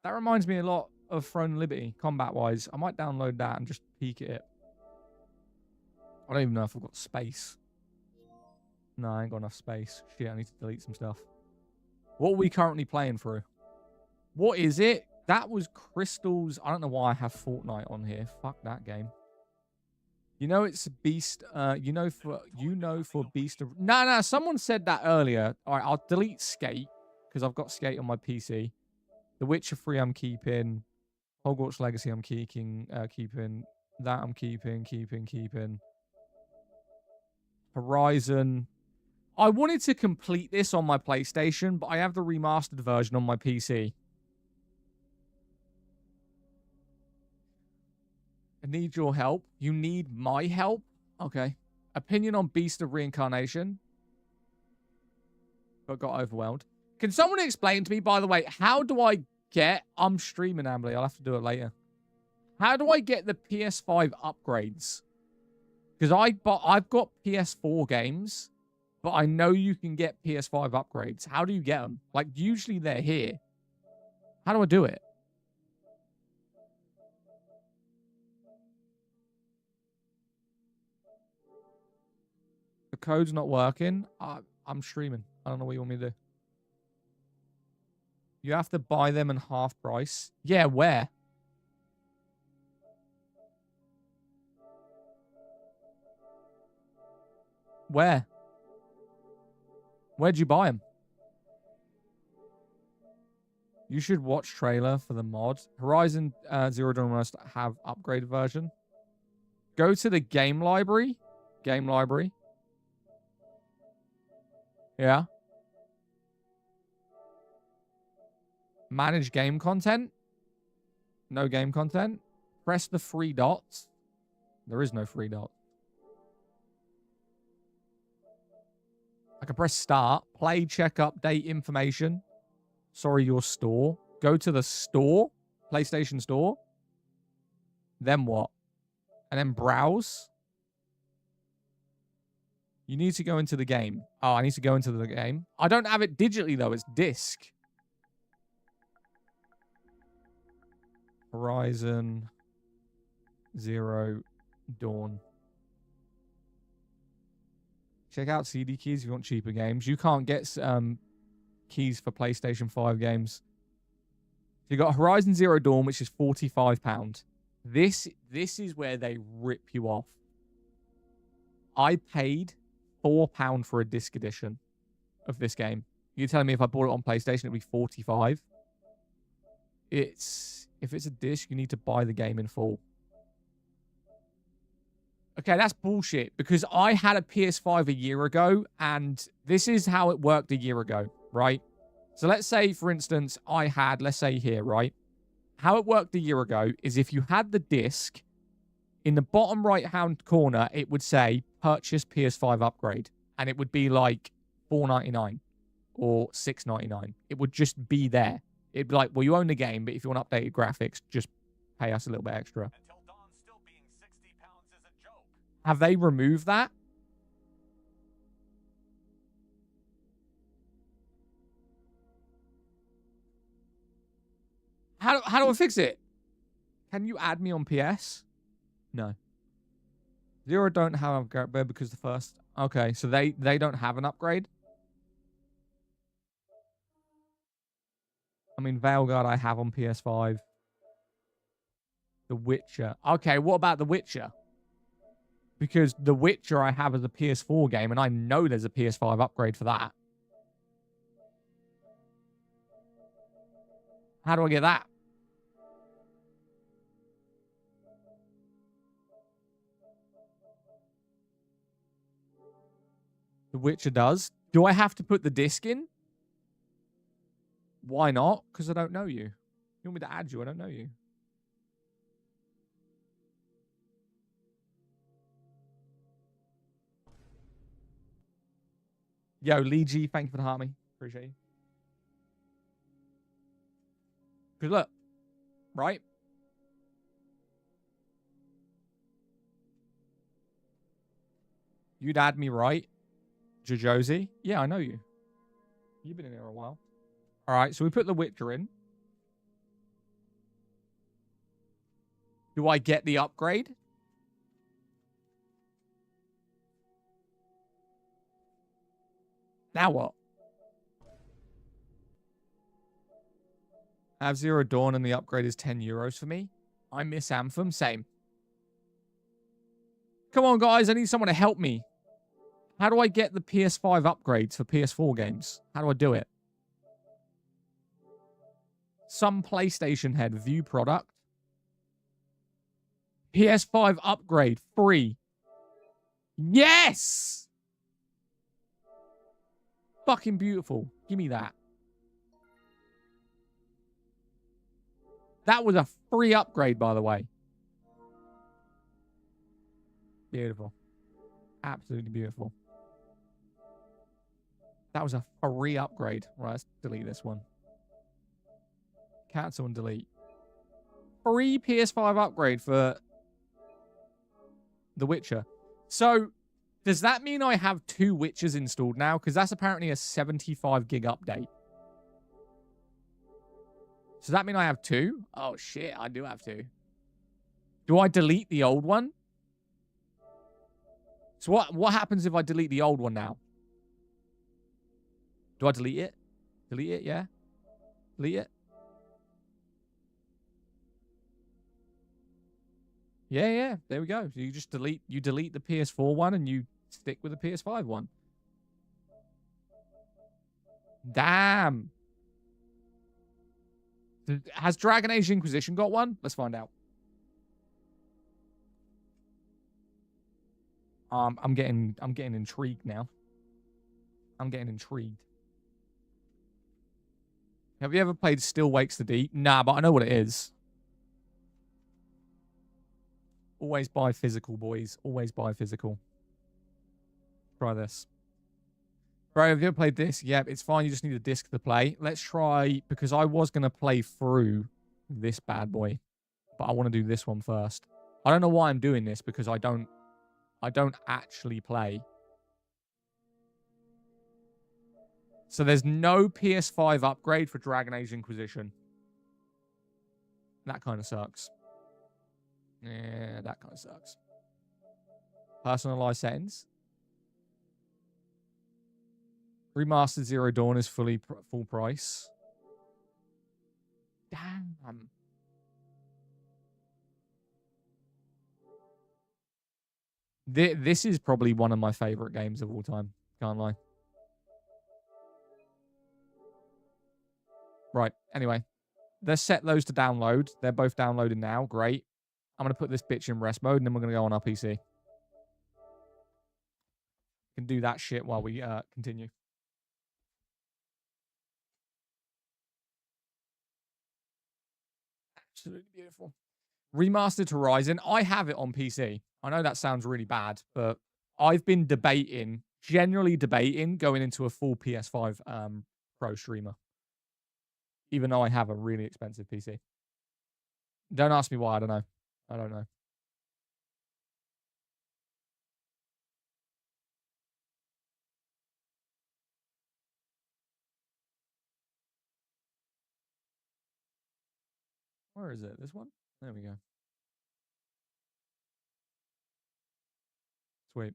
That reminds me a lot of Throne and Liberty, combat-wise. I might download that and just peek at it. I don't even know if I've got space. No, I ain't got enough space. Shit, I need to delete some stuff. What are we currently playing through? What is it? That was Crystals. I don't know why I have Fortnite on here. Fuck that game. You know it's Beast. You know for Beast of... No, someone said that earlier. All right, I'll delete Skate because I've got Skate on my PC. The Witcher 3 I'm keeping. Hogwarts Legacy I'm keeping. That I'm keeping. Horizon. I wanted to complete this on my PlayStation, but I have the remastered version on my PC. I need your help. You need my help? Okay. Opinion on Beast of Reincarnation. But got overwhelmed. Can someone explain to me, by the way, how do I get... I'm streaming, Ambly. I'll have to do it later. How do I get the PS5 upgrades? Because I've got PS4 games, but I know you can get PS5 upgrades. How do you get them? Like, usually they're here. How do I do it? The code's not working. I'm streaming. I don't know what you want me to do. You have to buy them in half price. Yeah, where? Where? Where'd you buy them? You should watch trailer for the mod. Horizon Zero Dawn must have upgraded version. Go to the game library. Game library. Yeah. Manage game content. No game content. Press the 3 dots. There is no 3 dots. I can press start. Play, check, update, information. Sorry, your store. Go to the store. PlayStation Store. Then what? And then browse. You need to go into the game. Oh, I need to go into the game. I don't have it digitally, though. It's disc. Horizon Zero Dawn. Check out CD keys if you want cheaper games. You can't get keys for PlayStation 5 games. You got Horizon Zero Dawn, which is £45. This is where they rip you off. I paid £4 for a disc edition of this game. You're telling me if I bought it on PlayStation, it'd be 45? If it's a disc, you need to buy the game in full. Okay, that's bullshit, because I had a PS5 a year ago, and this is how it worked a year ago, right? So let's say, for instance, let's say here, right? How it worked a year ago is if you had the disc, in the bottom right-hand corner, it would say, purchase PS5 upgrade. And it would be like $4.99 or $6.99. It would just be there. It'd be like, well, you own the game, but if you want updated graphics, just pay us a little bit extra. Until Dawn still being 60 pounds is a joke. Have they removed that? How do I fix it? Can you add me on PS? No. Zero don't have an upgrade because the first... Okay, so they don't have an upgrade? I mean, Veilguard I have on PS5. The Witcher. Okay, what about The Witcher? Because The Witcher I have as a PS4 game, and I know there's a PS5 upgrade for that. How do I get that? The Witcher does. Do I have to put the disc in? Why not? Because I don't know you. You want me to add you? I don't know you. Yo, Lee G, thank you for the heart me. Appreciate you. Because look, right? You'd add me, right? Jojosi? Yeah, I know you. You've been in here a while. All right, so we put the Witcher in. Do I get the upgrade? Now what? I have Zero Dawn and the upgrade is €10 for me. I miss Anthem. Same. Come on, guys. I need someone to help me. How do I get the PS5 upgrades for PS4 games? How do I do it? Some PlayStation head. View product. PS5 upgrade. Free. Yes! Fucking beautiful. Give me that. That was a free upgrade, by the way. Beautiful. Absolutely beautiful. That was a free upgrade. Right, let's delete this one. Cancel and delete. Free PS5 upgrade for The Witcher. So, does that mean I have 2 Witchers installed now? Because that's apparently a 75 gig update. Does that mean I have 2? Oh, shit. I do have 2. Do I delete the old one? So what happens if I delete the old one now? Do I delete it? Delete it, yeah? Delete it? Yeah. There we go. So you just delete the PS4 one and you stick with the PS5 one. Damn. Has Dragon Age Inquisition got one? Let's find out. I'm getting intrigued now. I'm getting intrigued. Have you ever played Still Wakes the Deep? Nah, but I know what it is. Always buy physical, boys. Always buy physical. Try this. Bro, have you ever played this? Yep, it's fine. You just need a disc to play. Let's try, because I was going to play through this bad boy. But I want to do this one first. I don't know why I'm doing this, because I don't actually play. So there's no PS5 upgrade for Dragon Age Inquisition. That kind of sucks. Yeah, that kind of sucks. Personalized settings. Remastered Zero Dawn is full price. Damn. This is probably one of my favorite games of all time. Can't lie. Right. Anyway, let's set those to download. They're both downloaded now. Great. I'm going to put this bitch in rest mode, and then we're going to go on our PC. Can do that shit while we continue. Absolutely beautiful. Remastered Horizon. I have it on PC. I know that sounds really bad, but I've been generally debating going into a full PS5 Pro streamer. Even though I have a really expensive PC. Don't ask me why, I don't know. I don't know. Where is it? This one? There we go. Sweet.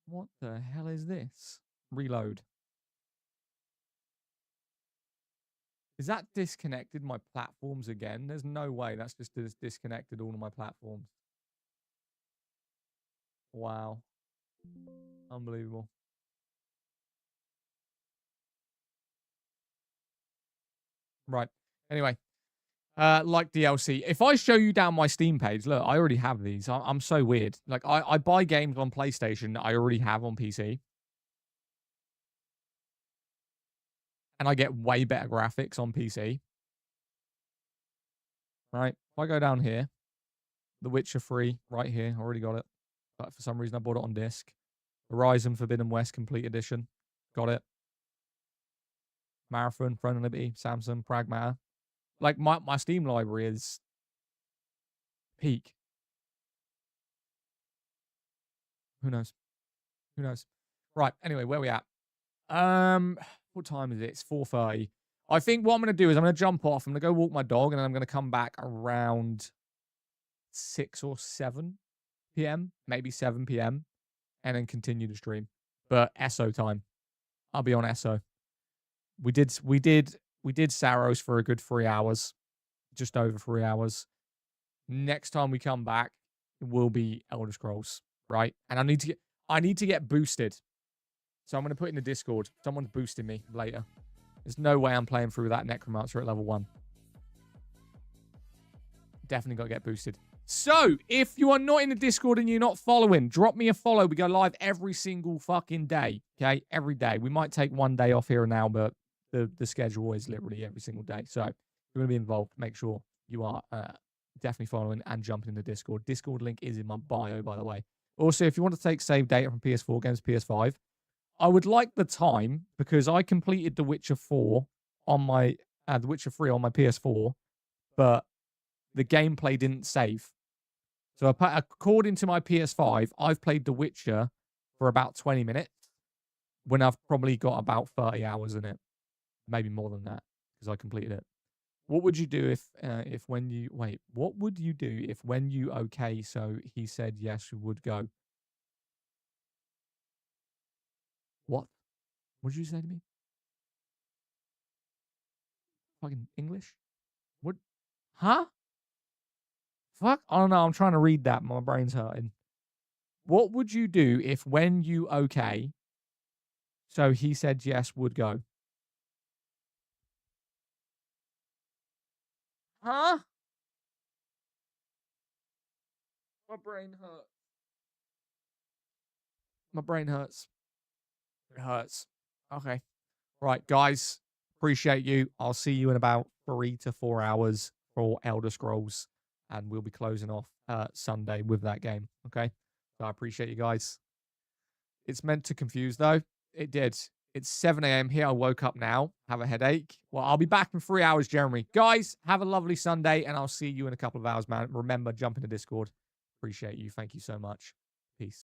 What the hell is this? Reload. Is that disconnected my platforms again? There's no way. That's just disconnected all of my platforms. Wow. Unbelievable. Right. Anyway. Like DLC. If I show you down my Steam page, look, I already have these. I'm so weird. Like, I buy games on PlayStation that I already have on PC. And I get way better graphics on PC. Right? If I go down here, The Witcher 3, right here, I already got it. But for some reason, I bought it on disc. Horizon Forbidden West Complete Edition. Got it. Marathon, Throne of Liberty, Samsung, Pragmata. Like, my Steam library is peak. Who knows? Who knows? Right. Anyway, where we at? What time is it? It's 4:30. I think what I'm going to do is I'm going to jump off. I'm going to go walk my dog, and then I'm going to come back around 6 or 7 p.m., maybe 7 p.m., and then continue the stream. But SO time. I'll be on SO. We did Saros for a good 3 hours, just over 3 hours. Next time we come back, it will be Elder Scrolls, right? And I need to get boosted. So I'm going to put it in the Discord. Someone's boosting me later. There's no way I'm playing through that Necromancer at level 1. Definitely got to get boosted. So, if you are not in the Discord and you're not following, drop me a follow. We go live every single fucking day, okay? Every day. We might take one day off here and now, but the schedule is literally every single day. So, if you want to be involved, make sure you are definitely following and jumping in the Discord. Discord link is in my bio, by the way. Also, if you want to take save data from PS4 games to PS5, I would like the time, because I completed The Witcher 4 on my The Witcher 3 on my PS4, but the gameplay didn't save. So according to my PS5, I've played The Witcher for about 20 minutes when I've probably got about 30 hours in it. Maybe more than that, because I completed it. What would you do if when you... Wait, what would you do if when you okay, so he said yes, you would go? What? What did you say to me? Fucking English? What? Huh? Fuck? I don't know. I'm trying to read that. My brain's hurting. What would you do if when you okay, so he said yes, would go? Huh? My brain hurts. My brain hurts. It hurts. Okay. Right, guys. Appreciate you. I'll see you in about 3 to 4 hours for Elder Scrolls. And we'll be closing off Sunday with that game. Okay? So I appreciate you guys. It's meant to confuse, though. It did. It's 7 a.m. here. I woke up now. Have a headache. Well, I'll be back in 3 hours, Jeremy. Guys, have a lovely Sunday, and I'll see you in a couple of hours, man. Remember, jump into Discord. Appreciate you. Thank you so much. Peace.